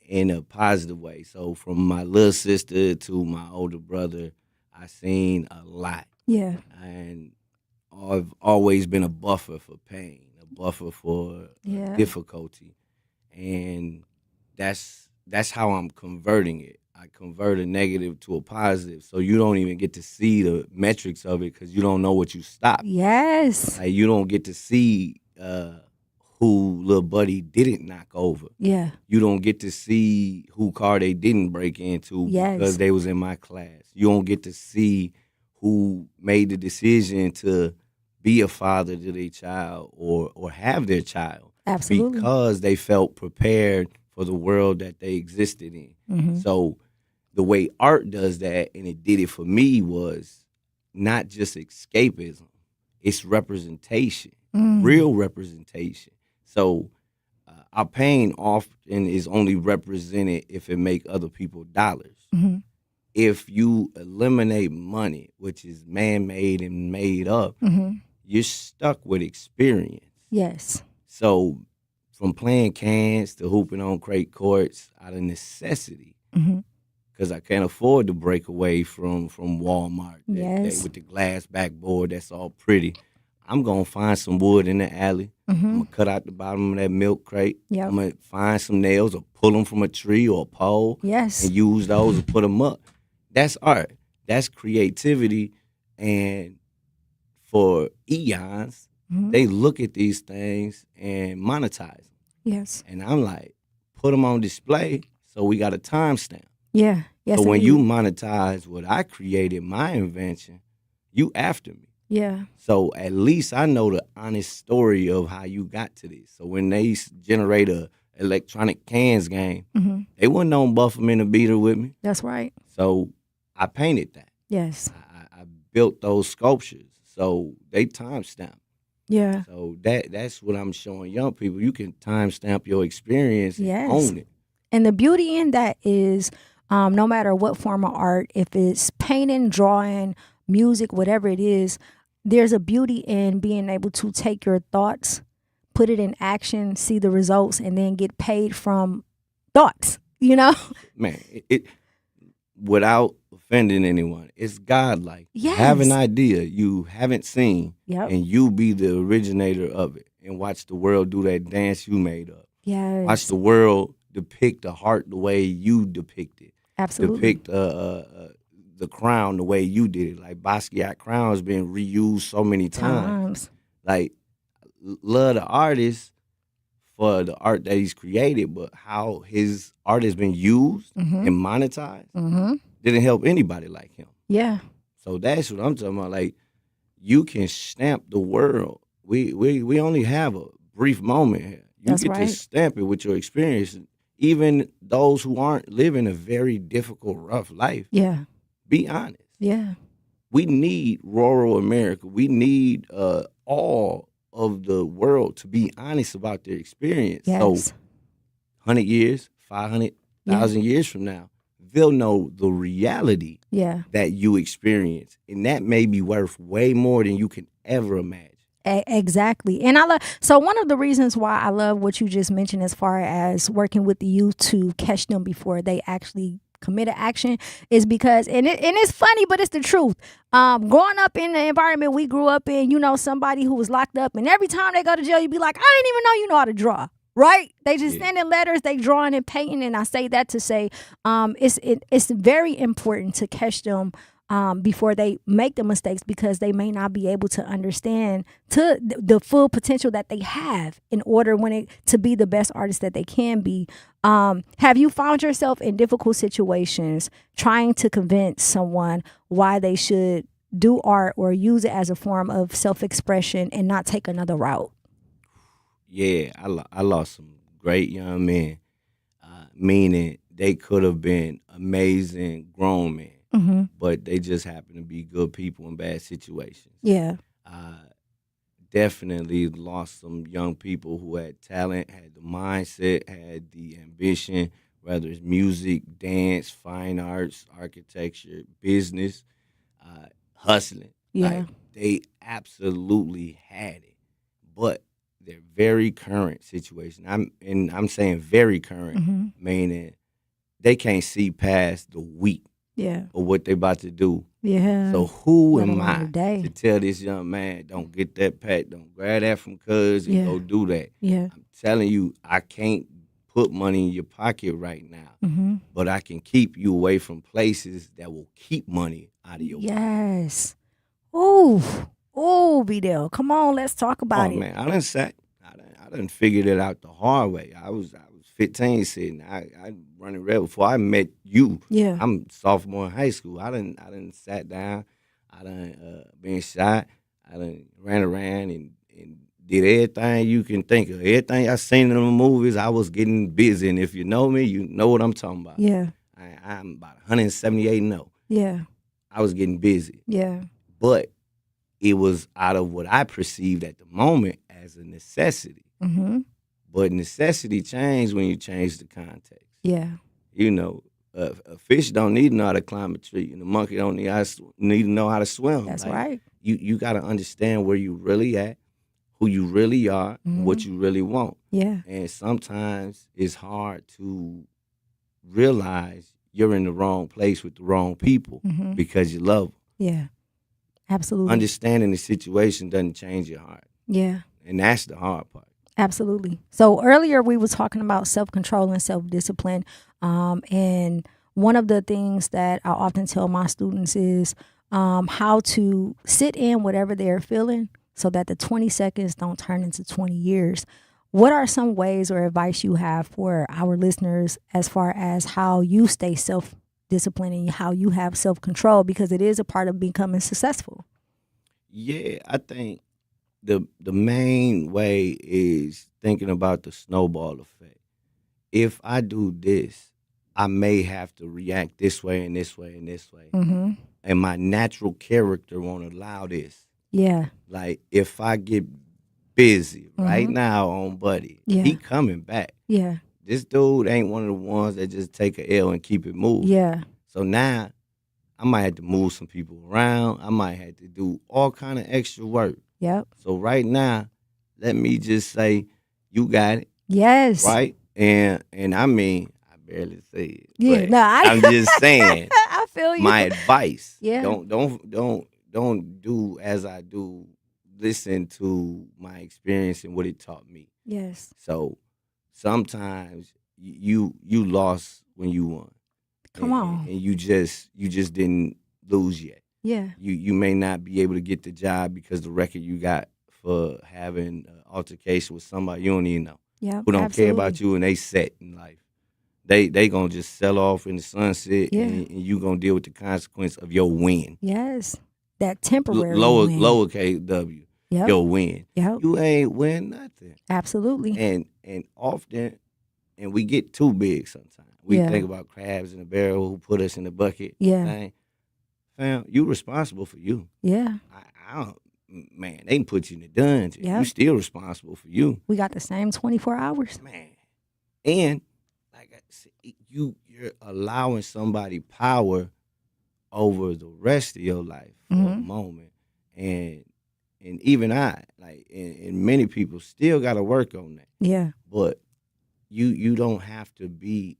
in a positive way. So from my little sister to my older brother, I seen a lot. Yeah. And I've always been a buffer for pain, a buffer for difficulty. And that's how I'm converting it. I convert a negative to a positive, so you don't even get to see the metrics of it because you don't know what you stopped. Yes. Like, you don't get to see who little buddy didn't knock over. Yeah. You don't get to see who car they didn't break into because they was in my class. You don't get to see who made the decision to be a father to their child or have their child. Absolutely. Because they felt prepared for the world that they existed in. So the way art does that, and it did it for me, was not just escapism. It's representation, real representation. So our pain often is only represented if it make other people dollars. If you eliminate money, which is man-made and made up, you're stuck with experience. Yes. So from playing cans to hooping on crate courts out of necessity, because I can't afford to break away from Walmart with the glass backboard that's all pretty. I'm going to find some wood in the alley. I'm going to cut out the bottom of that milk crate. I'm going to find some nails or pull them from a tree or a pole and use those and put them up. That's art. That's creativity. And for eons, they look at these things and monetize them. Yes. And I'm like, put them on display so we got a timestamp. Yeah. Yes, so when you monetize what I created, my invention, you after me. Yeah. So at least I know the honest story of how you got to this. So when they generate a electronic cans game, they wouldn't on Buffalo in a beater with me. That's right. So I painted that. Yes. I built those sculptures. So they timestamp. Yeah. So that's what I'm showing young people. You can timestamp your experience and own it. And the beauty in that is no matter what form of art, if it's painting, drawing, music, whatever it is, there's a beauty in being able to take your thoughts, put it in action, see the results, and then get paid from thoughts, you know? Man, it without offending anyone, it's godlike. Yes. Have an idea you haven't seen, Yep. and you be the originator of it, and watch the world do that dance you made up. Yes. Watch the world depict the heart the way you depict it. Absolutely. Depict the crown the way you did it. Like Basquiat crown has been reused so many times. Like, love the artist for the art that he's created, but how his art has been used and monetized didn't help anybody like him. Yeah. So that's what I'm talking about. Like, you can stamp the world. We only have a brief moment here. You That's get right. to stamp it with your experience. Even those who aren't living a very difficult, rough life. Yeah. Be honest. Yeah. We need rural America. We need all of the world to be honest about their experience. Yes. So 100 years, 500,000 years from now, they'll know the reality that you experience. And that may be worth way more than you can ever imagine. Exactly. And I love, so one of the reasons why I love what you just mentioned as far as working with the youth to catch them before they actually commit an action is because, and it's funny, but it's the truth. Growing up in the environment we grew up in, you know, somebody who was locked up, and every time they go to jail, you be like, I didn't even know you know how to draw. Right? They just sending letters, they drawing and painting, and I say that to say it's very important to catch them before they make the mistakes, because they may not be able to understand to the full potential that they have in order to be the best artist that they can be. Have you found yourself in difficult situations trying to convince someone why they should do art or use it as a form of self-expression and not take another route? Yeah, I lost some great young men, meaning they could have been amazing grown men. But they just happen to be good people in bad situations. Yeah. Definitely lost some young people who had talent, had the mindset, had the ambition, whether it's music, dance, fine arts, architecture, business, hustling. Yeah. Like, they absolutely had it. But their very current situation, I'm saying very current, meaning they can't see past the wheat. Yeah. Or what they about to do. Yeah. So who Let am alone I today. to tell this young man, don't get that pack, don't grab that from cuz and go do that? Yeah. I'm telling you, I can't put money in your pocket right now, but I can keep you away from places that will keep money out of your pocket. Yes. Ooh. Ooh, Vidal. Come on, let's talk about it. Man, I done figured it out the hard way. I was 15 sitting. I running red before I met you. Yeah. I'm sophomore in high school. I done sat down. I done been shot. I done ran around and did everything you can think of. Everything I seen in the movies, I was getting busy. And if you know me, you know what I'm talking about. Yeah. I'm about 178 and 0. Yeah. I was getting busy. Yeah. But it was out of what I perceived at the moment as a necessity. But necessity changed when you change the context. Yeah. You know, a fish don't need to know how to climb a tree, and a monkey don't need to know how to swim. That's like, right. You got to understand where you really at, who you really are, and what you really want. Yeah. And sometimes it's hard to realize you're in the wrong place with the wrong people because you love them. Yeah. Absolutely. Understanding the situation doesn't change your heart. Yeah. And that's the hard part. Absolutely. So earlier we were talking about self-control and self-discipline. And one of the things that I often tell my students is how to sit in whatever they're feeling so that the 20 seconds don't turn into 20 years. What are some ways or advice you have for our listeners as far as how you stay self-disciplined and how you have self-control, because it is a part of becoming successful? Yeah, I think the main way is thinking about the snowball effect. If I do this, I may have to react this way and this way and this way. And my natural character won't allow this. Yeah. Like, if I get busy right now on Buddy, he coming back. Yeah. This dude ain't one of the ones that just take a L and keep it moving. Yeah. So now I might have to move some people around. I might have to do all kind of extra work. Yep. So right now, let me just say, you got it. Yes. Right? And I mean, I barely say it. Yeah, but no, I'm just saying. I feel you. My advice. Yeah. Don't do as I do. Listen to my experience and what it taught me. Yes. So sometimes you lost when you won. Come on. And you just didn't lose yet. Yeah. You may not be able to get the job because the record you got for having an altercation with somebody you don't even know. Yeah. Who don't care about you and they set in life. They gonna just sell off in the sunset and you gonna deal with the consequence of your win. Yes. That temporary win. Lowercase W. Yep. Your win. Yep. You ain't win nothing. Absolutely. And often, and we get too big sometimes. We think about crabs in a barrel who put us in the bucket. Yeah. Fam, you responsible for you. Yeah. I don't, man, they can put you in the dungeon. Yeah. You still responsible for you. We got the same 24 hours. Man. And like I said, you're allowing somebody power over the rest of your life for a moment. And even I, like, and many people still got to work on that. Yeah. But you don't have to be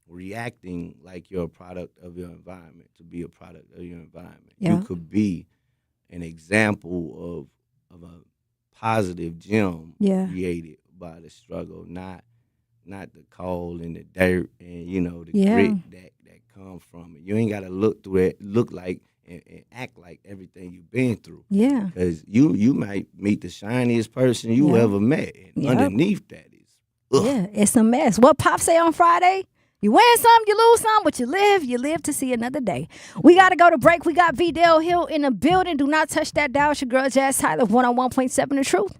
reacting like you're a product of your environment to be a product of your environment. Yeah. You could be an example of a positive gem created by the struggle, not the coal and the dirt and the grit that come from it. You ain't gotta look through it, look like and act like everything you've been through. Yeah. Because you might meet the shiniest person you ever met. And underneath that is it's a mess. What Pop say on Friday? You win some, you lose some, but you live to see another day. We got to go to break. We got Vidal Hill in the building. Do not touch that dial. It's your girl, Jazz Tyler, 101.7 The Truth.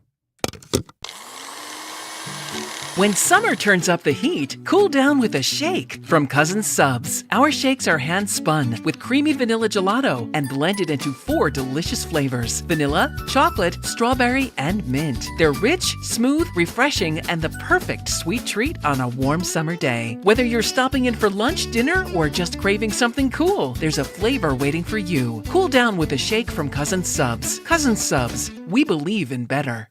When summer turns up the heat, cool down with a shake from Cousin Subs. Our shakes are hand-spun with creamy vanilla gelato and blended into 4 delicious flavors: vanilla, chocolate, strawberry, and mint. They're rich, smooth, refreshing, and the perfect sweet treat on a warm summer day. Whether you're stopping in for lunch, dinner, or just craving something cool, there's a flavor waiting for you. Cool down with a shake from Cousin Subs. Cousin Subs, we believe in better.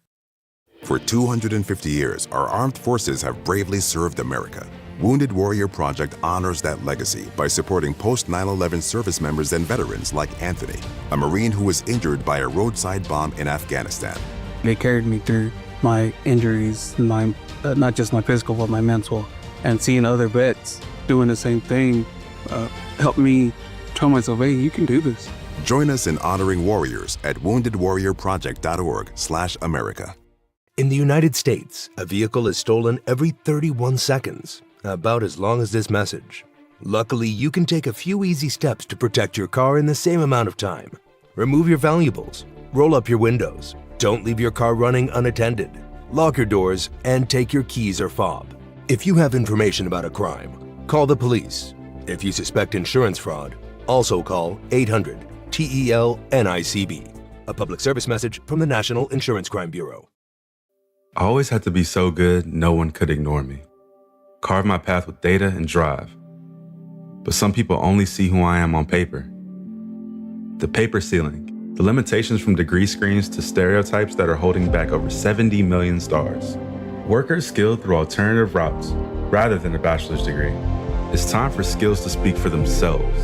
For 250 years, our armed forces have bravely served America. Wounded Warrior Project honors that legacy by supporting post-9/11 service members and veterans like Anthony, a Marine who was injured by a roadside bomb in Afghanistan. They carried me through my injuries, not just my physical, but my mental. And seeing other vets doing the same thing helped me tell myself, hey, you can do this. Join us in honoring warriors at woundedwarriorproject.org/America. In the United States, a vehicle is stolen every 31 seconds, about as long as this message. Luckily, you can take a few easy steps to protect your car in the same amount of time. Remove your valuables, roll up your windows, don't leave your car running unattended, lock your doors, and take your keys or fob. If you have information about a crime, call the police. If you suspect insurance fraud, also call 800-TEL-NICB. A public service message from the National Insurance Crime Bureau. I always had to be so good, no one could ignore me. Carve my path with data and drive. But some people only see who I am on paper. The paper ceiling, the limitations from degree screens to stereotypes that are holding back over 70 million stars. Workers skilled through alternative routes, rather than a bachelor's degree. It's time for skills to speak for themselves.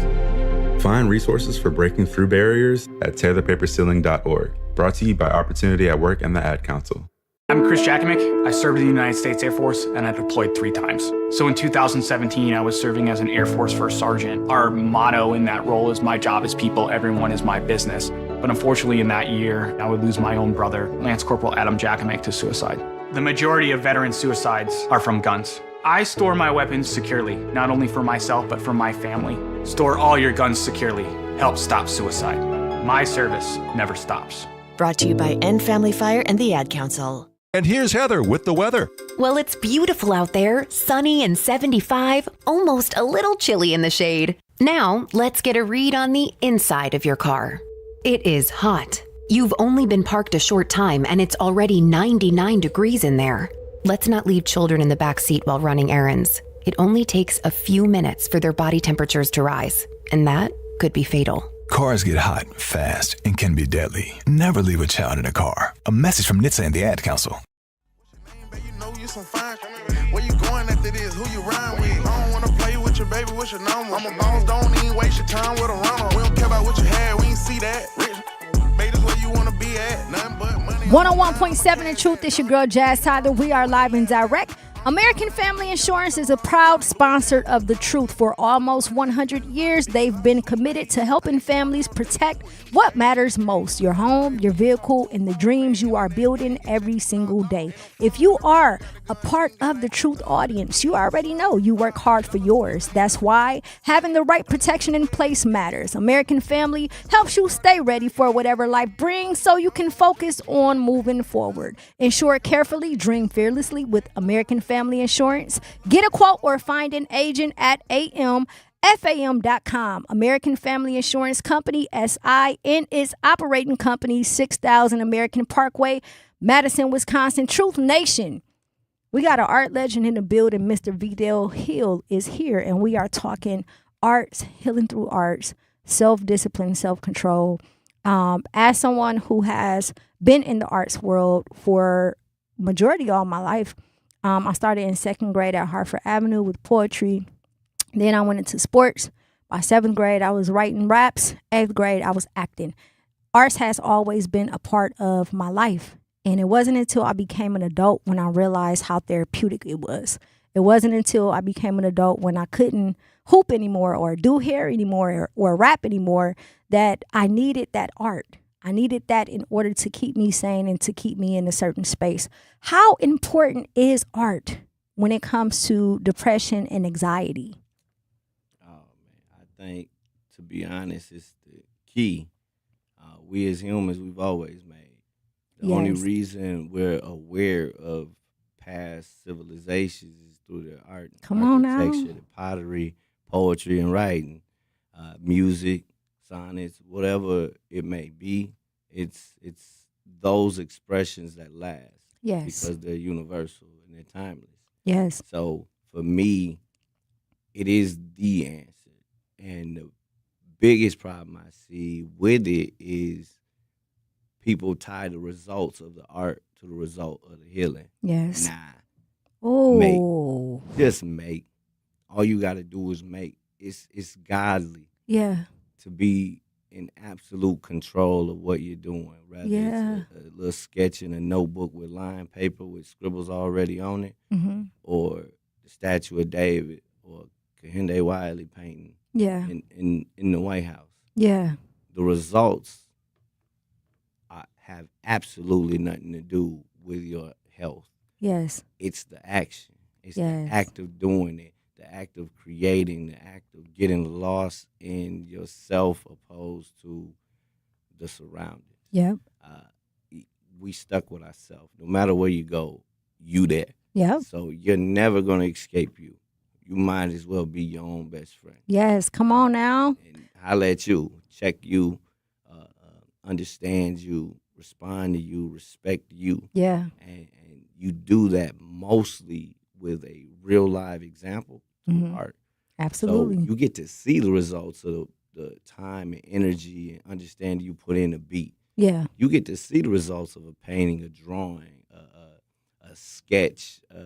Find resources for breaking through barriers at tearthepaperceiling.org. Brought to you by Opportunity at Work and the Ad Council. I'm Chris Jakovic. I served in the United States Air Force and I deployed 3 times. So in 2017, I was serving as an Air Force First Sergeant. Our motto in that role is my job is people, everyone is my business. But unfortunately in that year, I would lose my own brother, Lance Corporal Adam Jakovic, to suicide. The majority of veteran suicides are from guns. I store my weapons securely, not only for myself, but for my family. Store all your guns securely. Help stop suicide. My service never stops. Brought to you by End Family Fire and the Ad Council. And here's Heather with the weather. Well, it's beautiful out there, sunny and 75, almost a little chilly in the shade. Now, let's get a read on the inside of your car. It is hot. You've only been parked a short time and it's already 99 degrees in there. Let's not leave children in the back seat while running errands. It only takes a few minutes for their body temperatures to rise. and that could be fatal. Cars get hot, fast, and can be deadly. Never leave a child in a car. A message from NHTSA and the Ad Council. Where you going after this? Who you ride with? I don't wanna play with your baby, what's your number? I'm a boss, don't even waste your time with a runner. We don't care about what you had, we ain't see that. Rich, made us where you wanna be at. Nothing but money. 101.7 The Truth. It's your girl Jazz Tyler. We are live and direct. American Family Insurance is a proud sponsor of The Truth. For almost 100 years, they've been committed to helping families protect what matters most: your home, your vehicle, and the dreams you are building every single day. If you are a part of The Truth audience, you already know you work hard for yours. That's why having the right protection in place matters. American Family helps you stay ready for whatever life brings so you can focus on moving forward. Insure carefully, dream fearlessly with American Family Insurance. Get a quote or find an agent at amfam.com. American Family Insurance Company, SIN, is operating company 6000 American Parkway, Madison, Wisconsin. Truth Nation. We got an art legend in the building. Mr. Vidal Hill is here, and we are talking arts, healing through arts, self-discipline, self-control. As someone who has been in the arts world for majority all my life, I started in 2nd grade at Hartford Avenue with poetry. Then I went into sports. By 7th grade, I was writing raps. 8th grade, I was acting. Arts has always been a part of my life. And it wasn't until I became an adult when I realized how therapeutic it was. It wasn't until I became an adult when I couldn't hoop anymore or do hair anymore or rap anymore that I needed that art. I needed that in order to keep me sane and to keep me in a certain space. How important is art when it comes to depression and anxiety? Oh, man, I think, to be honest, it's the key. We as humans, we've always made. The only reason we're aware of past civilizations is through their art, architecture, the pottery, poetry, and writing, music, sonnets, whatever it may be. It's those expressions that last. Yes. Because they're universal and they're timeless. Yes. So for me, it is the answer. And the biggest problem I see with it is people tie the results of the art to the result of the healing. Yes. Nah. Oh. Just make. All you got to do is make. It's godly. Yeah. To be in absolute control of what you're doing. Rather it's a little sketch in a notebook with line paper with scribbles already on it, or the statue of David, or Kehinde Wiley painting in the White House. Yeah. The results have absolutely nothing to do with your health. Yes. It's the action. It's the act of doing it, the act of creating, the act of getting lost in yourself opposed to the surroundings. Yep. We stuck with ourselves. No matter where you go, you there. Yep. So you're never going to escape you. You might as well be your own best friend. Yes. Come on now. And holler at you, check you, understand you, respond to you, respect you. Yeah. And you do that mostly with a real live example through art. Absolutely. So you get to see the results of the time and energy and understanding you put in a beat. Yeah. You get to see the results of a painting, a drawing, a sketch, a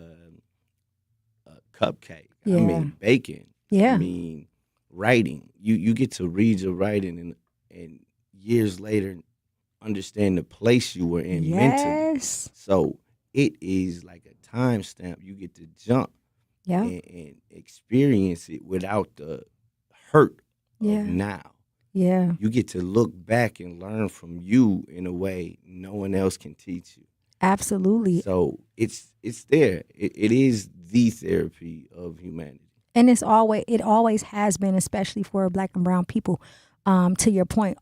cupcake. Yeah. I mean, baking. Yeah. I mean, writing. You get to read your writing and years later understand the place you were in mentally. So it is like a timestamp. You get to jump and experience it without the hurt of now. Yeah. You get to look back and learn from you in a way no one else can teach you. Absolutely. So it's there. It is the therapy of humanity. And it always has been, especially for Black and brown people. To your point,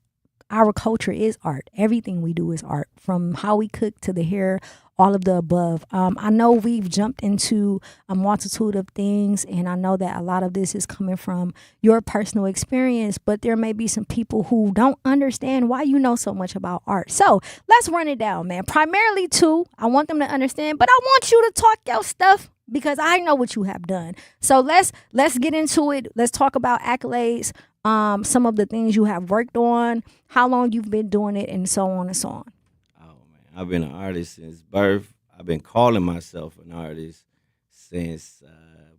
our culture is art. Everything we do is art, from how we cook to the hair, all of the above. I know we've jumped into a multitude of things, and I know that a lot of this is coming from your personal experience, but there may be some people who don't understand why you know so much about art. So let's run it down, man. Primarily, too, I want them to understand, but I want you to talk your stuff because I know what you have done. So let's get into it. Let's talk about accolades. some of the things you have worked on, how long you've been doing it, and so on and so on. I've been an artist since birth. I've been calling myself an artist since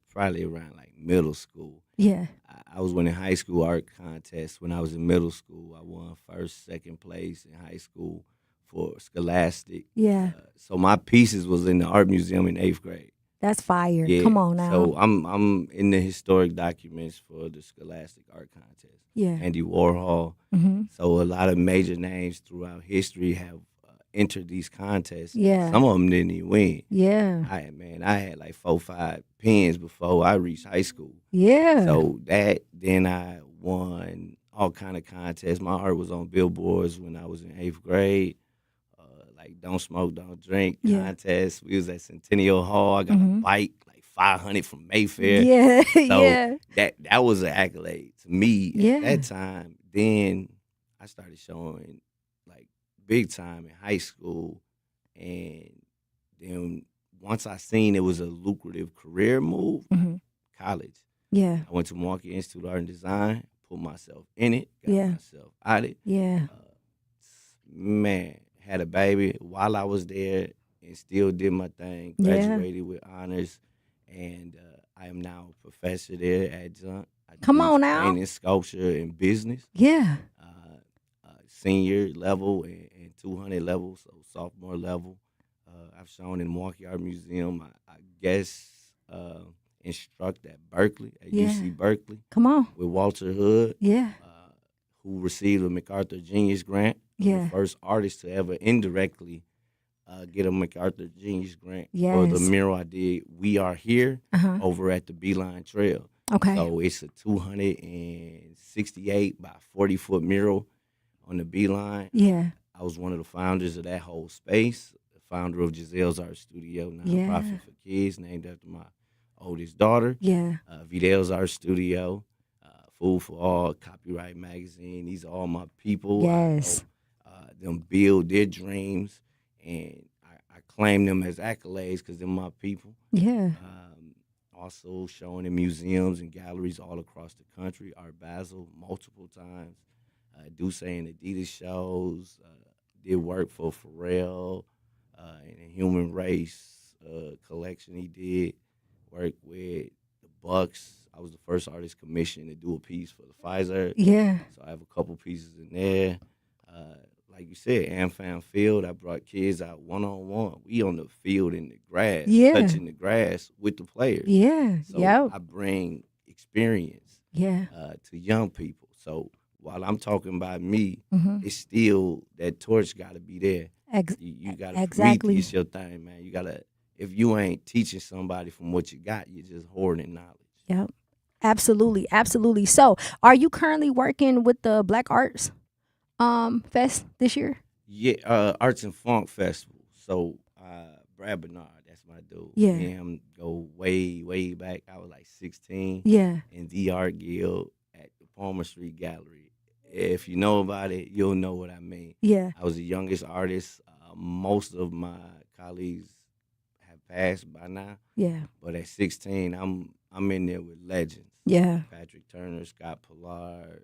probably around like middle school. Yeah. I was winning high school art contests when I was in middle school. I won first, second place in high school for Scholastic. Yeah. So my pieces was in the art museum in 8th grade. That's fire. Yeah. Come on now. So I'm in the historic documents for the Scholastic Art Contest. Yeah. Andy Warhol. Mhm. So a lot of major names throughout history have entered these contests. Yeah. Some of them didn't even win. Yeah. I had like 4 or 5 pins before I reached high school. Yeah. So then I won all kind of contests. My art was on billboards when I was in 8th grade. Like Don't Smoke, Don't Drink contests. We was at Centennial Hall. I got a bike, like 500 from Mayfair. Yeah, So yeah. that was an accolade to me Yeah. at that time. Then I started showing like big time in high school. And then once I seen it was a lucrative career move, college. Yeah. I went to Milwaukee Institute of Art and Design, put myself in it, got Yeah. myself out it. Yeah. Man, had a baby while I was there and still did my thing, Yeah. graduated with honors, and I am now a professor there at adjunct. I Come teach on now. painting, sculpture, and business. Yeah. Senior level and 200 level, so sophomore level. I've shown in Milwaukee Art Museum. I guess instruct at Berkeley, at Yeah. UC Berkeley. Come on. With Walter Hood. Yeah. Who received a MacArthur Genius Grant. Yeah. The first artist to ever indirectly get a MacArthur Genius Grant for the Yes. mural I did, We Are Here, Uh-huh. over at the Beeline Trail. Okay. So it's a 268 by 40-foot mural on the Beeline. Yeah. I was one of the founders of that whole space, the founder of Giselle's Art Studio, nonprofit for kids, named after my oldest daughter. Yeah. Video's Art Studio, Food for All, Copyright Magazine. These are all my people. Yes. I help, them build their dreams, and I claim them as accolades because they're my people. Yeah. Also showing in museums and galleries all across the country. Art Basel multiple times. Duce and Adidas shows. Did work for Pharrell in the Human Race collection he did. Worked with the Bucks. I was the first artist commissioned to do a piece for the Pfizer. Yeah. So I have a couple pieces in there. Like you said, AmFam Field, I brought kids out one-on-one. We on the field in the grass, touching the grass with the players. Yeah. So Yep. I bring experience Yeah. to young people. So while I'm talking about me, Mhm. it's still that torch got to be there. You got to exactly. It's your thing, man. You got to, if you ain't teaching somebody from what you got, you're just hoarding knowledge. Yep. Absolutely. Absolutely. So are you currently working with the Black Arts Fest this year? Yeah, Arts and Funk Festival. So Brad Bernard, that's my dude. Yeah. Me and him go way, way back. I was like 16. Yeah. In the Art Guild at the Palmer Street Gallery. If you know about it, you'll know what I mean. Yeah. I was the youngest artist. Most of my colleagues have passed by now. Yeah. But at 16, I'm in there with legends. Yeah. Patrick Turner, Scott Pollard,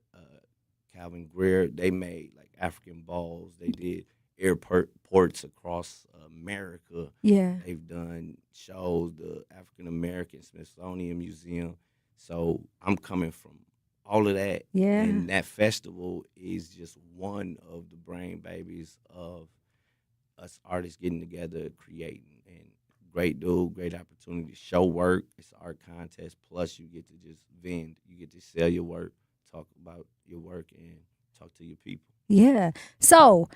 Calvin Greer. They made like African balls. They did airports across America. Yeah. They've done shows, the African American Smithsonian Museum. So I'm coming from all of that. Yeah. And that festival is just one of the brain babies of us artists getting together, creating. And great dude, great opportunity to show work. It's an art contest. Plus you get to just vend. You get to sell your work, talk about your work, and talk to your people. Yeah. So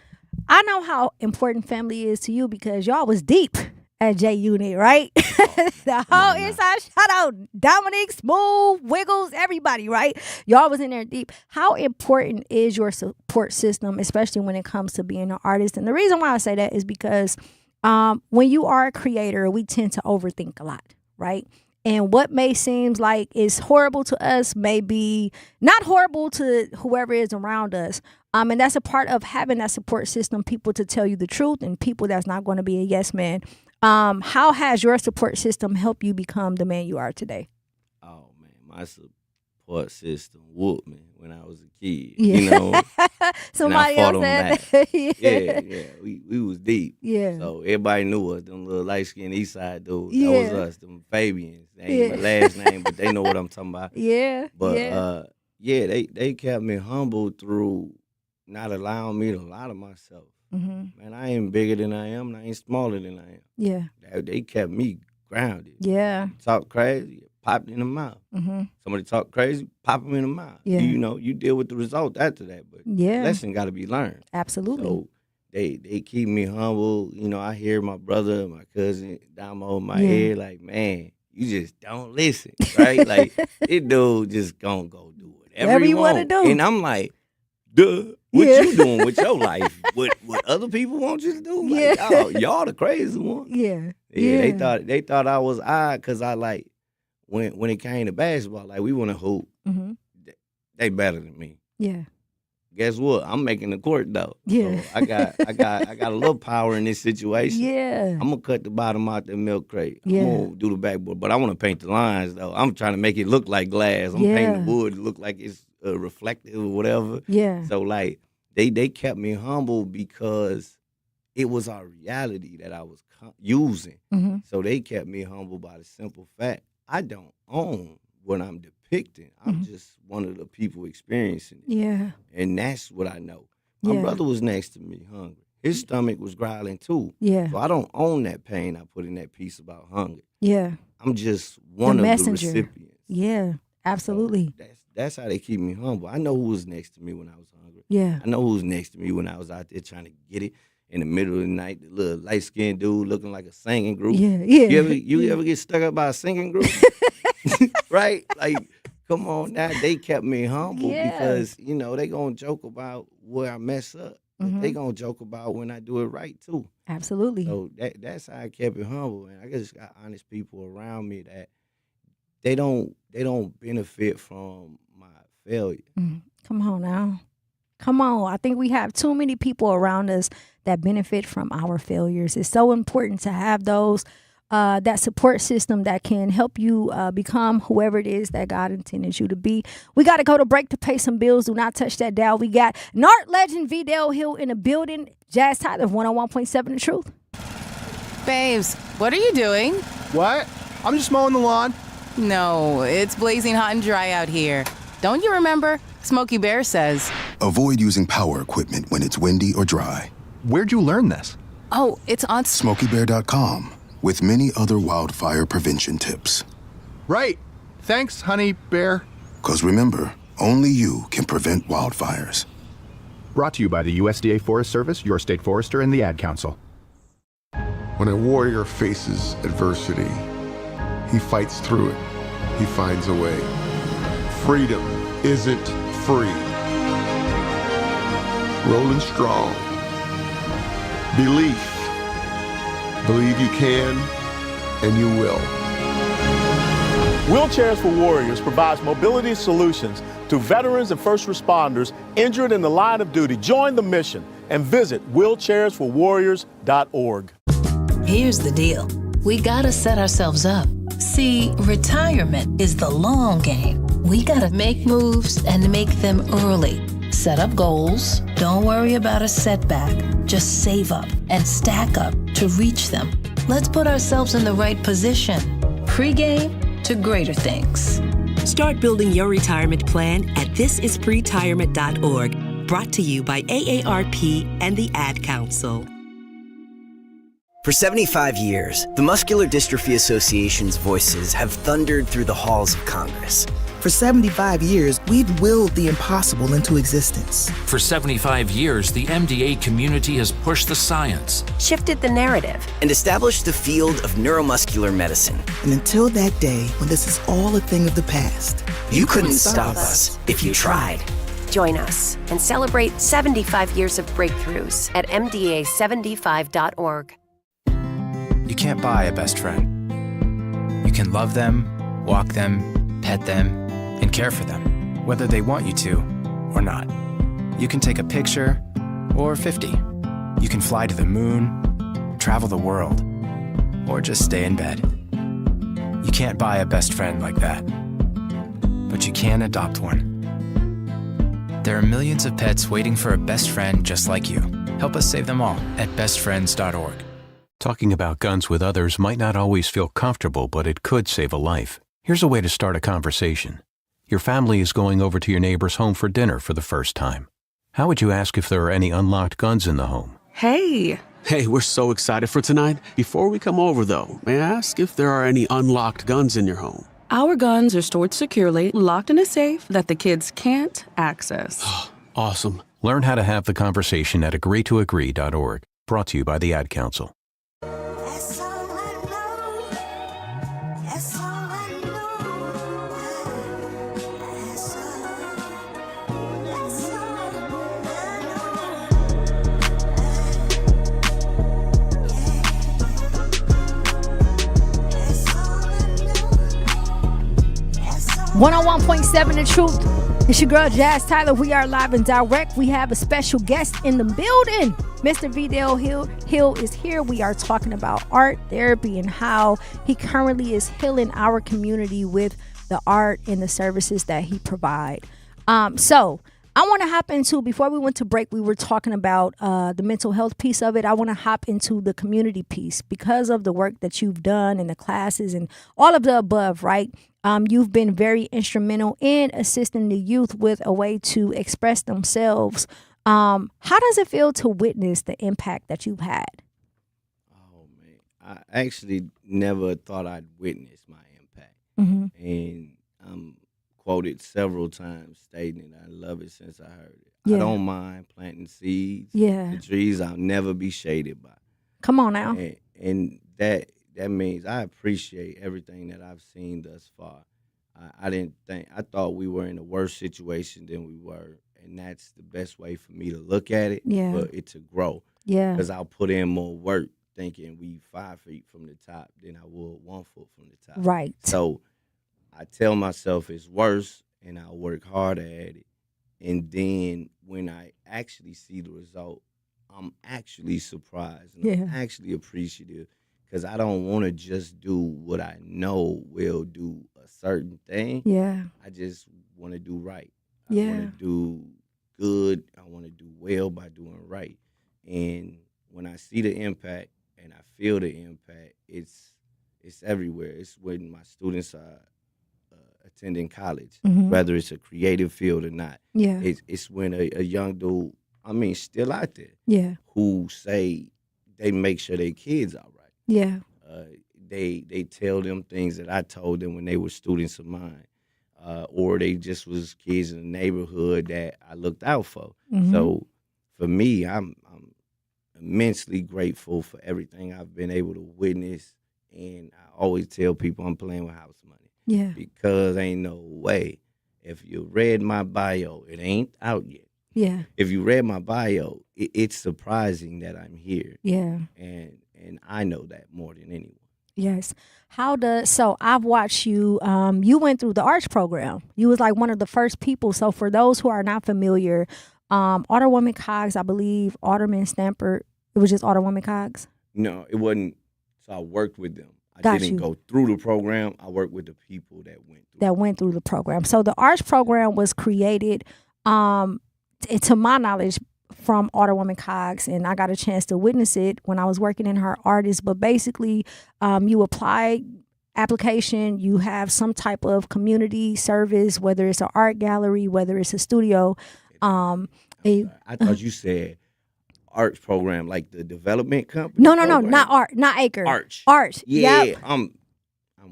I know how important family is to you because y'all was deep at J Unit, right? The whole inside shout out Dominic, Smooth, Wiggles, everybody, right? Y'all was in there deep. How important is your support system, especially when it comes to being an artist? And the reason why I say that is because when you are a creator, we tend to overthink a lot, right? And what may seem like is horrible to us may be not horrible to whoever is around us. And that's a part of having that support system, people to tell you the truth and people that's not going to be a yes man. How has your support system helped you become the man you are today? Oh, man, my support support system whooped me when I was a kid. Yeah. You know, Somebody else said that. yeah. We was deep. Yeah. So everybody knew us. Them little light skinned East Side dudes. Yeah. That was us. Them Fabians. They ain't my last name, but they know what I'm talking about. Yeah. But they kept me humble through not allowing me to lie to myself. Mm-hmm. Man, I ain't bigger than I am, and I ain't smaller than I am. Yeah. They kept me grounded. Yeah. Talk crazy, popped in the mouth. Mm-hmm. Somebody talk crazy, pop them in the mouth. Yeah. You know, you deal with the result after that, but Yeah. lesson got to be learned. Absolutely. So they keep me humble. You know, I hear my brother, my cousin, Damo in my Yeah. head, like, man, you just don't listen, right? Like, this dude just gonna go do whatever he wanna want. do. And I'm like, duh, what Yeah. you doing with your life? What other people want you to do? Like, Yeah. y'all the crazy one. Yeah. Yeah, they thought I was odd because I like when it came to basketball, like we want to hoop. Mm-hmm. They better than me. Yeah. Guess what? I'm making the court though. Yeah. So I got a little power in this situation. Yeah. I'm gonna cut the bottom out the milk crate. Yeah. I'm gonna do the backboard, but I want to paint the lines though. I'm trying to make it look like glass. I'm painting the wood to look like it's reflective or whatever. Yeah. So like they kept me humble because it was our reality that I was using. Mm-hmm. So they kept me humble by the simple fact I don't own what I'm depicting. I'm just one of the people experiencing it. Yeah. And that's what I know. My Yeah. brother was next to me hungry. His stomach was growling too. Yeah. So I don't own that pain I put in that piece about hunger. Yeah. I'm just one The of messenger. the recipients. Yeah. Absolutely. That's how they keep me humble. I know who was next to me when I was hungry. Yeah. I know who was next to me when I was out there trying to get it in the middle of the night. The little light-skinned dude looking like a singing group. Yeah. Yeah. You ever get stuck up by a singing group? Right? Like, come on now. They kept me humble because, you know, they going to joke about where I mess up. But they going to joke about when I do it right, too. Absolutely. So that's how I kept it humble. And I just got honest people around me that they don't benefit from my failure. Come on now. Come on. I think we have too many people around us that benefit from our failures. It's so important to have those, that support system that can help you become whoever it is that God intended you to be. We got to go to break to pay some bills. Do not touch that dial. We got an art legend, Vidal Hill, in the building. Jazz Tyler, 101.7 The Truth. Babes, what are you doing? What? I'm just mowing the lawn. No, it's blazing hot and dry out here. Don't you remember? Smokey Bear says. Avoid using power equipment when it's windy or dry. Where'd you learn this? Oh, it's on SmokeyBear.com with many other wildfire prevention tips. Right. Thanks, honey bear. Because remember, only you can prevent wildfires. Brought to you by the USDA Forest Service, your state forester, and the Ad Council. When a warrior faces adversity, he fights through it. He finds a way. Freedom isn't free. Rolling strong. Belief. Believe you can, and you will. Wheelchairs for Warriors provides mobility solutions to veterans and first responders injured in the line of duty. Join the mission and visit wheelchairsforwarriors.org. Here's the deal. We gotta set ourselves up. See, retirement is the long game. We gotta make moves and make them early. Set up goals. Don't worry about a setback. Just save up and stack up to reach them. Let's put ourselves in the right position. Pre-game to greater things. Start building your retirement plan at thisispretirement.org. Brought to you by AARP and the Ad Council. For 75 years, the Muscular Dystrophy Association's voices have thundered through the halls of Congress. For 75 years, we've willed the impossible into existence. For 75 years, the MDA community has pushed the science, shifted the narrative, and established the field of neuromuscular medicine. And until that day when this is all a thing of the past, you couldn't stop us if you tried. Join us and celebrate 75 years of breakthroughs at MDA75.org. You can't buy a best friend. You can love them, walk them, pet them, and care for them, whether they want you to or not. You can take a picture or 50. You can fly to the moon, travel the world, or just stay in bed. You can't buy a best friend like that. but you can adopt one. There are millions of pets waiting for a best friend just like you. Help us save them all at bestfriends.org. Talking about guns with others might not always feel comfortable, but it could save a life. Here's a way to start a conversation. Your family is going over to your neighbor's home for dinner for the first time. How would you ask if there are any unlocked guns in the home? Hey, we're so excited for tonight. Before we come over, though, may I ask if there are any unlocked guns in your home? Our guns are stored securely, locked in a safe that the kids can't access. Awesome. Learn how to have the conversation at agreetoagree.org. Brought to you by the Ad Council. 101.7 The Truth. It's your girl, Jazz Tyler. We are live and direct. We have a special guest in the building. Mr. Vidal Hill is here. We are talking about art therapy and how he currently is healing our community with the art and the services that he provides. So I want to hop into, before we went to break, we were talking about the mental health piece of it. I want to hop into the community piece because of the work that you've done and the classes and all of the above, right? You've been very instrumental in assisting the youth with a way to express themselves. How does it feel to witness the impact that you've had? Oh, man. I actually never thought I'd witness my impact. Mm-hmm. And I'm quoted several times stating I love it since I heard it. Yeah. I don't mind planting seeds. Yeah. The trees I'll never be shaded by. Come on now. And that means I appreciate everything that I've seen thus far. I thought we were in a worse situation than we were, and that's the best way for me to look at it. Yeah. For it to grow. Yeah. Because I'll put in more work thinking we 5 feet from the top than I would 1 foot from the top. Right. So I tell myself it's worse, and I'll work harder at it. And then when I actually see the result, I'm actually surprised. And I'm actually appreciative. Because I don't want to just do what I know will do a certain thing. Yeah. I just want to do right. I Yeah. want to do good. I want to do well by doing right. And when I see the impact and I feel the impact, it's everywhere. It's when my students are attending college, Mhm. whether it's a creative field or not. Yeah. It's when a young dude, still out there, Yeah. who say they make sure their kids are right. Yeah. They tell them things that I told them when they were students of mine, or they just was kids in the neighborhood that I looked out for. Mhm. So for me, I'm immensely grateful for everything I've been able to witness, and I always tell people I'm playing with house money. Yeah. Because ain't no way. If you read my bio, it ain't out yet. Yeah. If you read my bio, it's surprising that I'm here. Yeah. And I know that more than anyone. Yes. So I've watched you, you went through the arts program. You was like one of the first people. So for those who are not familiar, Alderwoman Cogs, I believe, Alderman Stamper, it was just Alderwoman Cogs? No, it wasn't. So I worked with them. I Got didn't you. go through the program. I worked with the people that went through. That went through the program. So the arts program was created, to my knowledge, from Alderwoman Cogs, and I got a chance to witness it when I was working in her artist. But basically, you apply application, you have some type of community service, whether it's an art gallery, whether it's a studio. I thought you said arts program, like the development company. No, program. not art, not Acre. Arch. Art. Yeah, Yep. I'm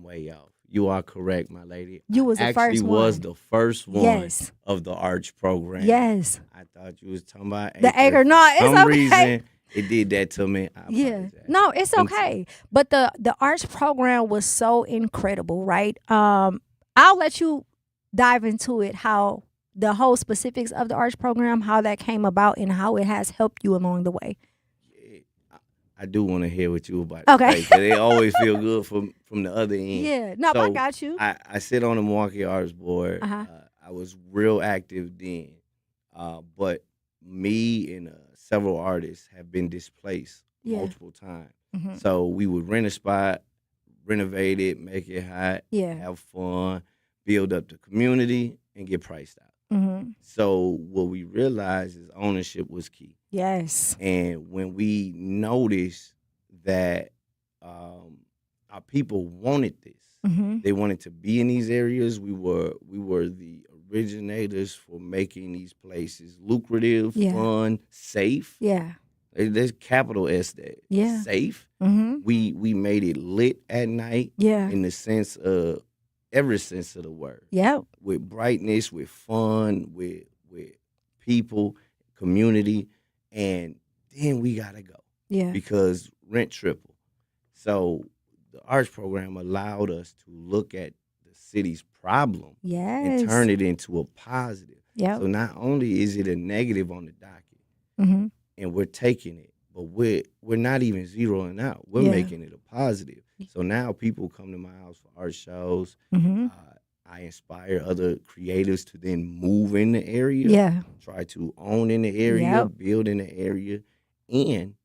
way off. You are correct, my lady. You was the Actually first was one. the first one Yes. of the arch program. Yes. I thought you was talking about The Acre. No, For it's some okay. reason, it did that to me. Yeah. No, it's okay. But the arts program was so incredible, right? I'll let you dive into it, how the whole specifics of the arts program, how that came about and how it has helped you along the way. I do want to hear what you about. Okay. Because they always feel good from the other end. Yeah. No, I got you. I sit on the Milwaukee Arts Board. Uh-huh. I was real active then. But me and several artists have been displaced multiple times. Mhm. So we would rent a spot, renovate it, make it hot, Yeah. have fun, build up the community, and get priced out. Mm-hmm. So what we realized is ownership was key. Yes. And when we noticed that our people wanted this, they wanted to be in these areas. We were the originators for making these places lucrative, fun, safe. Yeah. There's capital S there. Yeah. Safe. Mm-hmm. We made it lit at night. Yeah. In the sense of every sense of the word. Yep. With brightness, with fun, with people, community, and then we gotta go. Yeah. Because rent tripled. So the arts program allowed us to look at the city's problem and turn it into a positive. Yep. So not only is it a negative on the docket, Mm-hmm. and we're taking it, but we're not even zeroing out. We're making it a positive. So now people come to my house for art shows. Mm-hmm. I inspire other creatives to then move in the area, try to own in the area, build in the area, and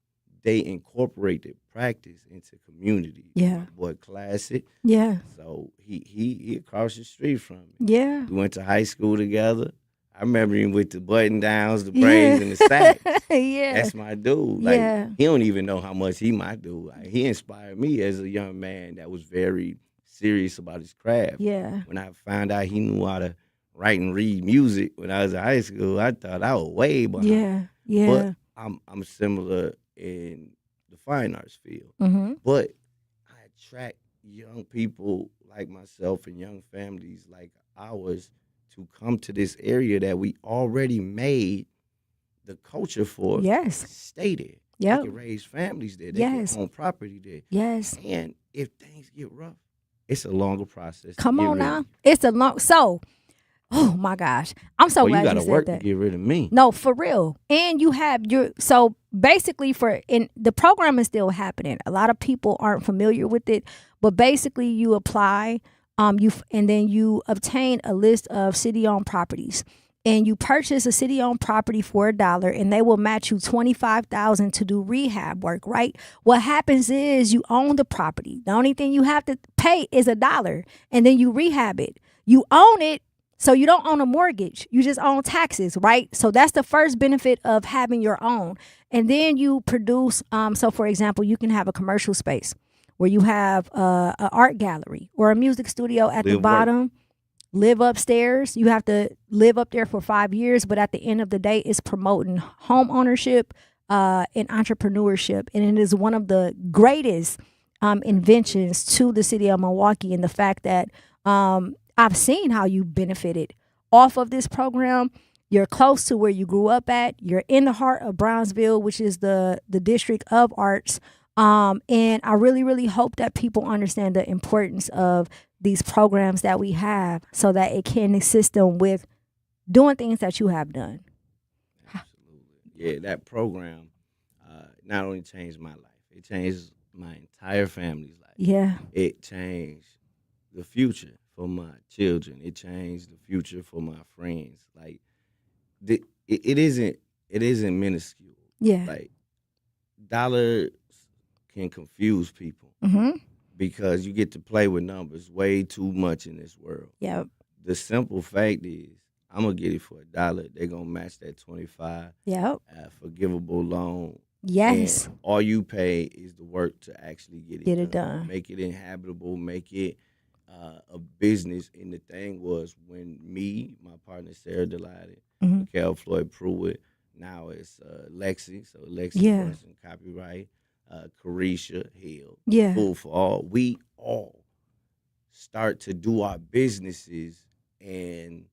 they incorporate the practice into community. Yeah. My boy Classic. Yeah. So he across the street from me. Yeah. We went to high school together. I remember him with the button downs, the braids, and the sacks. Yeah. That's my dude. Like he don't even know how much he might do. Like, he inspired me as a young man that was very serious about his craft. Yeah. When I found out he knew how to write and read music when I was in high school, I thought I was way behind. Yeah. Yeah. But I'm similar in the fine arts field. Mm-hmm. But I attract young people like myself and young families like ours to come to this area that we already made the culture for. Yes. Stay there. Yep. They can raise families there. They can own property there. Yes. And if things get rough, it's a longer process. Come on now. It's a long oh my gosh. I'm so glad you said that. You gotta work to get rid of me. No, for real. And you have so basically the program is still happening. A lot of people aren't familiar with it, but basically you apply, and then you obtain a list of city-owned properties. And you purchase a city-owned property for $1, and they will match you $25,000 to do rehab work, right? What happens is you own the property. The only thing you have to pay is $1, and then you rehab it. You own it, so you don't own a mortgage. You just own taxes, right? So that's the first benefit of having your own. And then you produce, so for example, you can have a commercial space where you have an art gallery or a music studio at the bottom. Live upstairs. You have to live up there for 5 years, but at the end of the day, it's promoting home ownership and entrepreneurship. And it is one of the greatest inventions to the city of Milwaukee, and the fact that I've seen how you benefited off of this program. You're close to where you grew up at. You're in the heart of Brownsville, which is the district of arts. And I really, really hope that people understand the importance of these programs that we have so that it can assist them with doing things that you have done. Absolutely. Yeah, that program not only changed my life, it changed my entire family's life. Yeah. It changed the future for my children. It changed the future for my friends. Like, it isn't minuscule. Yeah. Like, dollars can confuse people. Mm-hmm. Because you get to play with numbers way too much in this world. Yep. The simple fact is, I'm going to get it for $1. They're going to match that $25. Yep. Forgivable loan. Yes. And all you pay is the work to actually get it done. Make it inhabitable, make it a business. And the thing was, when my partner Sarah Delighted, Kel Floyd Pruitt, now it's Lexi, so Lexi Person Copyright, Carisha Hill, Food for All. We all start to do our businesses, and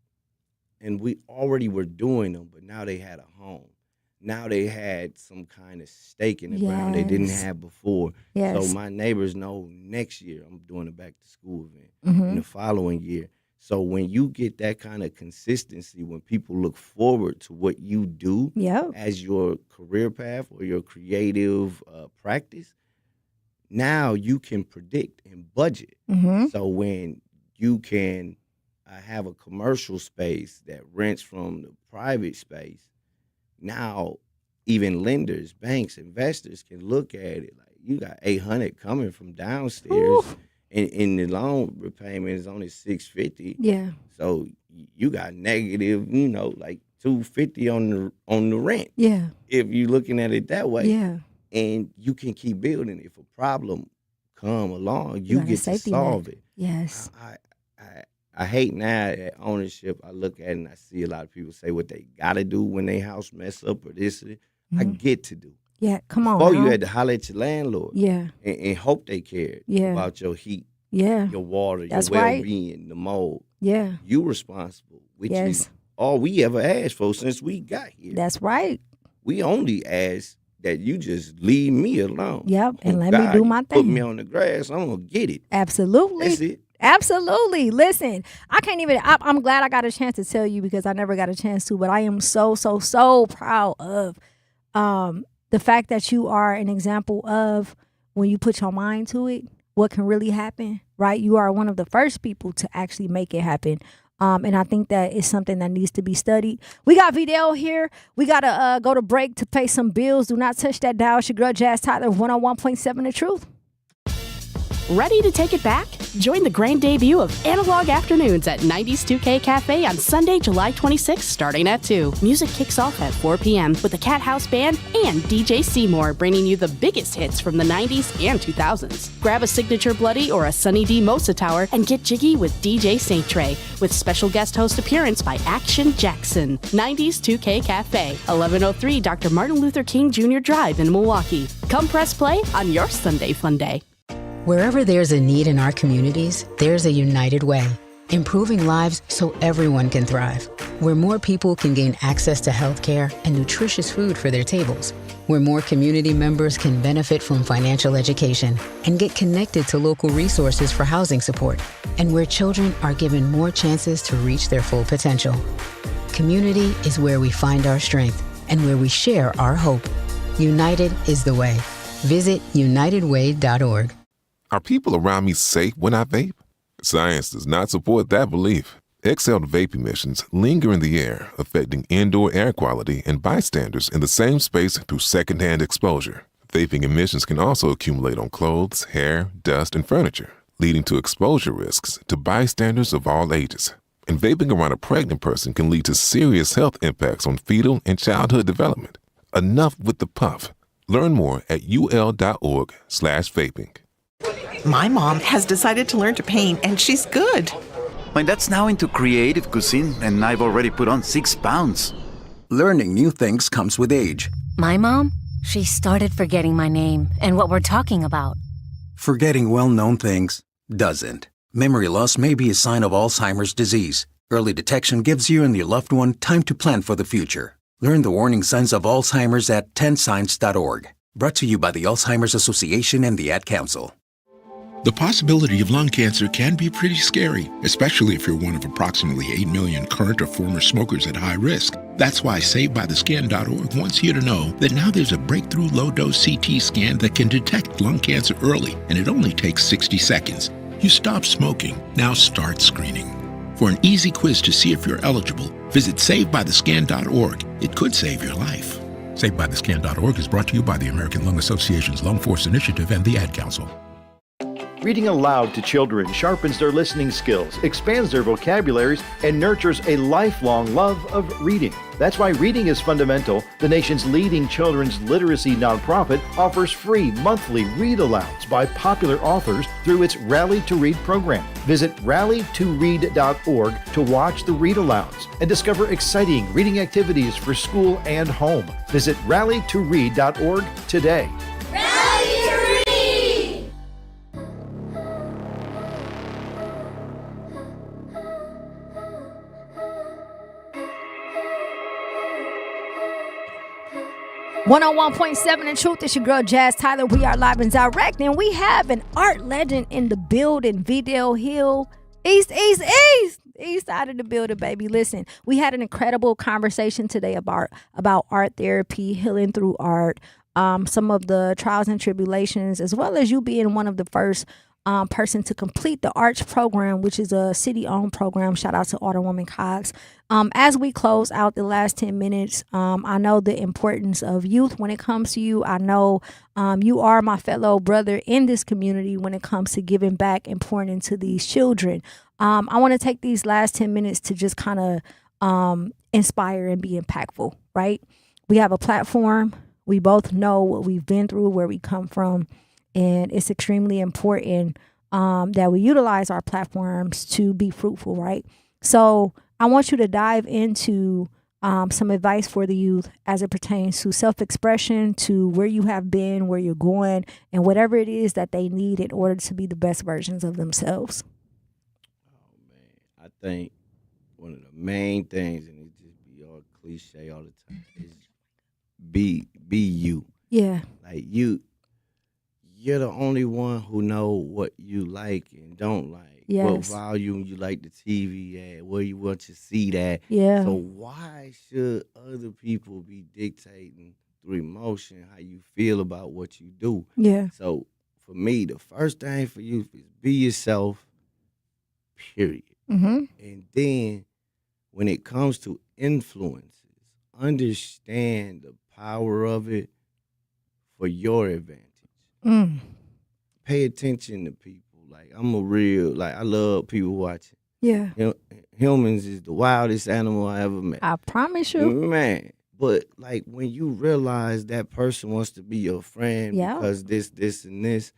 we already were doing them, but now they had a home. Now they had some kind of stake in the ground they didn't have before. Yes. So my neighbors know next year I'm doing a back to school event, in the following year. So when you get that kind of consistency, when people look forward to what you do as your career path or your creative practice, now you can predict and budget. So when you can have a commercial space that rents from the private space, now even lenders, banks, investors can look at it like, you got 800 coming from downstairs. And the loan repayment is only $650. Yeah. So you got negative, like $250 on the rent. Yeah. If you're looking at it that way. Yeah. And you can keep building. If a problem come along, you get to solve it. Yes. I hate now at ownership. I look at it and I see a lot of people say what they got to do when their house mess up or this. I get to do. Yeah, come on. Before you had to holler at your landlord. Yeah. And hope they cared about your heat. Yeah. Your water, That's your well-being, the mold. Yeah. You responsible, which Yes. is all we ever asked for since we got here. That's right. We only asked that you just leave me alone. Yep, and let God, me do my you thing. Put me on the grass, I'm going to get it. Absolutely. That's it. Absolutely. Listen, I can't even, I'm glad I got a chance to tell you because I never got a chance to, but I am so proud of the fact that you are an example of when you put your mind to it, what can really happen, right? You are one of the first people to actually make it happen. And I think that is something that needs to be studied. We got Vidal here. We got to go to break to pay some bills. Do not touch that dial. It's your girl, Jazz Tyler, 101.7 The Truth. Ready to take it back? Join the grand debut of Analog Afternoons at 90s 2K Cafe on Sunday, July 26th, starting at 2. Music kicks off at 4 p.m. with the Cat House Band and DJ Seymour bringing you the biggest hits from the 90s and 2000s. Grab a signature Bloody or a Sunny D Mosa Tower and get jiggy with DJ Saint Trey with special guest host appearance by Action Jackson. 90s 2K Cafe, 1103 Dr. Martin Luther King Jr. Drive in Milwaukee. Come press play on your Sunday fun day. Wherever there's a need in our communities, there's a United Way, improving lives so everyone can thrive. Where more people can gain access to healthcare and nutritious food for their tables. Where more community members can benefit from financial education and get connected to local resources for housing support. And where children are given more chances to reach their full potential. Community is where we find our strength and where we share our hope. United is the way. Visit unitedway.org. Are people around me safe when I vape? Science does not support that belief. Exhaled vape emissions linger in the air, affecting indoor air quality and bystanders in the same space through secondhand exposure. Vaping emissions can also accumulate on clothes, hair, dust, and furniture, leading to exposure risks to bystanders of all ages. And vaping around a pregnant person can lead to serious health impacts on fetal and childhood development. Enough with the puff. Learn more at ul.org/vaping. My mom has decided to learn to paint, and she's good. My dad's now into creative cuisine, and I've already put on 6 pounds. Learning new things comes with age. My mom, she started forgetting my name and what we're talking about. Forgetting well-known things doesn't. Memory loss may be a sign of Alzheimer's disease. Early detection gives you and your loved one time to plan for the future. Learn the warning signs of Alzheimer's at 10signs.org. Brought to you by the Alzheimer's Association and the Ad Council. The possibility of lung cancer can be pretty scary, especially if you're one of approximately 8 million current or former smokers at high risk. That's why SaveByTheScan.org wants you to know that now there's a breakthrough low-dose CT scan that can detect lung cancer early, and it only takes 60 seconds. You stop smoking, now start screening. For an easy quiz to see if you're eligible, visit SaveByTheScan.org. It could save your life. SaveByTheScan.org is brought to you by the American Lung Association's Lung Force Initiative and the Ad Council. Reading aloud to children sharpens their listening skills, expands their vocabularies, and nurtures a lifelong love of reading. That's why Reading is Fundamental, the nation's leading children's literacy nonprofit, offers free monthly read-alouds by popular authors through its Rally to Read program. Visit rallytoread.org to watch the read-alouds and discover exciting reading activities for school and home. Visit rallytoread.org today. 101.7 The Truth. It's your girl, Jazz Tyler. We are live and direct, and we have an art legend in the building, Vidal Hill. East side of the building, baby. Listen, we had an incredible conversation today about art therapy, healing through art, some of the trials and tribulations, as well as you being one of the first person to complete the ARCH program, which is a city-owned program. Shout out to Alderwoman Cox. As we close out the last 10 minutes, I know the importance of youth when it comes to you. I know you are my fellow brother in this community when it comes to giving back and pouring into these children. I want to take these last 10 minutes to just kind of inspire and be impactful, right? We have a platform. We both know what we've been through, where we come from. And it's extremely important that we utilize our platforms to be fruitful, right? So I want you to dive into some advice for the youth as it pertains to self-expression, to where you have been, where you're going, and whatever it is that they need in order to be the best versions of themselves. Oh, man. I think one of the main things, and it just be all cliche all the time, is be you. Yeah. Like you're the only one who know what you like and don't like, what volume you like the TV at, where you want to see that. Yeah. So why should other people be dictating through emotion how you feel about what you do? Yeah. So for me, the first thing for you is be yourself, period. Mm-hmm. And then when it comes to influences, understand the power of it for your advantage. Pay attention to people. Like, I love people watching. Yeah. Humans is the wildest animal I ever met. I promise you. Man. But like when you realize that person wants to be your friend because this, and this,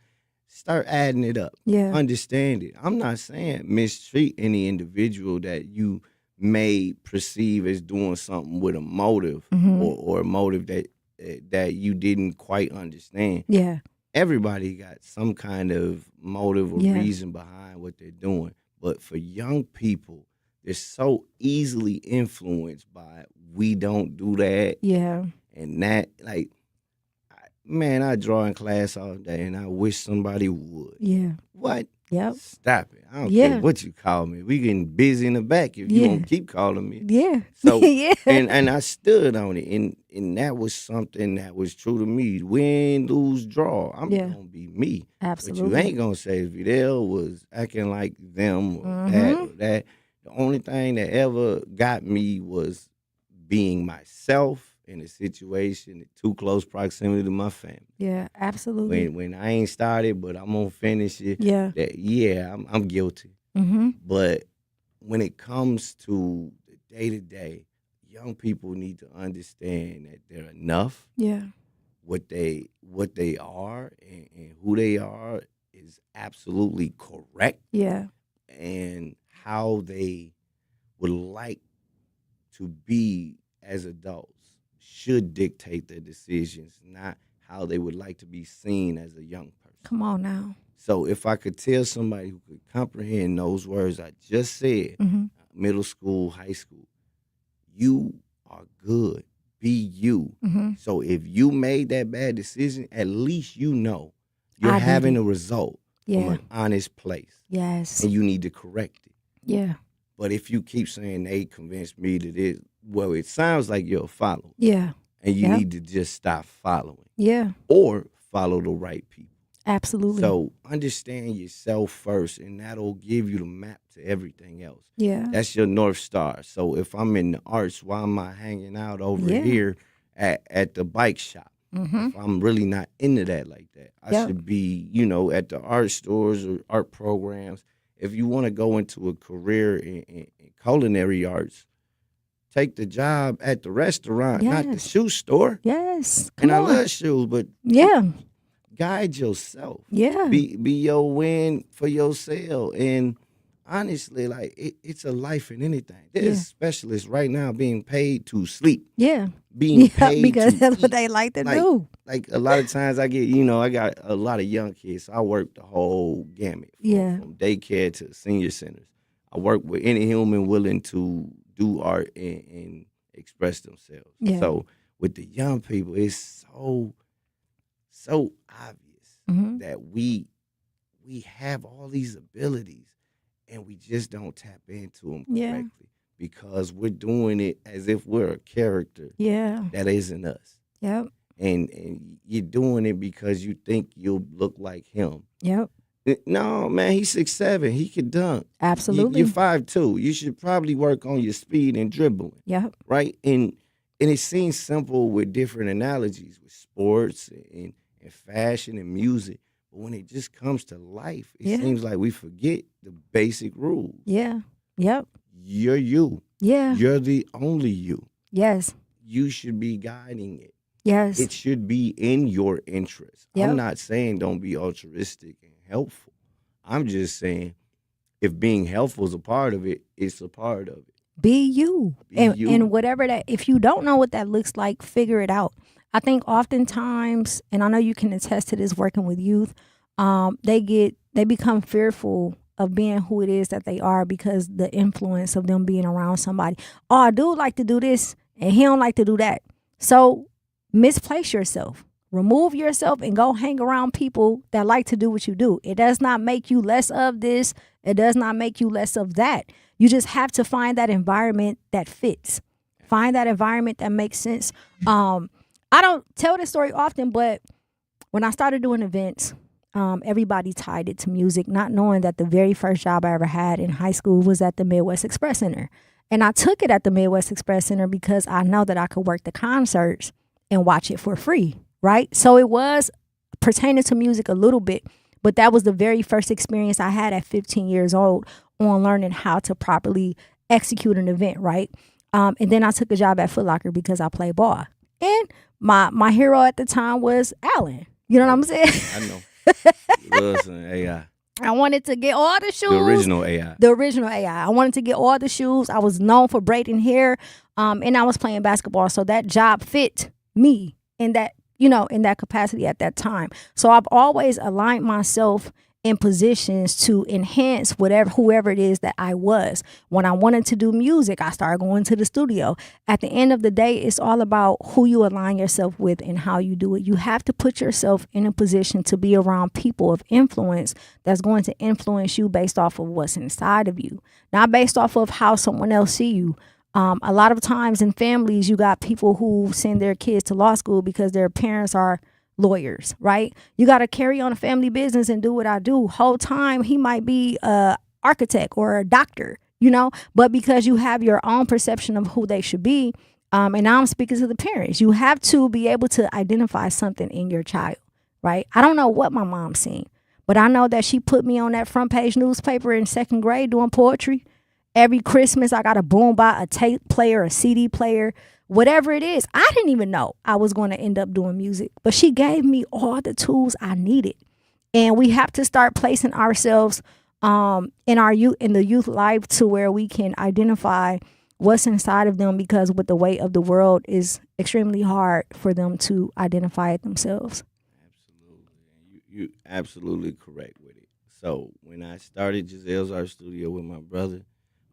start adding it up. Yeah. Understand it. I'm not saying mistreat any individual that you may perceive as doing something with a motive or a motive that you didn't quite understand. Yeah. Everybody got some kind of motive or reason behind what they're doing. But for young people, they're so easily influenced by we don't do that. Yeah. And that, like, I draw in class all day and I wish somebody would. Yeah. What? Yep. Stop it. I don't care what you call me. We getting busy in the back if you don't keep calling me. Yeah. So and I stood on it. And that was something that was true to me. Win, lose, draw. I'm gonna be me. Absolutely. But you ain't gonna say Vidal was acting like them or that or that. The only thing that ever got me was being myself in a situation in too close proximity to my family. Yeah, absolutely. When I ain't started, but I'm gonna finish it. I'm guilty. Mm-hmm. But when it comes to the day-to-day, young people need to understand that they're enough. Yeah. What they are and who they are is absolutely correct. Yeah. And how they would like to be as adults should dictate their decisions, not how they would like to be seen as a young person. Come on now. So if I could tell somebody who could comprehend those words I just said, middle school, high school, you are good. Be you. So if you made that bad decision, at least you know you're having a result from an honest place. Yes. And you need to correct it. Yeah. But if you keep saying they convinced me that it sounds like you're a follower. Yeah. And you need to just stop following. Yeah. Or follow the right people. Absolutely. So understand yourself first, and that'll give you the map to everything else. Yeah. That's your North Star. So if I'm in the arts, why am I hanging out over here at the bike shop? If I'm really not into that like that, I should be, at the art stores or art programs. If you want to go into a career in culinary arts, take the job at the restaurant, not the shoe store. Yes. And I love shoes, but guide yourself. Yeah. Be your win for yourself. And honestly, like it's a life in anything. There's specialists right now being paid to sleep. Yeah. Being paid because to that's what eat. they like to do. Like a lot of times I get, I got a lot of young kids. So I work the whole gamut. From daycare to senior centers. I work with any human willing to do art and express themselves. Yeah. So with the young people, it's so obvious that we have all these abilities and we just don't tap into them correctly because we're doing it as if we're a character that isn't us. Yep. And you're doing it because you think you'll look like him. Yep. No, man, he's 6'7". He could dunk. Absolutely. You're 5'2". You should probably work on your speed and dribbling. Yeah. Right? And it seems simple with different analogies with sports and fashion and music. But when it just comes to life, it seems like we forget the basic rules. Yeah. Yep. You're you. Yeah. You're the only you. Yes. You should be guiding it. Yes. It should be in your interest. Yep. I'm not saying don't be altruistic and helpful. I'm just saying if being helpful is a part of it, it's a part of it. Be you. You. And whatever that, if you don't know what that looks like, figure it out. I think oftentimes, and I know you can attest to this working with youth, they become fearful of being who it is that they are because the influence of them being around somebody. Oh, I do like to do this and he don't like to do that. So misplace yourself. Remove yourself and go hang around people that like to do what you do. It does not make you less of this. It does not make you less of that. You just have to find that environment that fits. Find that environment that makes sense. I don't tell this story often, but when I started doing events, everybody tied it to music, not knowing that the very first job I ever had in high school was at the Midwest Express Center. And I took it at the Midwest Express Center because I know that I could work the concerts and watch it for free, right? So it was pertaining to music a little bit, but that was the very first experience I had at 15 years old on learning how to properly execute an event, right? And then I took a job at Foot Locker because I played ball. And my hero at the time was Allen. You know what I'm saying? I know. Listen, AI. I wanted to get all the shoes. The original AI. The original AI. I wanted to get all the shoes. I was known for braiding hair, and I was playing basketball. So that job fit me in that, in that capacity at that time. So I've always aligned myself in positions to enhance whoever it is that I was. When I wanted to do music, I started going to the studio. At the end of the day, it's all about who you align yourself with and how you do it. You have to put yourself in a position to be around people of influence that's going to influence you based off of what's inside of you, not based off of how someone else see you. A lot of times in families, you got people who send their kids to law school because their parents are lawyers, right? You got to carry on a family business and do what I do. Whole time he might be a architect or a doctor, but because you have your own perception of who they should be, and now I'm speaking to the parents, you have to be able to identify something in your child, right? I don't know what my mom's seen, but I know that she put me on that front page newspaper in second grade doing poetry. Every Christmas, I got a boombox, a tape player, a CD player, whatever it is. I didn't even know I was going to end up doing music, but she gave me all the tools I needed. And we have to start placing ourselves in the youth life to where we can identify what's inside of them, because with the weight of the world is extremely hard for them to identify it themselves. Absolutely. You're absolutely correct with it. So when I started Giselle's Art Studio with my brother,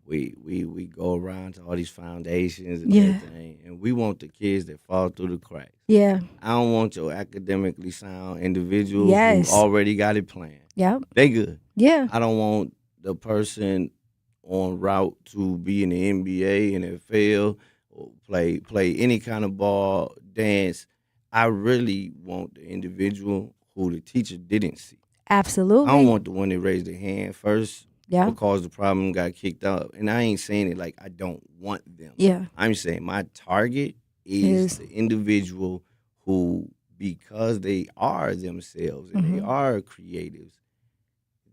we go around to all these foundations and everything, and we want the kids that fall through the cracks. Yeah. I don't want your academically sound individuals Yes. who already got it planned. Yep. They good. Yeah. I don't want the person on route to be in the NBA, NFL, or play any kind of ball, dance. I really want the individual who the teacher didn't see. Absolutely. I don't want the one that raised their hand first. Yeah. What caused the problem, got kicked out. And I ain't saying it like I don't want them. Yeah. I'm saying my target is the individual who, because they are themselves and they are creatives,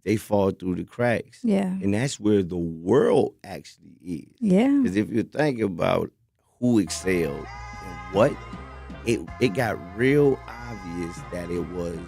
they fall through the cracks. Yeah. And that's where the world actually is. Yeah. Because if you think about who excelled and what, it got real obvious that it was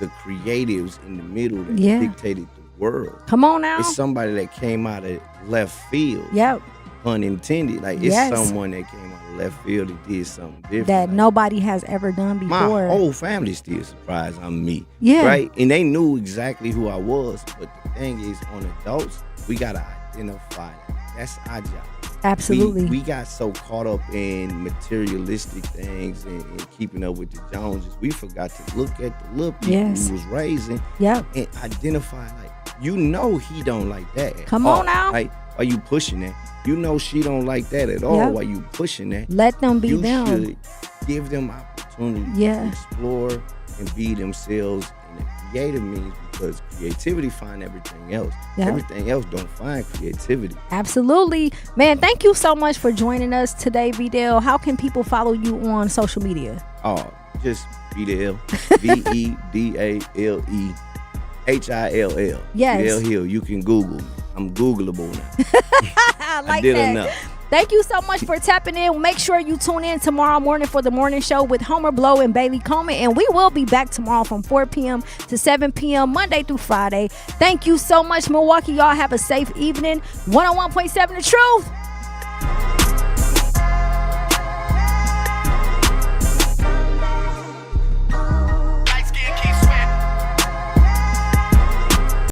the creatives in the middle that dictated the world. Come on now. It's somebody that came out of left field. Yep. Pun intended. Like, it's someone that came out of left field that did something different. That nobody has ever done before. My whole family still surprised I'm me. Yeah. Right? And they knew exactly who I was. But the thing is, on adults, we got to identify that. That's our job. Absolutely. We got so caught up in materialistic things and keeping up with the Joneses, we forgot to look at the little people who was raising and identify, like, he don't like that. Come on now. Like, why you pushing that? She don't like that at all. Why you pushing that? Let them be them. You should give them opportunity to explore and be themselves And creative means because creativity find everything else. Yep. Everything else don't find creativity. Absolutely. Man, thank you so much for joining us today, Vidal. How can people follow you on social media? Oh, just Vidal. VEDALEHILL. Yes. Vidal Hill. You can Google me. I'm Googleable now. I like I did that. enough. Thank you so much for tapping in. Make sure you tune in tomorrow morning for the morning show with Homer Blow and Bailey Coleman. And we will be back tomorrow from 4 p.m. to 7 p.m. Monday through Friday. Thank you so much, Milwaukee. Y'all have a safe evening. 101.7 The Truth.